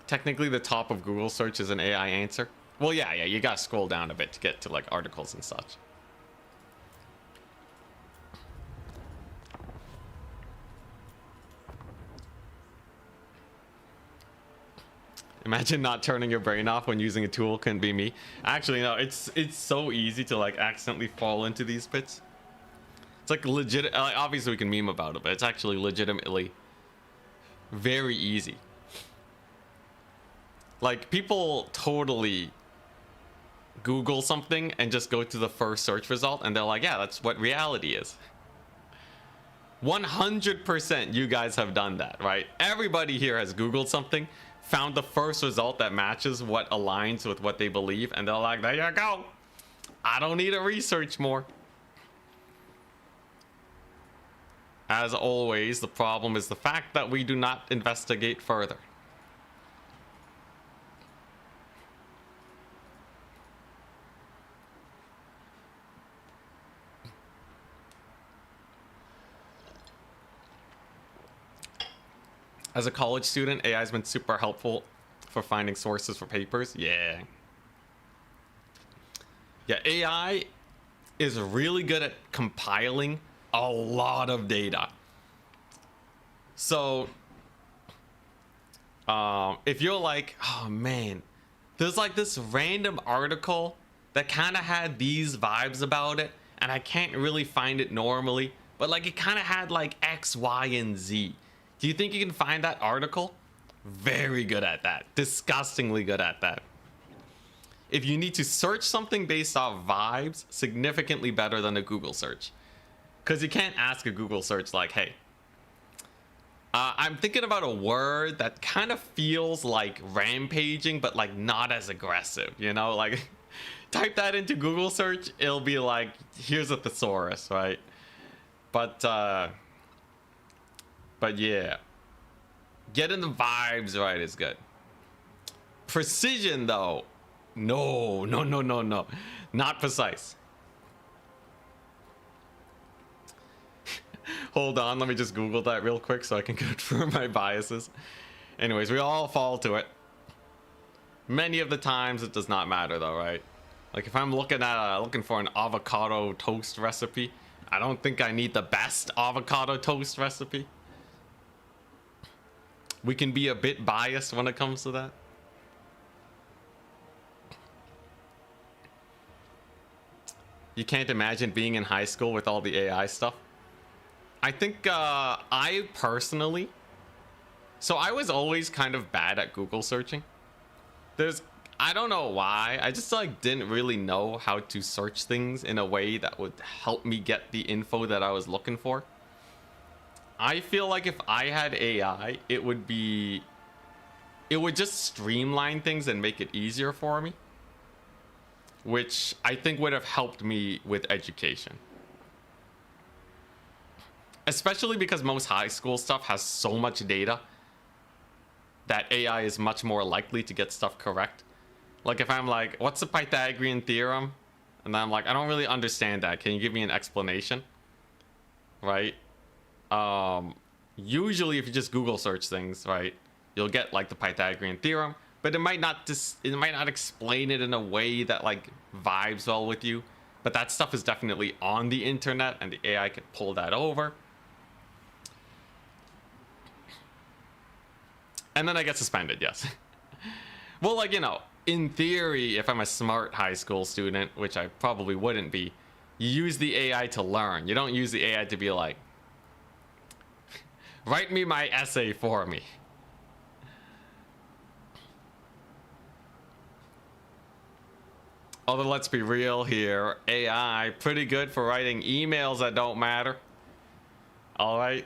Technically, the top of Google search is an AI answer. Well, yeah, you gotta scroll down a bit to get to like articles and such. Imagine not turning your brain off when using a tool. Can be me. Actually, no, it's so easy to like accidentally fall into these pits. It's like legit. Like, obviously, we can meme about it, but it's actually legitimately very easy. Like, people totally Google something and just go to the first search result, and they're like, yeah, that's what reality is. 100% you guys have done that, right? Everybody here has Googled something, found the first result that matches what aligns with what they believe, and they're like, there you go. I don't need to research more. As always, the problem is the fact that we do not investigate further. As a college student, AI has been super helpful for finding sources for papers. Yeah, AI is really good at compiling a lot of data. So, if you're like, oh man, there's like this random article that kind of had these vibes about it, and I can't really find it normally, but like it kind of had like X, Y, and Z. Do you think you can find that article? Very good at that. Disgustingly good at that. If you need to search something based off vibes, significantly better than a Google search. Because you can't ask a Google search like, hey, I'm thinking about a word that kind of feels like rampaging, but like not as aggressive, you know? Like, type that into Google search, it'll be like, here's a thesaurus, right? But yeah, getting the vibes right is good. Precision though, no, not precise. Hold on, let me just Google that real quick so I can confirm my biases. Anyways, we all fall to it. Many of the times it does not matter though, right? Like if I'm looking for an avocado toast recipe, I don't think I need the best avocado toast recipe. We can be a bit biased when it comes to that. You can't imagine being in high school with all the AI stuff. I think I personally, so I was always kind of bad at Google searching. I don't know why, I just like didn't really know how to search things in a way that would help me get the info that I was looking for. I feel like if I had AI, it would just streamline things and make it easier for me, which I think would have helped me with education. Especially because most high school stuff has so much data that AI is much more likely to get stuff correct. Like if I'm like, what's the Pythagorean theorem? And then I'm like, I don't really understand that. Can you give me an explanation? Right? Usually if you just Google search things, right, you'll get like the Pythagorean theorem, but it might not explain it in a way that like vibes well with you. But that stuff is definitely on the internet and the AI can pull that over. And then I get suspended, yes. Well, like, you know, in theory, if I'm a smart high school student, which I probably wouldn't be, you use the AI to learn. You don't use the AI to be like, write me my essay for me. Although, let's be real here, AI, pretty good for writing emails that don't matter. All right.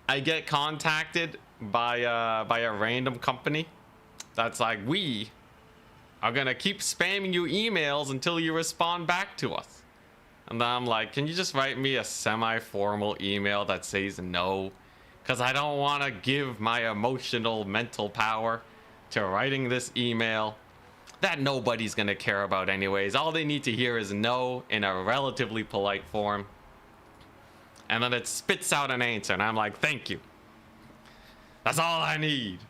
I get contacted by a random company that's like, we are gonna keep spamming you emails until you respond back to us. And then I'm like, can you just write me a semi-formal email that says no? Because I don't want to give my emotional mental power to writing this email that nobody's gonna care about anyways. All they need to hear is no in a relatively polite form. And then it spits out an answer, and I'm like, thank you. That's all I need.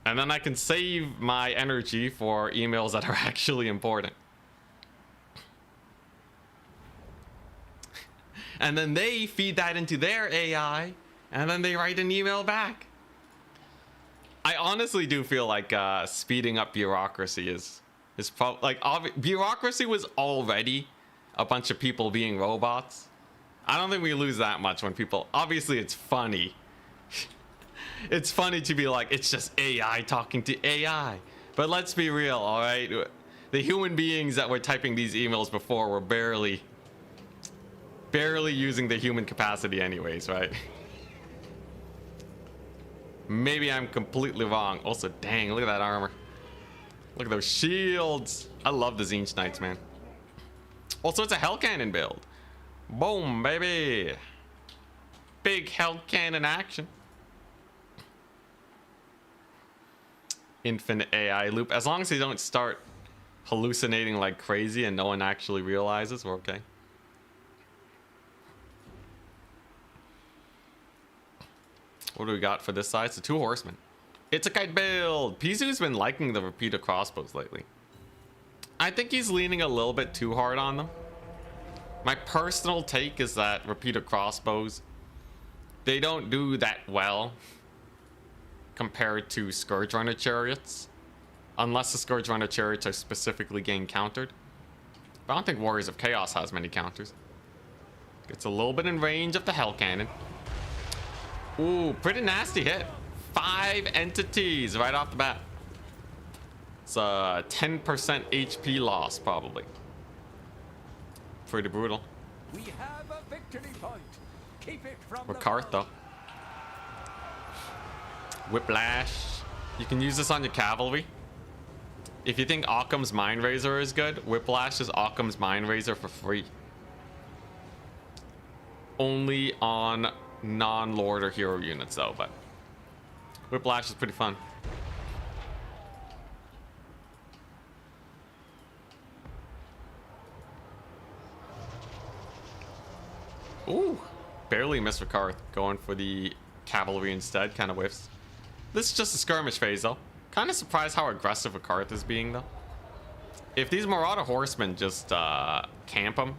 And then I can save my energy for emails that are actually important. And then they feed that into their AI, and then they write an email back. I honestly do feel like speeding up bureaucracy is probably like bureaucracy was already a bunch of people being robots. I don't think we lose that much when people, obviously it's funny. It's funny to be like, it's just AI talking to AI. But let's be real, all right? The human beings that were typing these emails before were barely using the human capacity anyways, right? Maybe I'm completely wrong. Also, dang, look at that armor. Look at those shields. I love the Zinch Knights, man. Also, it's a Hell Cannon build. Boom, baby. Big Hell Cannon action. Infinite AI loop. As long as they don't start hallucinating like crazy and no one actually realizes, we're okay. What do we got for this side? It's the 2 horsemen. It's a kite build. Pizu's been liking the repeated crossbows lately. I think he's leaning a little bit too hard on them. My personal take is that repeated crossbows, they don't do that well compared to Scourge Runner chariots, unless the Scourge Runner chariots are specifically getting countered. But I don't think Warriors of Chaos has many counters. Gets a little bit in range of the Hell Cannon. Ooh, pretty nasty hit. 5 entities right off the bat. It's a 10% HP loss, probably. Pretty brutal. We have a victory point. Keep it from Ricard, though. Whiplash. You can use this on your cavalry. If you think Occam's Mind Razor is good, Whiplash is Occam's Mind Razor for free. Only on non-Lord or hero units, though, but Whiplash is pretty fun. Ooh, barely missed Ricard. Going for the cavalry instead, kind of whiffs. This is just a skirmish phase though. Kind of surprised how aggressive Ricard is being though. If these Marauder horsemen just camp him,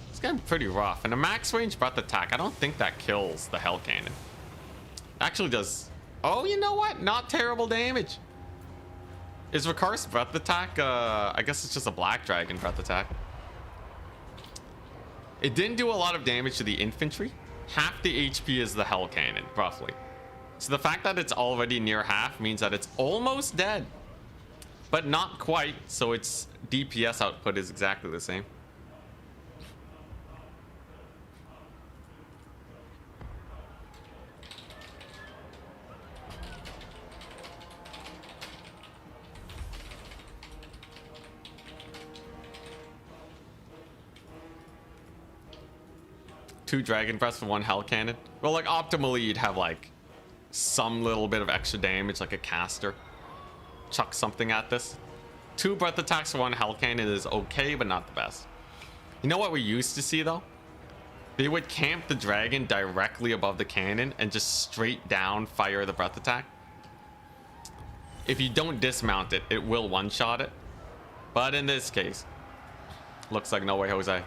it's getting pretty rough. And a max range breath attack, I don't think that kills the Hell Cannon. Actually does. Oh, you know what? Not terrible damage. Is Ricard's breath attack? I guess it's just a Black Dragon breath attack. It didn't do a lot of damage to the infantry. Half the HP is the Hell Cannon, roughly. So the fact that it's already near half means that it's almost dead. But not quite, so its DPS output is exactly the same. Two Dragon Breaths for one Hell Cannon. Well, like optimally you'd have like some little bit of extra damage, like a caster. Chuck something at this. Two breath attacks for one Hell Cannon is okay, but not the best. You know what we used to see though? They would camp the dragon directly above the cannon and just straight down fire the breath attack. If you don't dismount it, it will one-shot it. But in this case, looks like no way, Jose.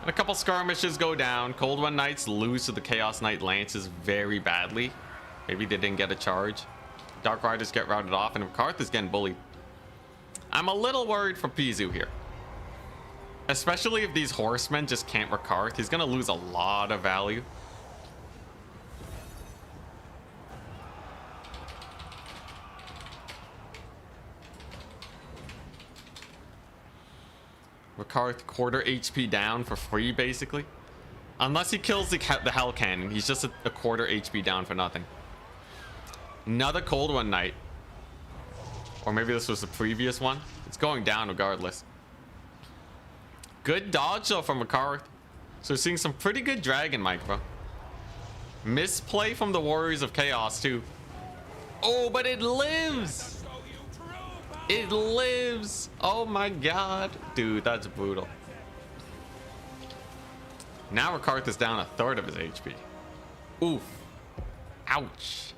And a couple skirmishes go down. Cold One Knights lose to the Chaos Knight Lances very badly. Maybe they didn't get a charge. Dark Riders get routed off, and Karth is getting bullied. I'm a little worried for Pizu here. Especially if these horsemen just can't Karth. He's going to lose a lot of value. Ricard quarter HP down for free, basically. Unless he kills the Hell Cannon, he's just a quarter HP down for nothing. Another Cold One Knight. Or maybe this was the previous one. It's going down regardless. Good dodge though from Ricard. So we're seeing some pretty good Dragon Micro. Misplay from the Warriors of Chaos too. Oh, but it lives! It lives! Oh my god. Dude, that's brutal. Now Ricard is down a third of his HP. Oof. Ouch.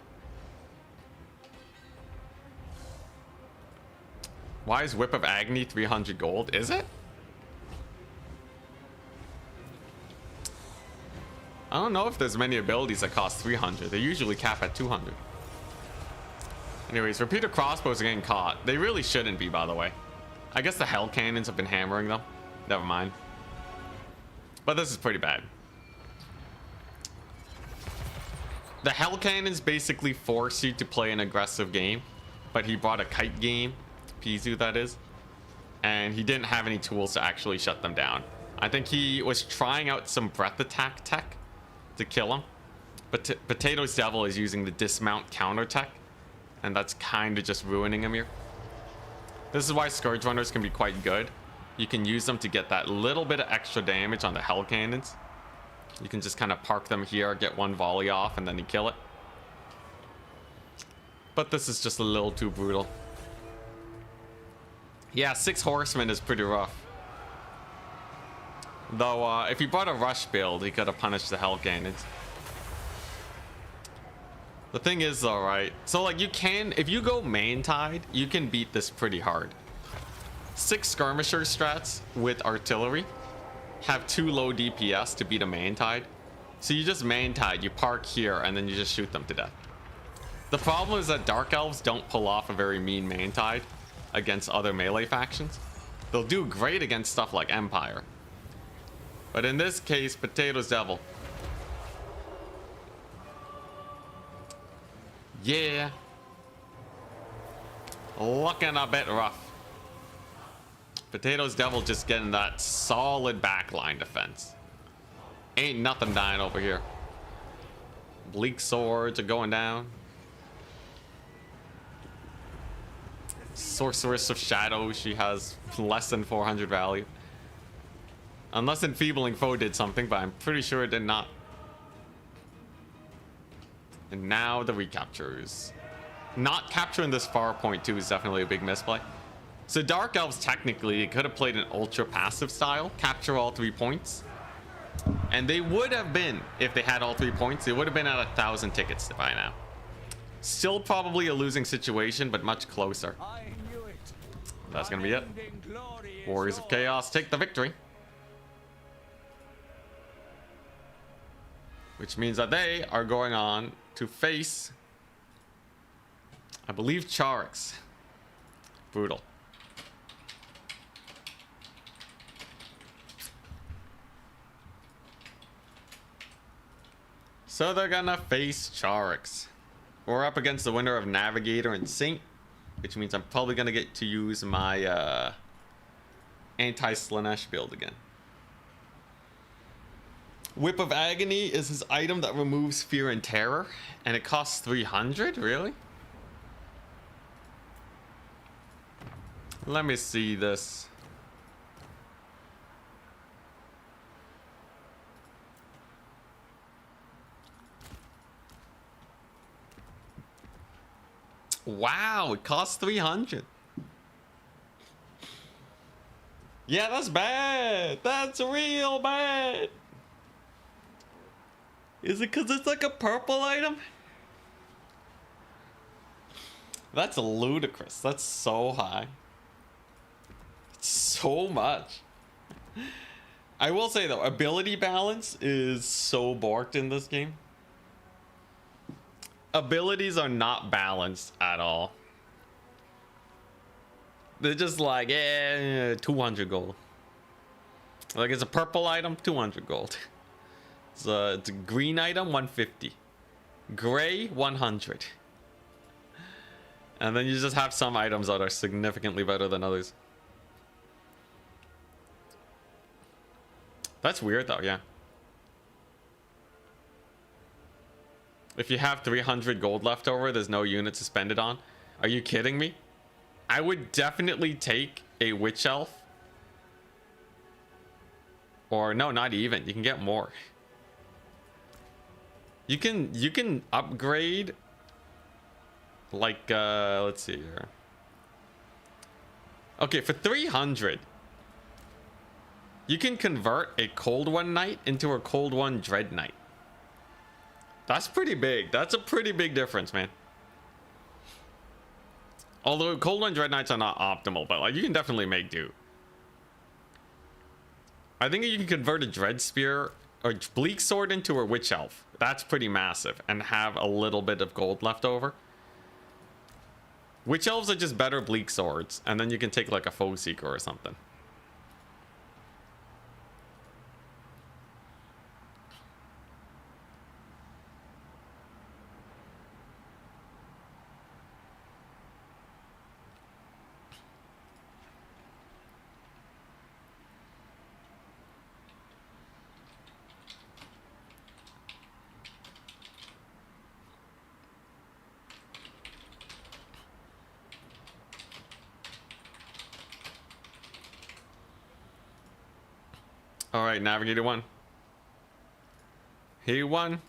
Why is Whip of Agony 300 gold? Is it? I don't know if there's many abilities that cost 300. They usually cap at 200. Anyways, repeater crossbows are getting caught. They really shouldn't be, by the way. I guess the Hell Cannons have been hammering them. Never mind. But this is pretty bad. The Hell Cannons basically force you to play an aggressive game. But he brought a kite game. Pizu, that is. And he didn't have any tools to actually shut them down. I think he was trying out some breath attack tech to kill him. But Potato's Devil is using the dismount counter tech. And that's kind of just ruining him here. This is why Scourge Runners can be quite good. You can use them to get that little bit of extra damage on the Hell Cannons. You can just kind of park them here, get one volley off, and then you kill it. But this is just a little too brutal. Yeah, 6 horsemen is pretty rough. Though, if he brought a rush build, he could have punished the Hell Cannons. The thing is though, right? So like you can, if you go main tide, you can beat this pretty hard. 6 skirmisher strats with artillery have too low DPS to beat a main tide. So you just main tide, you park here, and then you just shoot them to death. The problem is that Dark Elves don't pull off a very mean main tide against other melee factions. They'll do great against stuff like Empire. But in this case, Potato's Devil. Yeah. Looking a bit rough. Potato's Devil just getting that solid backline defense. Ain't nothing dying over here. Bleak swords are going down. Sorceress of Shadow, she has less than 400 value. Unless Enfeebling Foe did something, but I'm pretty sure it did not. And now the recaptures. Not capturing this far point too is definitely a big misplay. So Dark Elves technically could have played an ultra passive style, capture all 3 points, And they would have been, if they had all 3 points, they would have been at 1,000 tickets by now. Still probably a losing situation, but much closer. I knew it. That's gonna be it. Unending glory is Warriors of yours. Chaos take the victory. Which means that they are going on to face, I believe, Charix. Brutal. So they're gonna face Charix. We're up against the winner of Navigator and Saint, which means I'm probably gonna get to use my anti-Slaanesh build again. Whip of Agony is his item that removes fear and terror, and it costs 300. Really? Let me see this. Wow, it costs 300. Yeah, that's bad. That's real bad. Is it because it's like a purple item? That's ludicrous. That's so high. It's so much. I will say though, ability balance is so borked in this game. Abilities are not balanced at all. They're just like, 200 gold. Like it's a purple item, 200 gold. It's a green item, 150. Gray, 100. And then you just have some items that are significantly better than others. That's weird though, yeah. If you have 300 gold left over, there's no unit to spend it on. Are you kidding me? I would definitely take a Witch Elf. Or no, not even. You can get more. You can upgrade like let's see here. Okay, for 300 you can convert a Cold One Knight into a Cold One Dread Knight. That's pretty big. That's a pretty big difference, man. Although Cold One Dread Knights are not optimal, but like you can definitely make do. I think you can convert a Dread Spear or Bleak Sword into a Witch Elf. That's pretty massive, and have a little bit of gold left over. Witch Elves are just better Bleak Swords, and then you can take like a Foe Seeker or something. All right, Navigator 1. He won.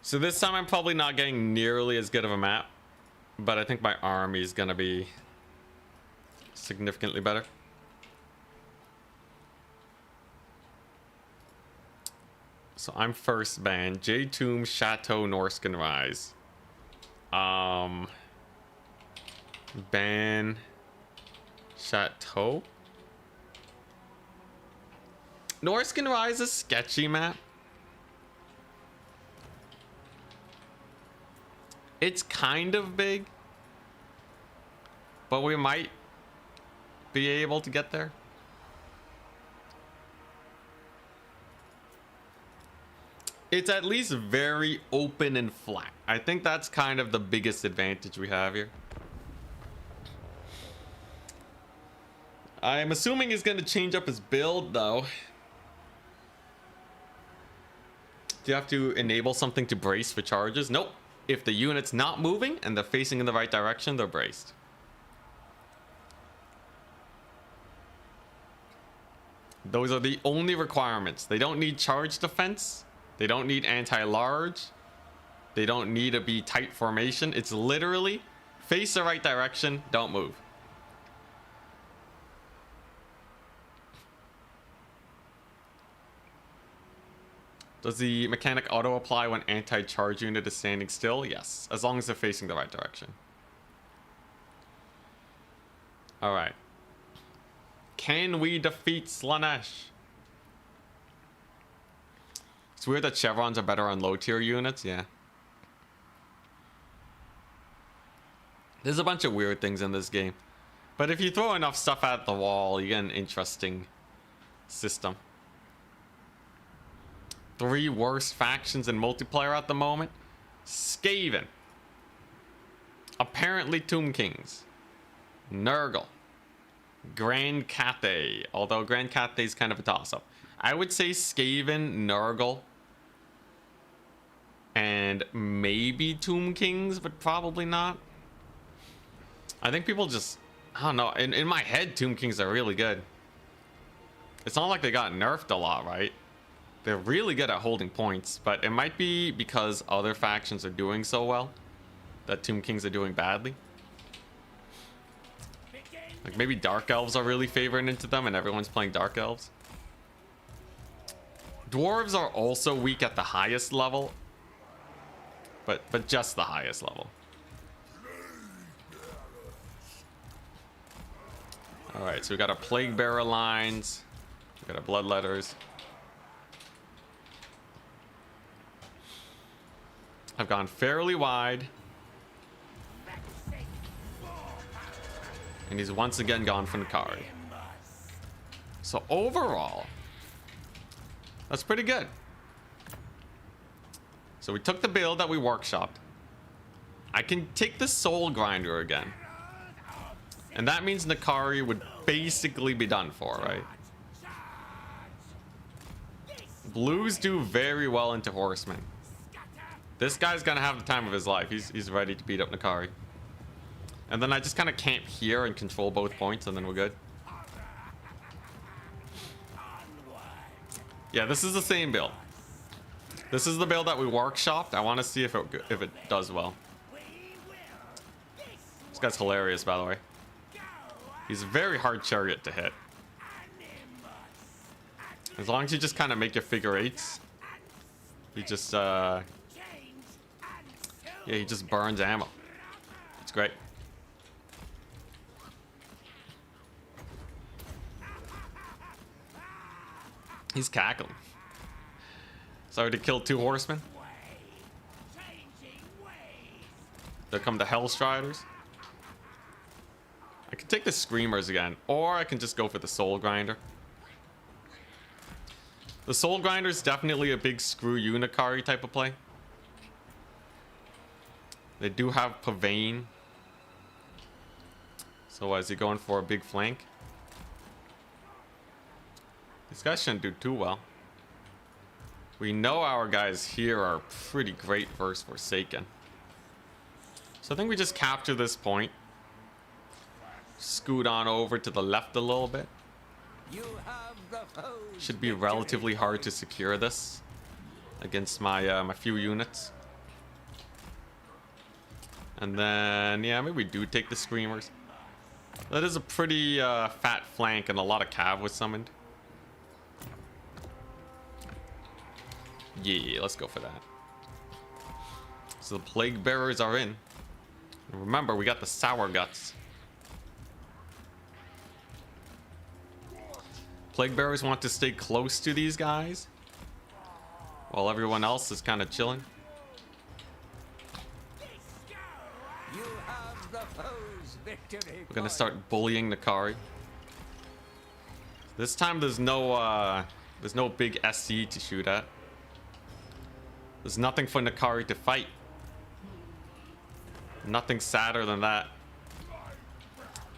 So this time I'm probably not getting nearly as good of a map, but I think my army is gonna be significantly better. So I'm first ban. Jade Tomb, Chateau, Norscan Rise. Ban Chateau. Norscan Rise is sketchy map. It's kind of big, but we might be able to get there. It's at least very open and flat. I think that's kind of the biggest advantage we have here. I'm assuming he's going to change up his build, though. Do you have to enable something to brace for charges? Nope. If the unit's not moving and they're facing in the right direction, they're braced. Those are the only requirements. They don't need charge defense. They don't need anti-large. They don't need to be tight formation. It's literally face the right direction, don't move. Does the mechanic auto apply when anti-charge unit is standing still? Yes, as long as they're facing the right direction. All right. Can we defeat Slaanesh? It's weird that chevrons are better on low tier units. Yeah. There's a bunch of weird things in this game. But if you throw enough stuff at the wall, you get an interesting system. 3 worst factions in multiplayer at the moment. Skaven. Apparently Tomb Kings. Nurgle. Grand Cathay. Although Grand Cathay is kind of a toss-up. I would say Skaven, Nurgle, and maybe Tomb Kings, but probably not. I think people just... I don't know. In my head, Tomb Kings are really good. It's not like they got nerfed a lot, right? They're really good at holding points, but it might be because other factions are doing so well that Tomb Kings are doing badly. Like maybe Dark Elves are really favoring into them and everyone's playing Dark Elves. Dwarves are also weak at the highest level, but just the highest level. All right, so we got our Plague Bearer lines. We got our Bloodletters. I've gone fairly wide. And he's once again gone for Nakari. So overall, that's pretty good. So we took the build that we workshopped. I can take the Soul Grinder again. And that means Nakari would basically be done for, right? Blues do very well into Horsemen. This guy's gonna have the time of his life. He's ready to beat up Nakari. And then I just kind of camp here and control both points, and then we're good. Yeah, this is the same build. This is the build that we workshopped. I want to see if it does well. This guy's hilarious, by the way. He's a very hard chariot to hit. As long as you just kind of make your figure eights, he just yeah, he just burns ammo. It's great. He's cackling. Sorry to kill 2 horsemen. There come the Hellstriders. I can take the Screamers again, or I can just go for the Soul Grinder. The Soul Grinder is definitely a big screw you Nakari type of play. They do have Pavane. So is he going for a big flank? These guys shouldn't do too well. We know our guys here are pretty great versus Forsaken. So I think we just capture this point. Scoot on over to the left a little bit. Should be relatively hard to secure this against my my few units. And then, yeah, maybe we do take the Screamers. That is a pretty fat flank, and a lot of cav was summoned. Yeah, let's go for that. So the Plague Bearers are in. And remember, we got the Sour Guts. Plague Bearers want to stay close to these guys, while everyone else is kind of chilling. We're gonna start bullying Nakari. This time there's no big SC to shoot at. There's nothing for Nakari to fight. Nothing sadder than that.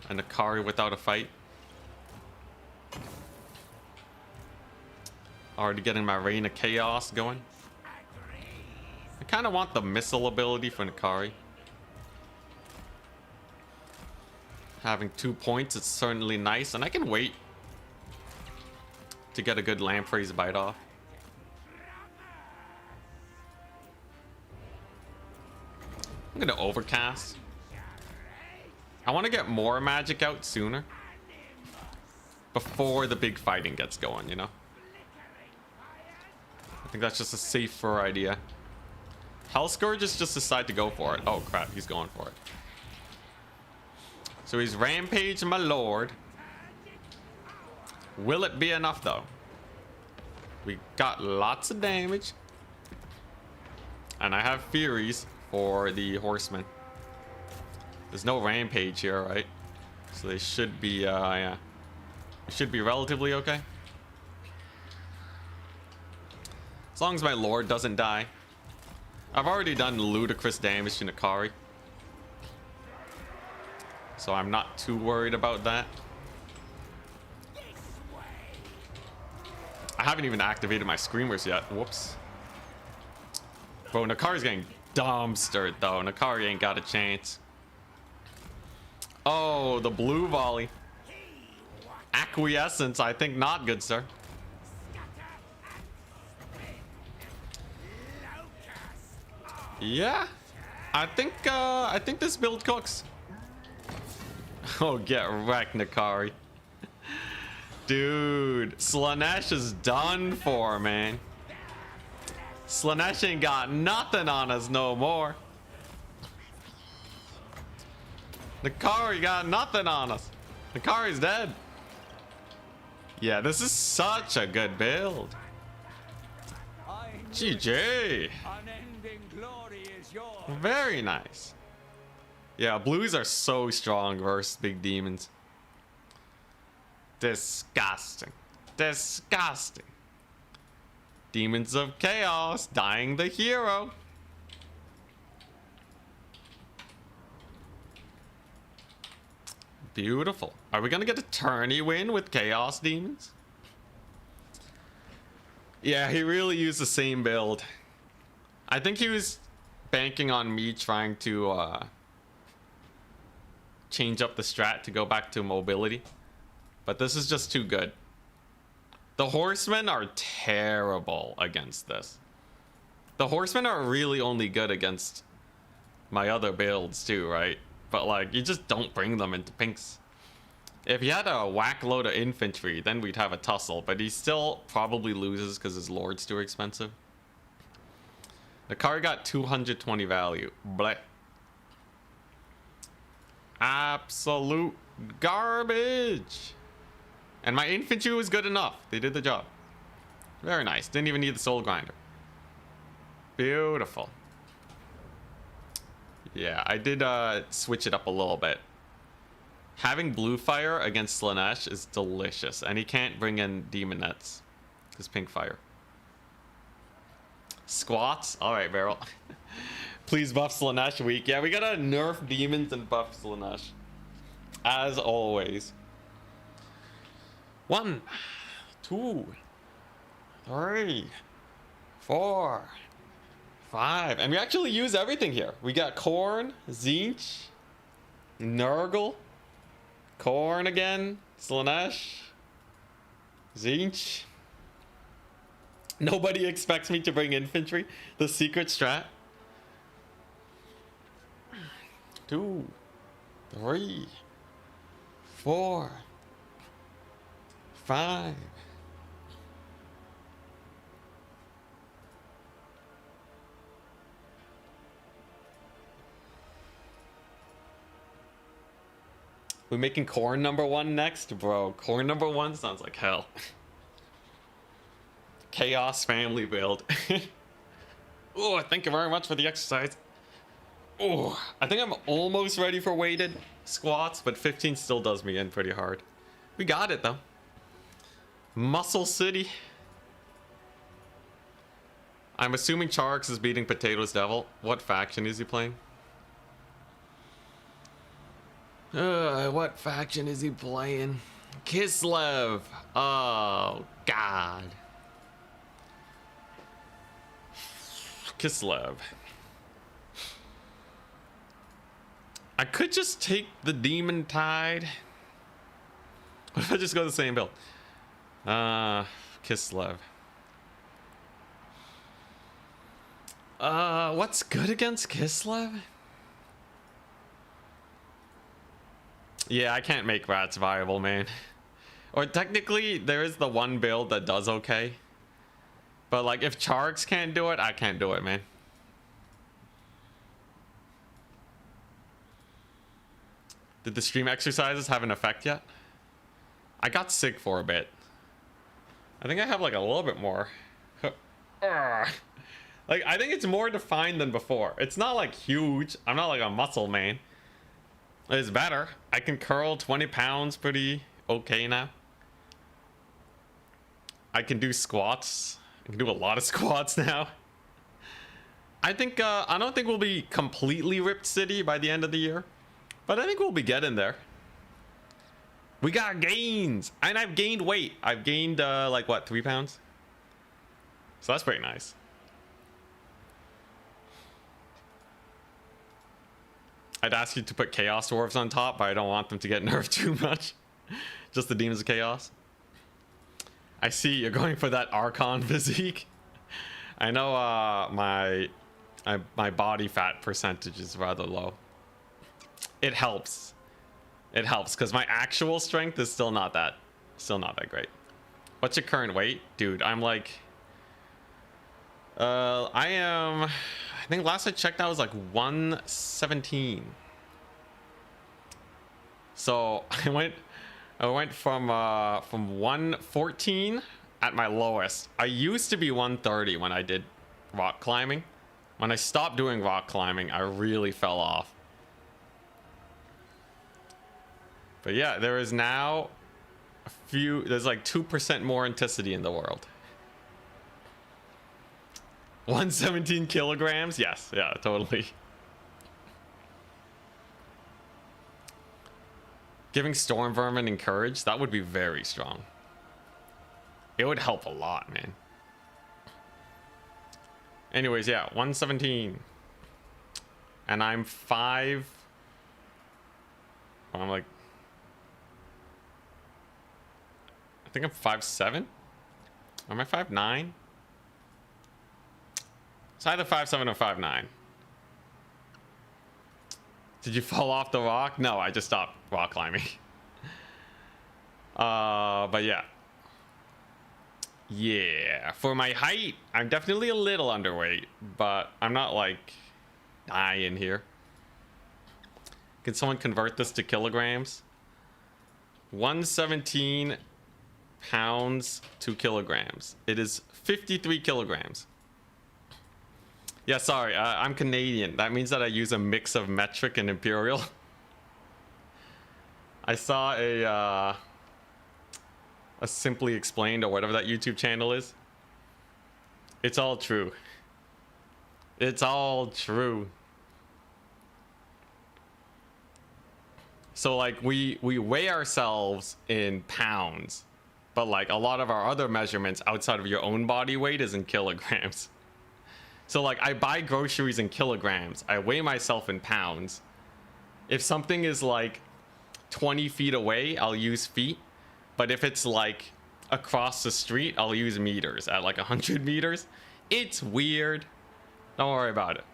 A Nakari without a fight. Already getting my Reign of Chaos going. I kind of want the missile ability for Nakari. Having 2 points is certainly nice, and I can wait to get a good Lamprey's bite off. I'm gonna overcast. I want to get more magic out sooner. Before the big fighting gets going, you know? I think that's just a safer idea. Hellscourge just decide to go for it. Oh crap, he's going for it. So he's rampage, my lord. Will it be enough though? We got lots of damage. And I have Furies for the horsemen. There's no rampage here, right? So they should be, yeah. It should be relatively okay. As long as my lord doesn't die. I've already done ludicrous damage to Nakari. So I'm not too worried about that. I haven't even activated my screamers yet. Whoops. Bro, Nakari's getting dumpstered though. Nakari ain't got a chance. Oh, the blue volley. Acquiescence, I think not good, sir. Yeah, I think this build cooks. Oh, get wrecked, Nakari. Dude, Slaanesh is done for, man. Slaanesh ain't got nothing on us no more. Nakari got nothing on us. Nakari's dead. Yeah, this is such a good build. GG. Unending glory is yours. Very nice. Yeah, blues are so strong versus big demons. Disgusting. Disgusting. Demons of Chaos dying the hero. Beautiful. Are we gonna get a tourney win with Chaos Demons? Yeah, he really used the same build. I think he was banking on me trying to change up the strat to go back to mobility. But this is just too good. The horsemen are terrible against this. The horsemen are really only good against my other builds too, right? But like, you just don't bring them into pinks. If he had a whack load of infantry, then we'd have a tussle. But he still probably loses because his lord's too expensive. The car got 220 value. Bleh. Absolute garbage. And my infantry was good enough. They did the job. Very nice. Didn't even need the soul grinder. Beautiful. Yeah, I did switch it up a little bit. Having blue fire against Slaanesh is delicious. And he can't bring in demonettes. Because pink fire. Squats? Alright, Beryl. Please buff Slaanesh weak. Yeah, we gotta nerf demons and buff Slaanesh. As always. 1, 2, 3, 4, 5. And we actually use everything here. We got Korn, Zinch, Nurgle, Korn again, Slaanesh, Zinch. Nobody expects me to bring infantry. The secret strat. 2, 3, 4, 5. We making corn #1 next? Bro, corn #1 sounds like hell. Chaos family build. Oh, thank you very much for the exercise. Oh, I think I'm almost ready for weighted squats, but 15 still does me in pretty hard. We got it though. Muscle City. I'm assuming Charx is beating Potatoes Devil. What faction is he playing? What faction is he playing? Kislev. Oh, God. Kislev. I could just take the Demon Tide. What if I just go the same build? Kislev. What's good against Kislev? Yeah, I can't make rats viable, man. Or technically, there is the one build that does okay. But like, if Chargs can't do it, I can't do it, man. Did the stream exercises have an effect yet? I got sick for a bit. I think I have like a little bit more. Like, I think it's more defined than before. It's not like huge. I'm not like a muscle man. It's better. I can curl 20 pounds pretty okay now. I can do squats. I can do a lot of squats now. I think, I don't think we'll be completely ripped city by the end of the year. But I think we'll be getting there. We got gains. And I've gained weight. I've gained, like, what, 3 pounds? So that's pretty nice. I'd ask you to put Chaos Dwarves on top, but I don't want them to get nerfed too much. Just the Demons of Chaos. I see you're going for that Archon physique. I know my body fat percentage is rather low. It helps. It helps because my actual strength is still not that great. What's your current weight? Dude, I'm like I think last I checked I was like 117. So I went from 114 at my lowest. I used to be 130 when I did rock climbing. When I stopped doing rock climbing, I really fell off. But yeah, there is now there's like 2% more intensity in the world. 117 kilograms? Yes, yeah, totally. Giving Storm Vermin and Courage, that would be very strong. It would help a lot, man. Anyways, yeah, 117. And I'm 5. I'm like, I think I'm 5'7". Am I 5'9"? It's either 5'7" or 5'9". Did you fall off the rock? No, I just stopped rock climbing. But yeah. Yeah, for my height, I'm definitely a little underweight, but I'm not like dying here. Can someone convert this to kilograms? 117 pounds to kilograms. It is 53 kilograms. Yeah, sorry, I'm Canadian. That means that I use a mix of metric and imperial. I saw a Simply Explained or whatever that YouTube channel is. It's all true. It's all true. So like we weigh ourselves in pounds, but like a lot of our other measurements outside of your own body weight is in kilograms. So like I buy groceries in kilograms. I weigh myself in pounds. If something is like 20 feet away, I'll use feet. But if it's like across the street, I'll use meters at like 100 meters. It's weird. Don't worry about it.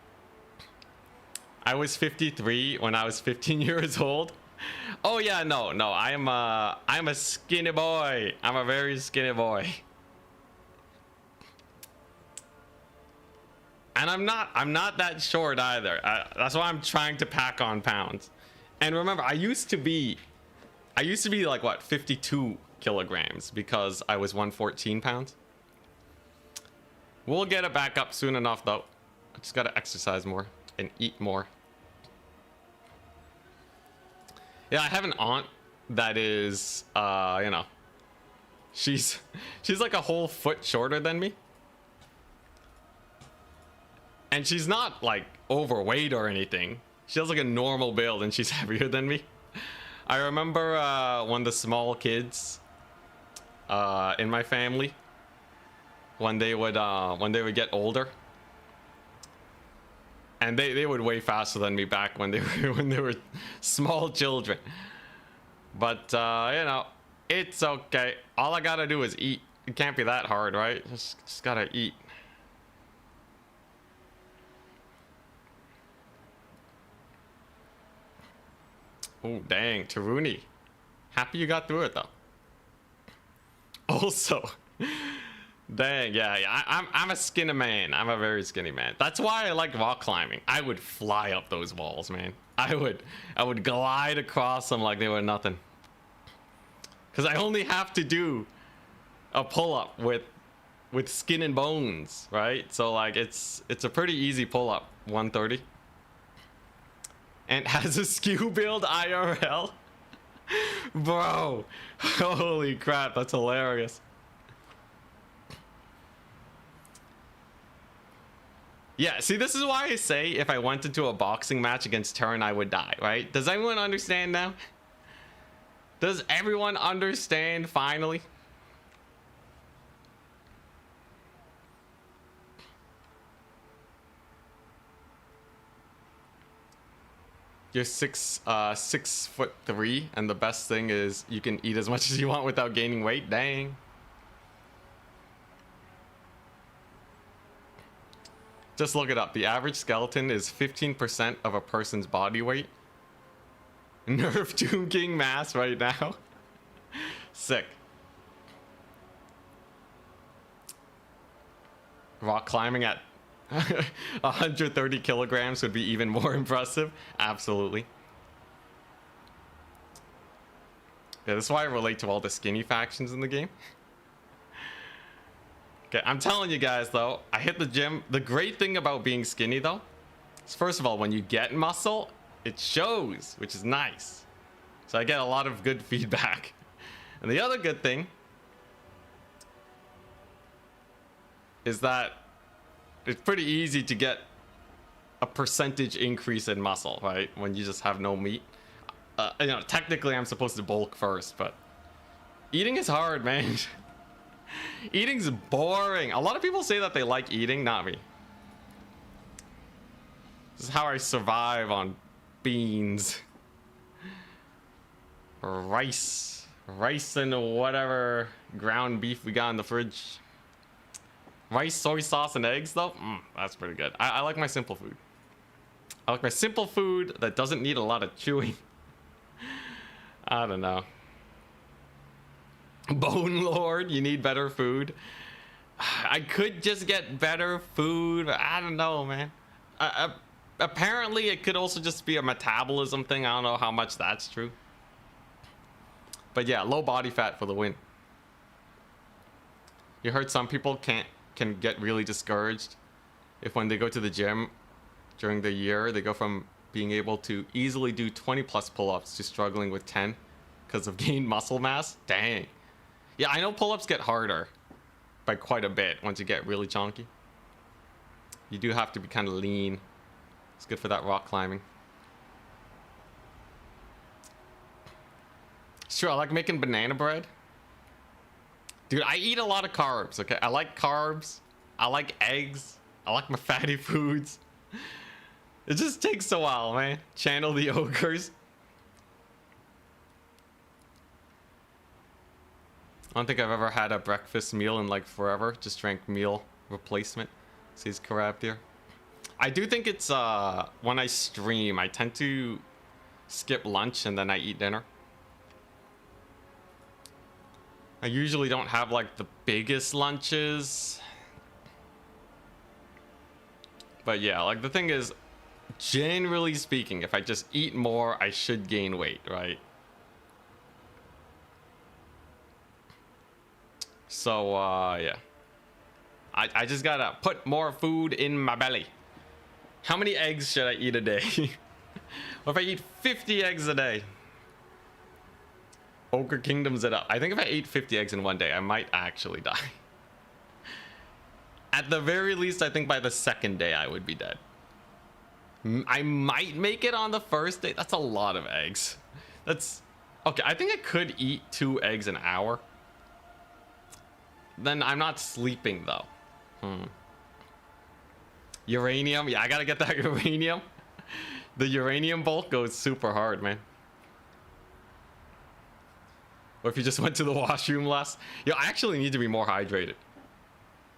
I was 53 when I was 15 years old. Oh yeah, no. I'm a skinny boy. I'm a very skinny boy. And I'm not that short either. That's why I'm trying to pack on pounds. And remember, I used to be like what, 52 kilograms because I was 114 pounds. We'll get it back up soon enough though. I just gotta exercise more and eat more. Yeah, I have an aunt that is, you know, she's like a whole foot shorter than me. And she's not like overweight or anything. She has like a normal build and she's heavier than me. I remember when the small kids in my family, when they would get older, and they would way faster than me back when they were small children. But you know, it's okay. All I gotta do is eat. It can't be that hard, right? Just gotta eat. Oh, dang. Taruni. Happy you got through it, though. Also, dang, yeah. I'm a skinny man. I'm a very skinny man. That's why I like rock climbing. I would fly up those walls, man. I would glide across them like they were nothing. Because I only have to do a pull-up with skin and bones, right? So like it's a pretty easy pull-up, 130. And has a skew build IRL. Bro, holy crap, that's hilarious. Yeah, see, this is why I say if I went into a boxing match against Turin, I would die, right? Does everyone understand now? Does everyone understand finally? You're 6'3", and the best thing is you can eat as much as you want without gaining weight. Dang. Just look it up. The average skeleton is 15% of a person's body weight. Nerf Tomb King mass right now. Sick. Rock climbing at 130 kilograms would be even more impressive. Absolutely. Yeah, this is why I relate to all the skinny factions in the game. Okay, I'm telling you guys though, I hit the gym. The great thing about being skinny though is, first of all, when you get muscle, it shows, which is nice. So I get a lot of good feedback. And the other good thing is that it's pretty easy to get a percentage increase in muscle, right? When you just have no meat. You know, technically I'm supposed to bulk first, but eating is hard, man. Eating's boring. A lot of people say that they like eating, not me. This is how I survive on beans. Rice and whatever ground beef we got in the fridge. Rice, soy sauce, and eggs, though? That's pretty good. I like my simple food. I like my simple food that doesn't need a lot of chewing. I don't know. Bone Lord, you need better food. I could just get better food. I don't know, man. Apparently, it could also just be a metabolism thing. I don't know how much that's true. But yeah, low body fat for the win. You heard some people can get really discouraged if when they go to the gym during the year, they go from being able to easily do 20 plus pull-ups to struggling with 10 because of gained muscle mass. Dang. Yeah, I know pull-ups get harder by quite a bit once you get really chunky. You do have to be kind of lean. It's good for that rock climbing. Sure, I like making banana bread. Dude, I eat a lot of carbs, okay? I like carbs. I like eggs. I like my fatty foods. It just takes a while, man. Channel the ogres. I don't think I've ever had a breakfast meal in like forever. Just drank meal replacement. Says Karab here. I do think it's when I stream, I tend to skip lunch and then I eat dinner. I usually don't have like the biggest lunches. But yeah, like the thing is, generally speaking, if I just eat more, I should gain weight, right? So, yeah. I just gotta put more food in my belly. How many eggs should I eat a day? What if I eat 50 eggs a day? Ogre Kingdom's it up. I think if I ate 50 eggs in one day, I might actually die. At the very least, I think by the second day, I would be dead. I might make it on the first day. That's a lot of eggs. That's... Okay, I think I could eat 2 eggs an hour. Then I'm not sleeping, though. Uranium. Yeah, I gotta get that uranium. The uranium bulk goes super hard, man. Or if you just went to the washroom less. Yo, I actually need to be more hydrated.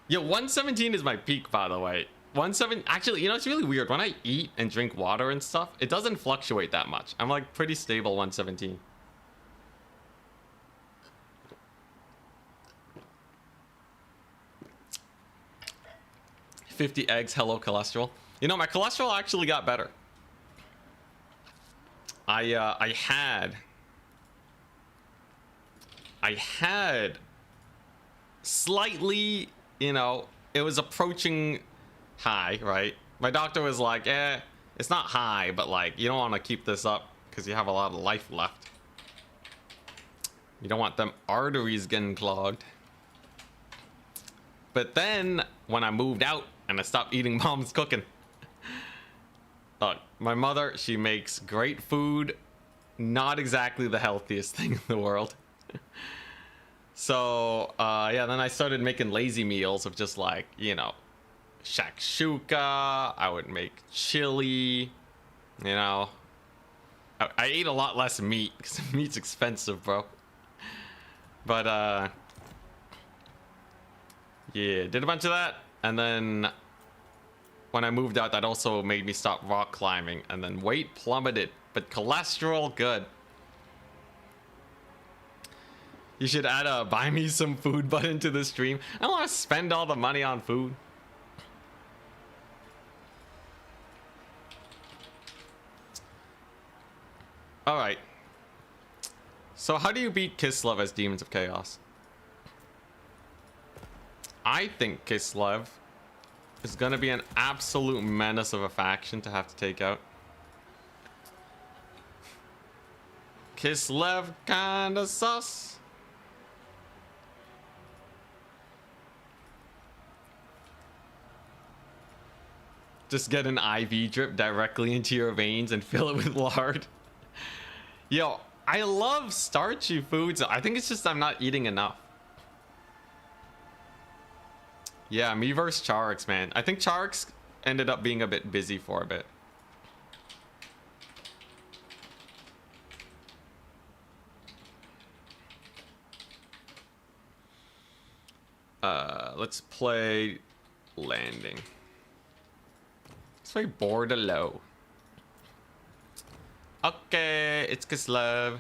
Yo, 117 is my peak, by the way. 170. Actually, you know, it's really weird. When I eat and drink water and stuff, it doesn't fluctuate that much. I'm like pretty stable 117. $50 eggs, hello cholesterol. You know, my cholesterol actually got better. I had slightly, you know, it was approaching high, right? My doctor was like, it's not high, but like, you don't want to keep this up because you have a lot of life left. You don't want them arteries getting clogged. But then when I moved out and I stopped eating mom's cooking, look, my mother, she makes great food, not exactly the healthiest thing in the world. So yeah, then I started making lazy meals of just like, you know, shakshuka. I would make chili, you know. I ate a lot less meat because meat's expensive, bro. But yeah, did a bunch of that. And then when I moved out, that also made me stop rock climbing, and then weight plummeted, but cholesterol good. You should add a buy me some food button to the stream. I don't want to spend all the money on food. All right. So how do you beat Kislev as Demons of Chaos? I think Kislev is going to be an absolute menace of a faction to have to take out. Kislev kinda sus. Just get an IV drip directly into your veins and fill it with lard. Yo, I love starchy foods. I think it's just I'm not eating enough. Yeah, me versus Charix, man. I think Charix ended up being a bit busy for a bit. Let's play landing. Let's play Bordello. Okay, it's Kislev.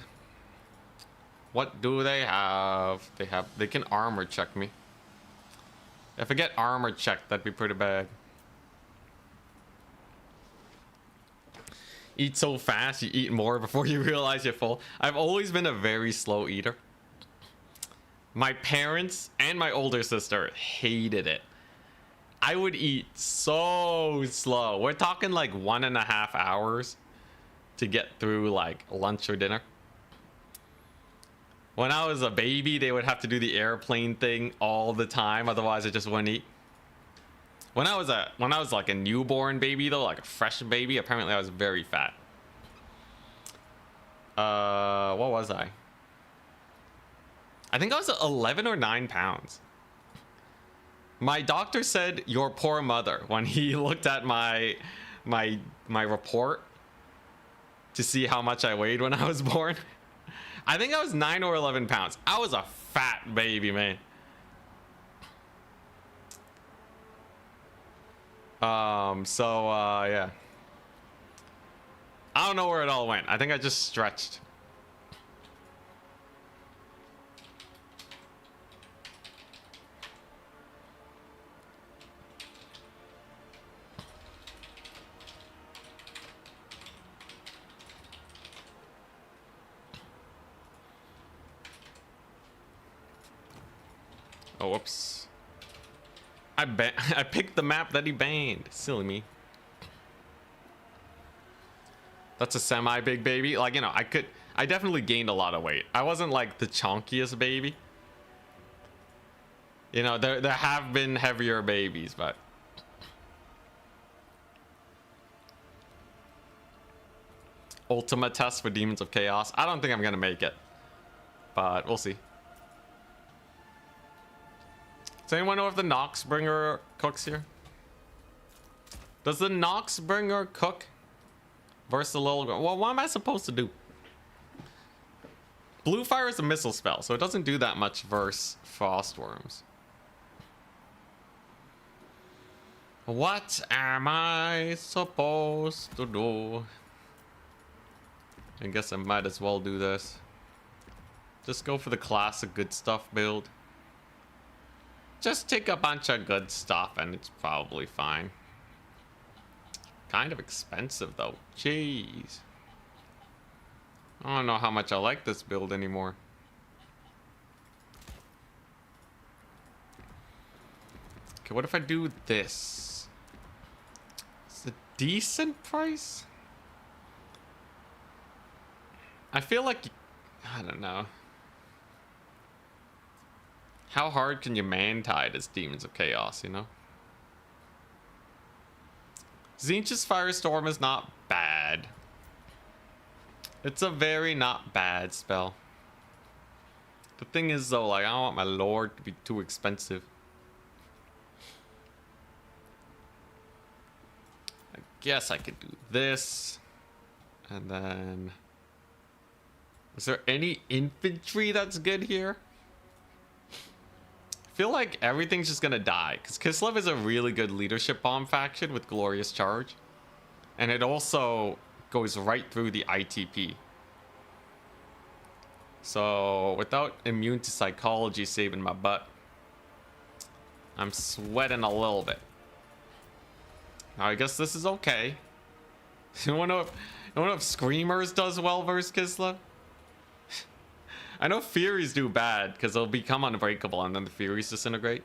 What do they have? They can armor check me. If I get armor checked, that'd be pretty bad. Eat so fast, you eat more before you realize you're full. I've always been a very slow eater. My parents and my older sister hated it. I would eat so slow. We're talking like 1.5 hours to get through like lunch or dinner. When I was a baby, they would have to do the airplane thing all the time, otherwise I just wouldn't eat. When I was like a newborn baby though, like a fresh baby, apparently I was very fat. What was I? I think I was 11 or 9 pounds. My doctor said, "Your poor mother," when he looked at my report to see how much I weighed when I was born. I think I was 9 or 11 pounds. I was a fat baby, man. Yeah. I don't know where it all went. I think I just stretched. Oh, whoops. I picked the map that he banned. Silly me. That's a semi-big baby. Like, you know, I definitely gained a lot of weight. I wasn't like the chunkiest baby. You know, there have been heavier babies, but ultimate test for Demons of Chaos. I don't think I'm gonna make it, but we'll see. Does anyone know if the Noxbringer cooks here? Does the Noxbringer cook versus the little girl? Well, what am I supposed to do? Blue Fire is a missile spell, so it doesn't do that much versus Frostworms. What am I supposed to do? I guess I might as well do this. Just go for the classic good stuff build. Just take a bunch of good stuff and it's probably fine. Kind of expensive though. Jeez. I don't know how much I like this build anymore. Okay, what if I do this? It's a decent price? I feel like... I don't know. How hard can you man-tide as Demons of Chaos, you know? Zinch's Firestorm is not bad. It's a very not bad spell. The thing is though, like, I don't want my Lord to be too expensive. I guess I could do this. And then... Is there any infantry that's good here? I feel like everything's just gonna die because Kislev is a really good leadership bomb faction with Glorious Charge, and it also goes right through the ITP. So without immune to psychology saving my butt, I'm sweating a little bit. Now I guess this is okay. You wanna know if Screamers does well versus Kislev? I know Furies do bad because they'll become unbreakable and then the Furies disintegrate.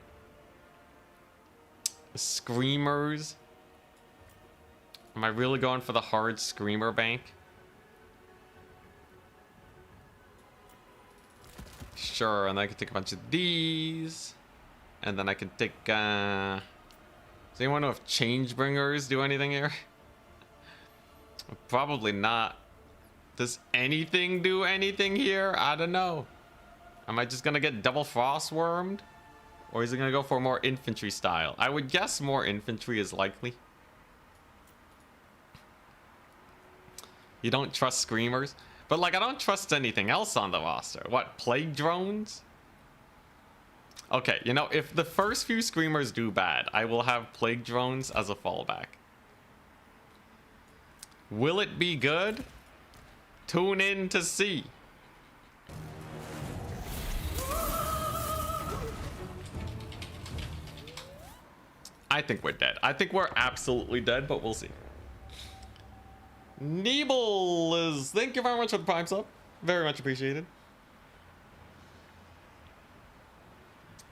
Screamers. Am I really going for the hard Screamer bank? Sure, and then I can take a bunch of these. And then I can take, does anyone know if Changebringers do anything here? Probably not. Does anything do anything here? I don't know. Am I just gonna get double Frostwormed? Or is it gonna go for more infantry style? I would guess more infantry is likely. You don't trust Screamers? But like, I don't trust anything else on the roster. What, Plague Drones? Okay, you know, if the first few Screamers do bad, I will have Plague Drones as a fallback. Will it be good? Tune in to see. I think we're dead. I think we're absolutely dead, but we'll see. Neeble is... Thank you very much for the prime sub. Very much appreciated.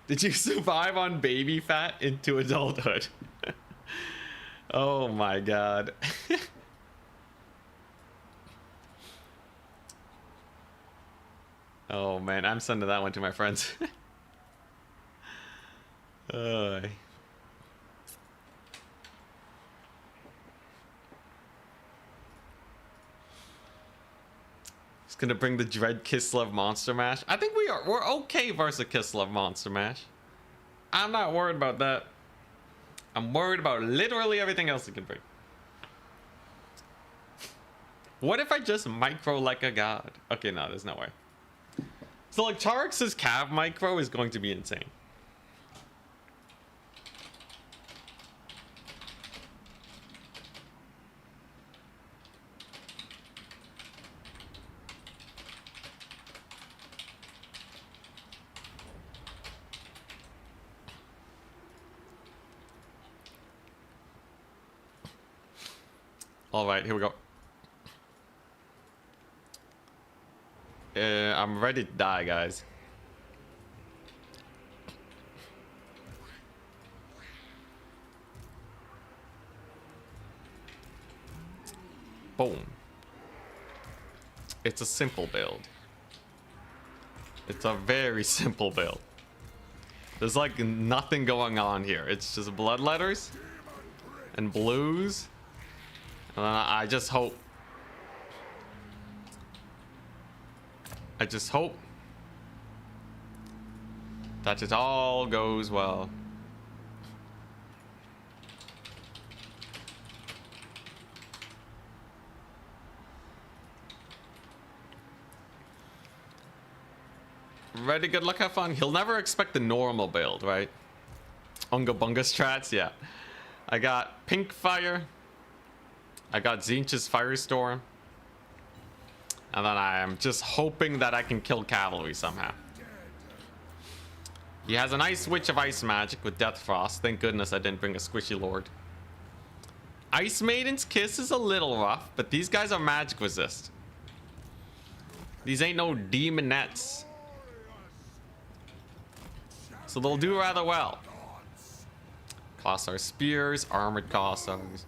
Did you survive on baby fat into adulthood? Oh my god. Oh man, I'm sending that one to my friends. It's gonna bring the Dread Kislev Monster Mash. I think we're okay versus Kislev Monster Mash. I'm not worried about that. I'm worried about literally everything else it can bring. What if I just micro like a god? Okay, no, there's no way. So like Charx's Cav micro is going to be insane. All right, here we go. I'm ready to die, guys. Boom. It's a simple build. It's a very simple build. There's like nothing going on here. It's just bloodletters and blues. And I just hope. I just hope that it all goes well. Ready, good luck, have fun. He'll never expect the normal build, right? Unga bunga strats, yeah. I got Pink Fire. I got Zinch's Firestorm. And then I am just hoping that I can kill cavalry somehow. He has an Ice Witch of Ice Magic with Death Frost. Thank goodness I didn't bring a Squishy Lord. Ice Maiden's Kiss is a little rough, but these guys are magic resist. These ain't no demonettes. So they'll do rather well. Cossar Spears, Armored Cossars.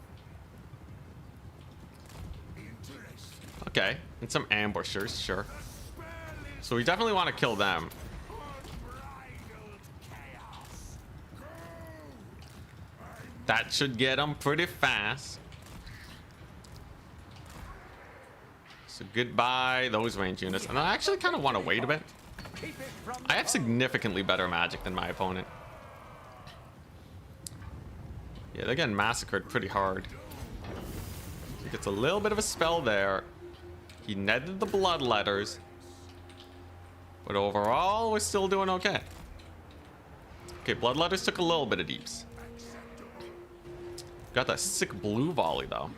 Okay, and some ambushers, sure. So we definitely want to kill them. That should get them pretty fast. So goodbye those range units. And I actually kind of want to wait a bit. I have significantly better magic than my opponent. Yeah, they're getting massacred pretty hard. He gets a little bit of a spell there. He netted the bloodletters. But overall, we're still doing okay. Okay, bloodletters took a little bit of deeps. Got that sick blue volley though.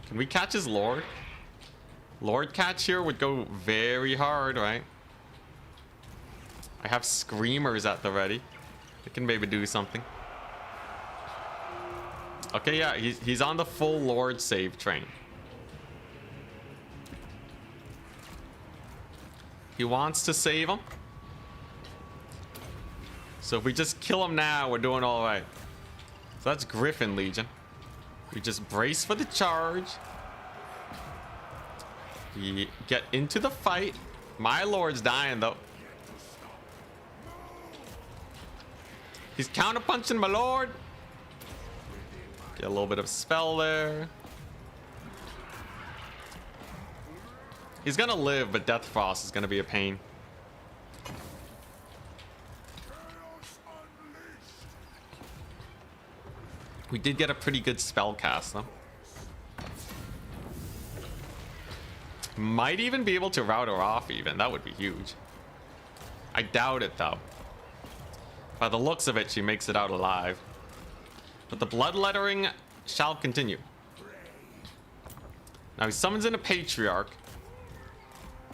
Can we catch his lord? Lord catch here would go very hard, right? I have screamers at the ready. They can maybe do something. Okay, yeah, he's on the full lord save train. He wants to save him. So if we just kill him now, we're doing all right. So that's Griffin Legion. We just brace for the charge. We get into the fight. My lord's dying though. He's counterpunching my lord. Get a little bit of spell there. He's gonna live, but Death Frost is gonna be a pain. We did get a pretty good spell cast though. Might even be able to rout her off even. That would be huge. I doubt it though. By the looks of it, she makes it out alive. But the bloodlettering shall continue. Now he summons in a Patriarch.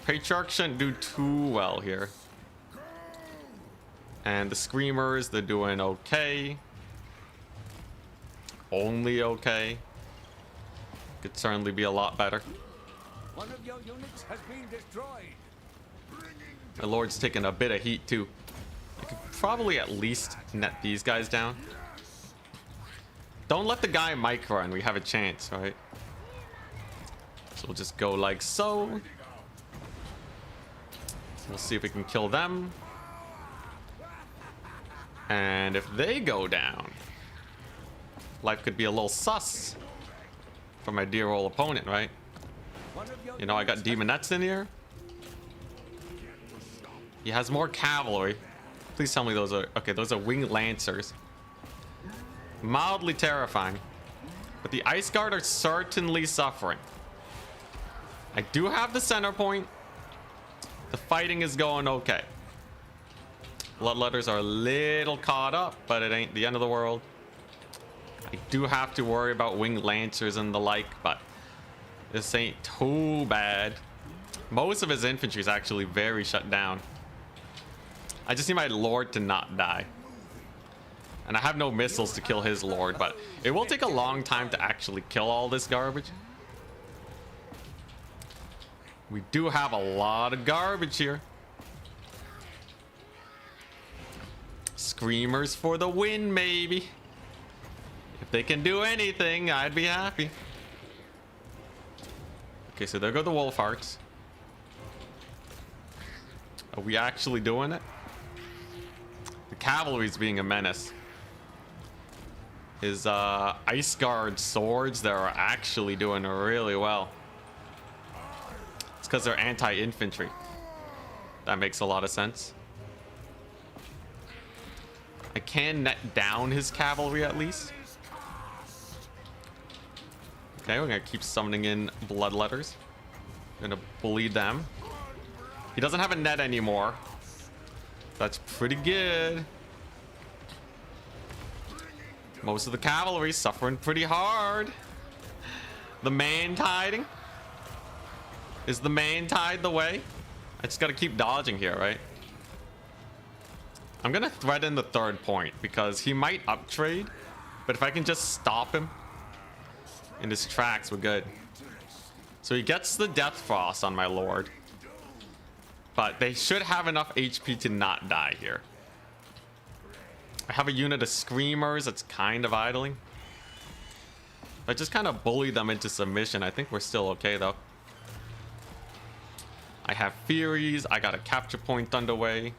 Patriarch shouldn't do too well here. And the Screamers, they're doing okay. Only okay. Could certainly be a lot better. One of your units has been destroyed. My lord's taking a bit of heat too. I could probably at least net these guys down. Don't let the guy micro and we have a chance, right? So we'll just go like so. We'll see if we can kill them. And if they go down, life could be a little sus for my dear old opponent, right? You know, I got demonettes in here. He has more cavalry. Please tell me those are... Okay, those are winged lancers. Mildly terrifying. But the Ice Guard are certainly suffering. I do have the center point. The fighting is going okay. Bloodletters are a little caught up, but it ain't the end of the world. I do have to worry about winged lancers and the like, but this ain't too bad. Most of his infantry is actually very shut down. I just need my lord to not die. And I have no missiles to kill his lord, but it will take a long time to actually kill all this garbage. We do have a lot of garbage here. Screamers for the win, maybe. If they can do anything, I'd be happy. Okay, so there go the wolf hearts. Are we actually doing it? The cavalry's being a menace. His Ice Guard swords, they're actually doing really well. It's because they're anti-infantry. That makes a lot of sense. I can net down his cavalry at least. Okay, we're gonna keep summoning in bloodletters. Gonna bully them. He doesn't have a net anymore. That's pretty good. Most of the cavalry suffering pretty hard. The man tiding. Is the man tide the way? I just gotta keep dodging here, right? I'm gonna threaten the third point because he might uptrade, but if I can just stop him in his tracks, we're good. So he gets the Death Frost on my lord, but they should have enough HP to not die here. I have a unit of Screamers that's kind of idling. I just kind of bully them into submission. I think we're still okay though. I have Furies. I got a capture point underway.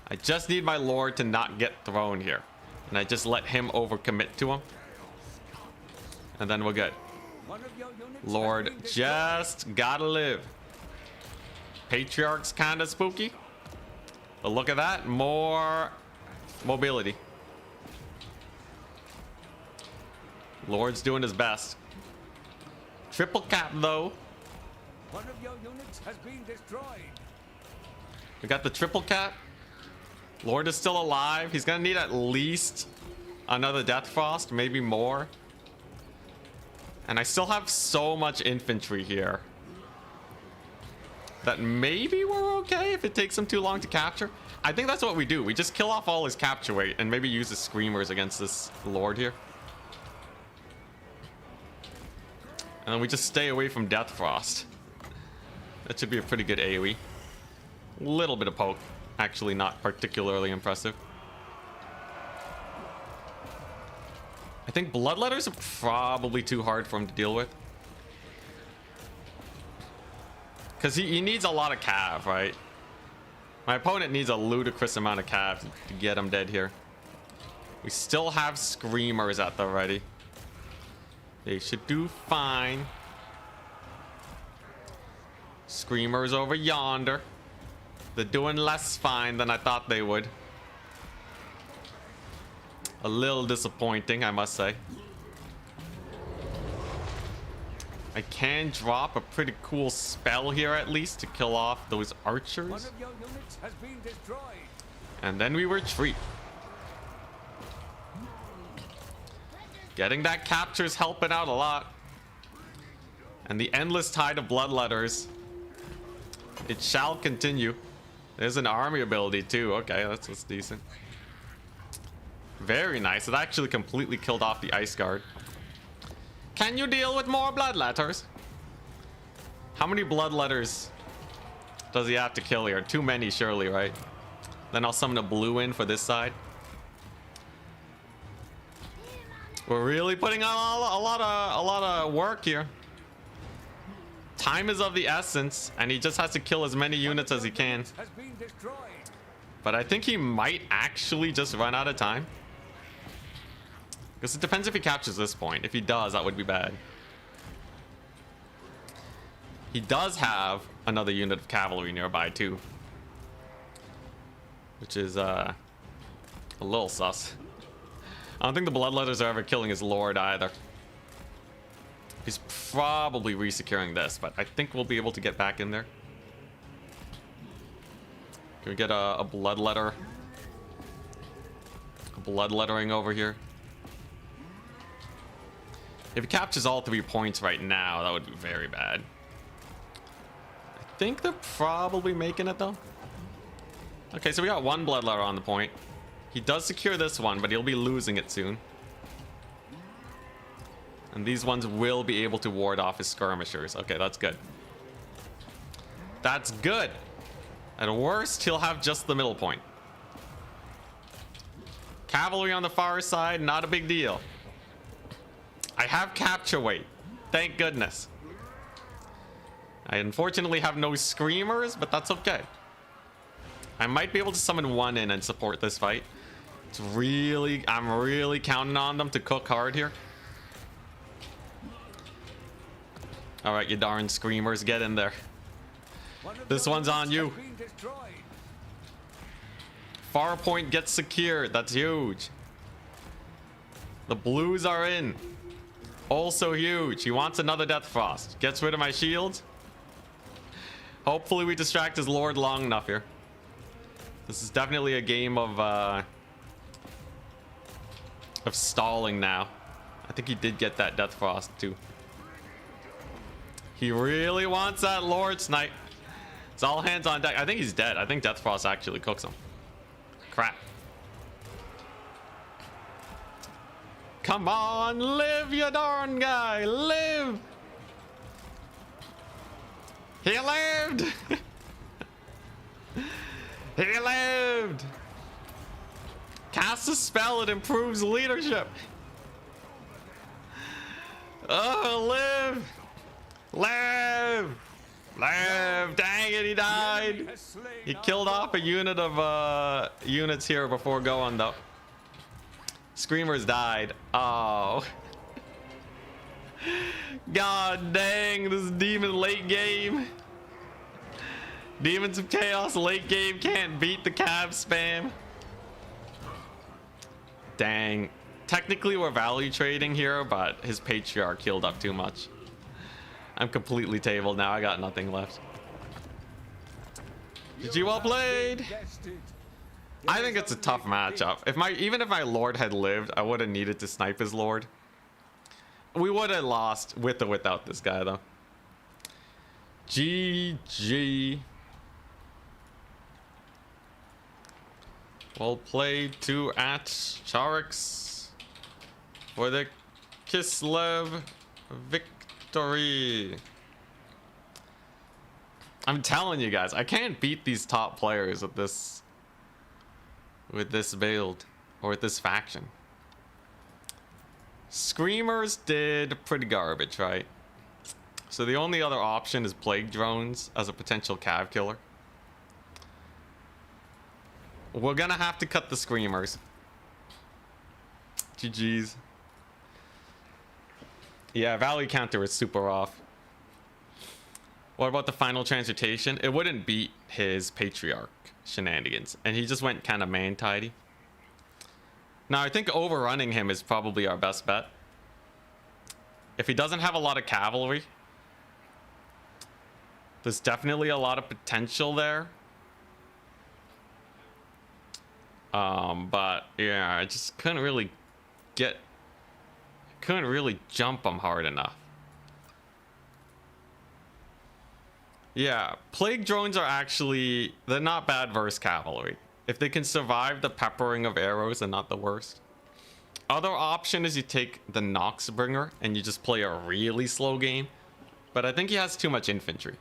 I just need my lord to not get thrown here. And I just let him overcommit to him. And then we're good. Lord just gotta live. Patriarch's kind of spooky. But look at that. More mobility. Lord's doing his best. Triple cap though. One of your units has been destroyed. We got the triple cap. Lord is still alive. He's gonna need at least another Death Frost, maybe more. And I still have so much infantry here that maybe we're okay if it takes him too long to capture. I think that's what we do. We just kill off all his capture weight and maybe use the Screamers against this Lord here. And then we just stay away from Death Frost. That should be a pretty good AoE. Little bit of poke. Actually not particularly impressive. I think Bloodletters are probably too hard for him to deal with. Because he needs a lot of cav, right? My opponent needs a ludicrous amount of cav to get him dead here. We still have Screamers at the ready. They should do fine. Screamers over yonder. They're doing less fine than I thought they would. A little disappointing, I must say. I can drop a pretty cool spell here at least to kill off those archers. One of your units has been destroyed. And then we retreat. Getting that capture is helping out a lot. And the endless tide of bloodletters. It shall continue. There's an army ability too. Okay, that's decent. Very nice. It actually completely killed off the ice guard. Can you deal with more bloodletters? How many bloodletters does he have to kill here? Too many, surely, right? Then I'll summon a blue in for this side. We're really putting on a lot of work here. Time is of the essence, and he just has to kill as many units as he can. But I think he might actually just run out of time. Because it depends if he captures this point. If he does, that would be bad. He does have another unit of cavalry nearby too, which is a little sus. I don't think the bloodletters are ever killing his lord either. He's probably resecuring this, but I think we'll be able to get back in there. Can we get a bloodletter? A bloodlettering over here. If he captures all 3 points right now, that would be very bad. I think they're probably making it though. Okay, so we got one bloodletter on the point. He does secure this one, but he'll be losing it soon. And these ones will be able to ward off his skirmishers. Okay, that's good. That's good. At worst, he'll have just the middle point. Cavalry on the far side, not a big deal. I have capture weight. Thank goodness. I unfortunately have no screamers, but that's okay. I might be able to summon one in and support this fight. I'm really counting on them to cook hard here. All right, you darn screamers, get in there. This one's on you. Far point gets secured. That's huge. The blues are in. Also huge. He wants another Death Frost. Gets rid of my shields. Hopefully we distract his lord long enough here. This is definitely a game of of stalling now. I think he did get that Death Frost too. He really wants that Lord Snipe. It's all hands on deck. I think he's dead. I think Death Frost actually cooks him. Crap. Come on, live, you darn guy, live! He lived! He lived! Cast a spell, it improves leadership. Oh, live! Live! Live! Dang it, he died! He killed off a unit of units here before going though. Screamers died. Oh. God dang, this demon late game. Demons of Chaos late game can't beat the Cav spam. Dang. Technically we're value trading here, but his Patriarch healed up too much. I'm completely tabled now. I got nothing left. GG, well played. I think it's a tough matchup. Even if my Lord had lived, I would have needed to snipe his Lord. We would have lost with or without this guy though. GG. Well played to at Charix for the Kislev victory. I'm telling you guys, I can't beat these top players with this build or with this faction. Screamers did pretty garbage, right? So the only other option is Plague Drones as a potential Cav killer. We're gonna have to cut the Screamers. GG's. Yeah, value counter is super off. What about the final transmutation? It wouldn't beat his Patriarch shenanigans, and he just went kind of man-tidy. Now, I think overrunning him is probably our best bet. If he doesn't have a lot of cavalry, there's definitely a lot of potential there. But yeah, I just couldn't really jump him hard enough. Yeah, Plague Drones are actually, they're not bad versus cavalry. If they can survive the peppering of arrows, they're not the worst. Other option is you take the Noxbringer and you just play a really slow game. But I think he has too much infantry.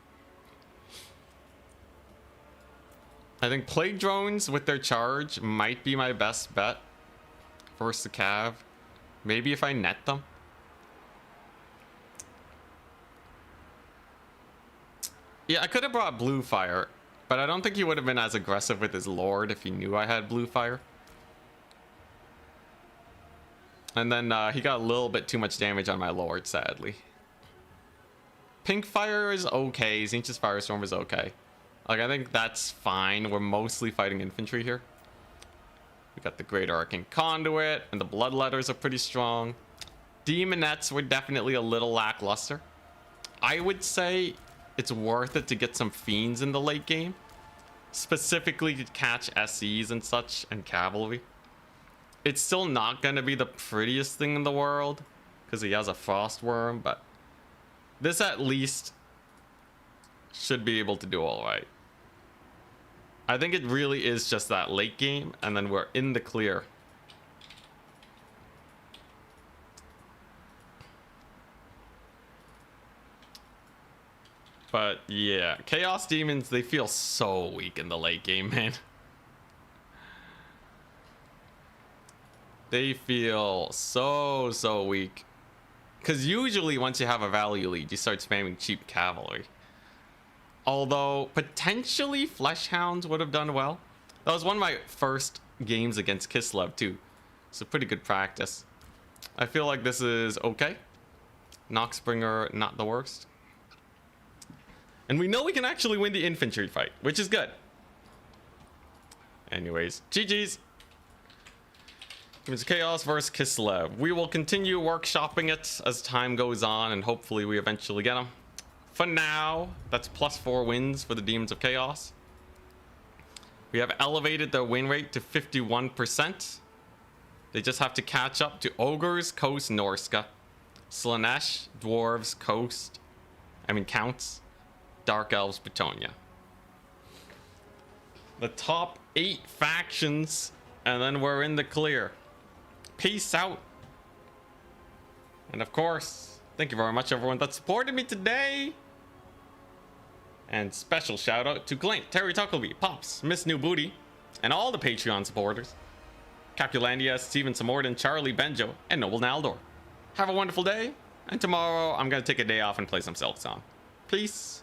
I think Plague Drones with their charge might be my best bet versus the Cav. Maybe if I net them. Yeah, I could have brought Blue Fire, but I don't think he would have been as aggressive with his Lord if he knew I had Blue Fire. And then he got a little bit too much damage on my Lord, sadly. Pink Fire is okay. Zinch's Firestorm is okay. Like, I think that's fine. We're mostly fighting infantry here. We got the Great Arcane Conduit, and the Bloodletters are pretty strong. Demonettes were definitely a little lackluster. I would say it's worth it to get some Fiends in the late game. Specifically to catch SEs and such, and cavalry. It's still not going to be the prettiest thing in the world, because he has a Frost Worm, but this at least should be able to do all right. I think it really is just that late game, and then we're in the clear. But yeah, Chaos Demons, they feel so weak in the late game, man. They feel so weak. Because usually once you have a value lead, you start spamming cheap cavalry. Although, potentially, Fleshhounds would have done well. That was one of my first games against Kislev, too. So pretty good practice. I feel like this is okay. Noxbringer, not the worst. And we know we can actually win the infantry fight, which is good. Anyways, GG's. It's Chaos versus Kislev. We will continue workshopping it as time goes on, and hopefully we eventually get them. For now, that's +4 wins for the Demons of Chaos. We have elevated their win rate to 51%. They just have to catch up to Ogres, Coast, Norska, Slaanesh, Dwarves, Counts, Dark Elves, Betonia. The top 8 factions, and then we're in the clear. Peace out. And of course, thank you very much everyone that supported me today. And special shout out to Glint, Terry Tuckleby, Pops, Miss New Booty, and all the Patreon supporters. Capulandia, Steven Samorden, Charlie Benjo, and Noble Naldor. Have a wonderful day, and tomorrow I'm gonna take a day off and play some Silksong. Peace.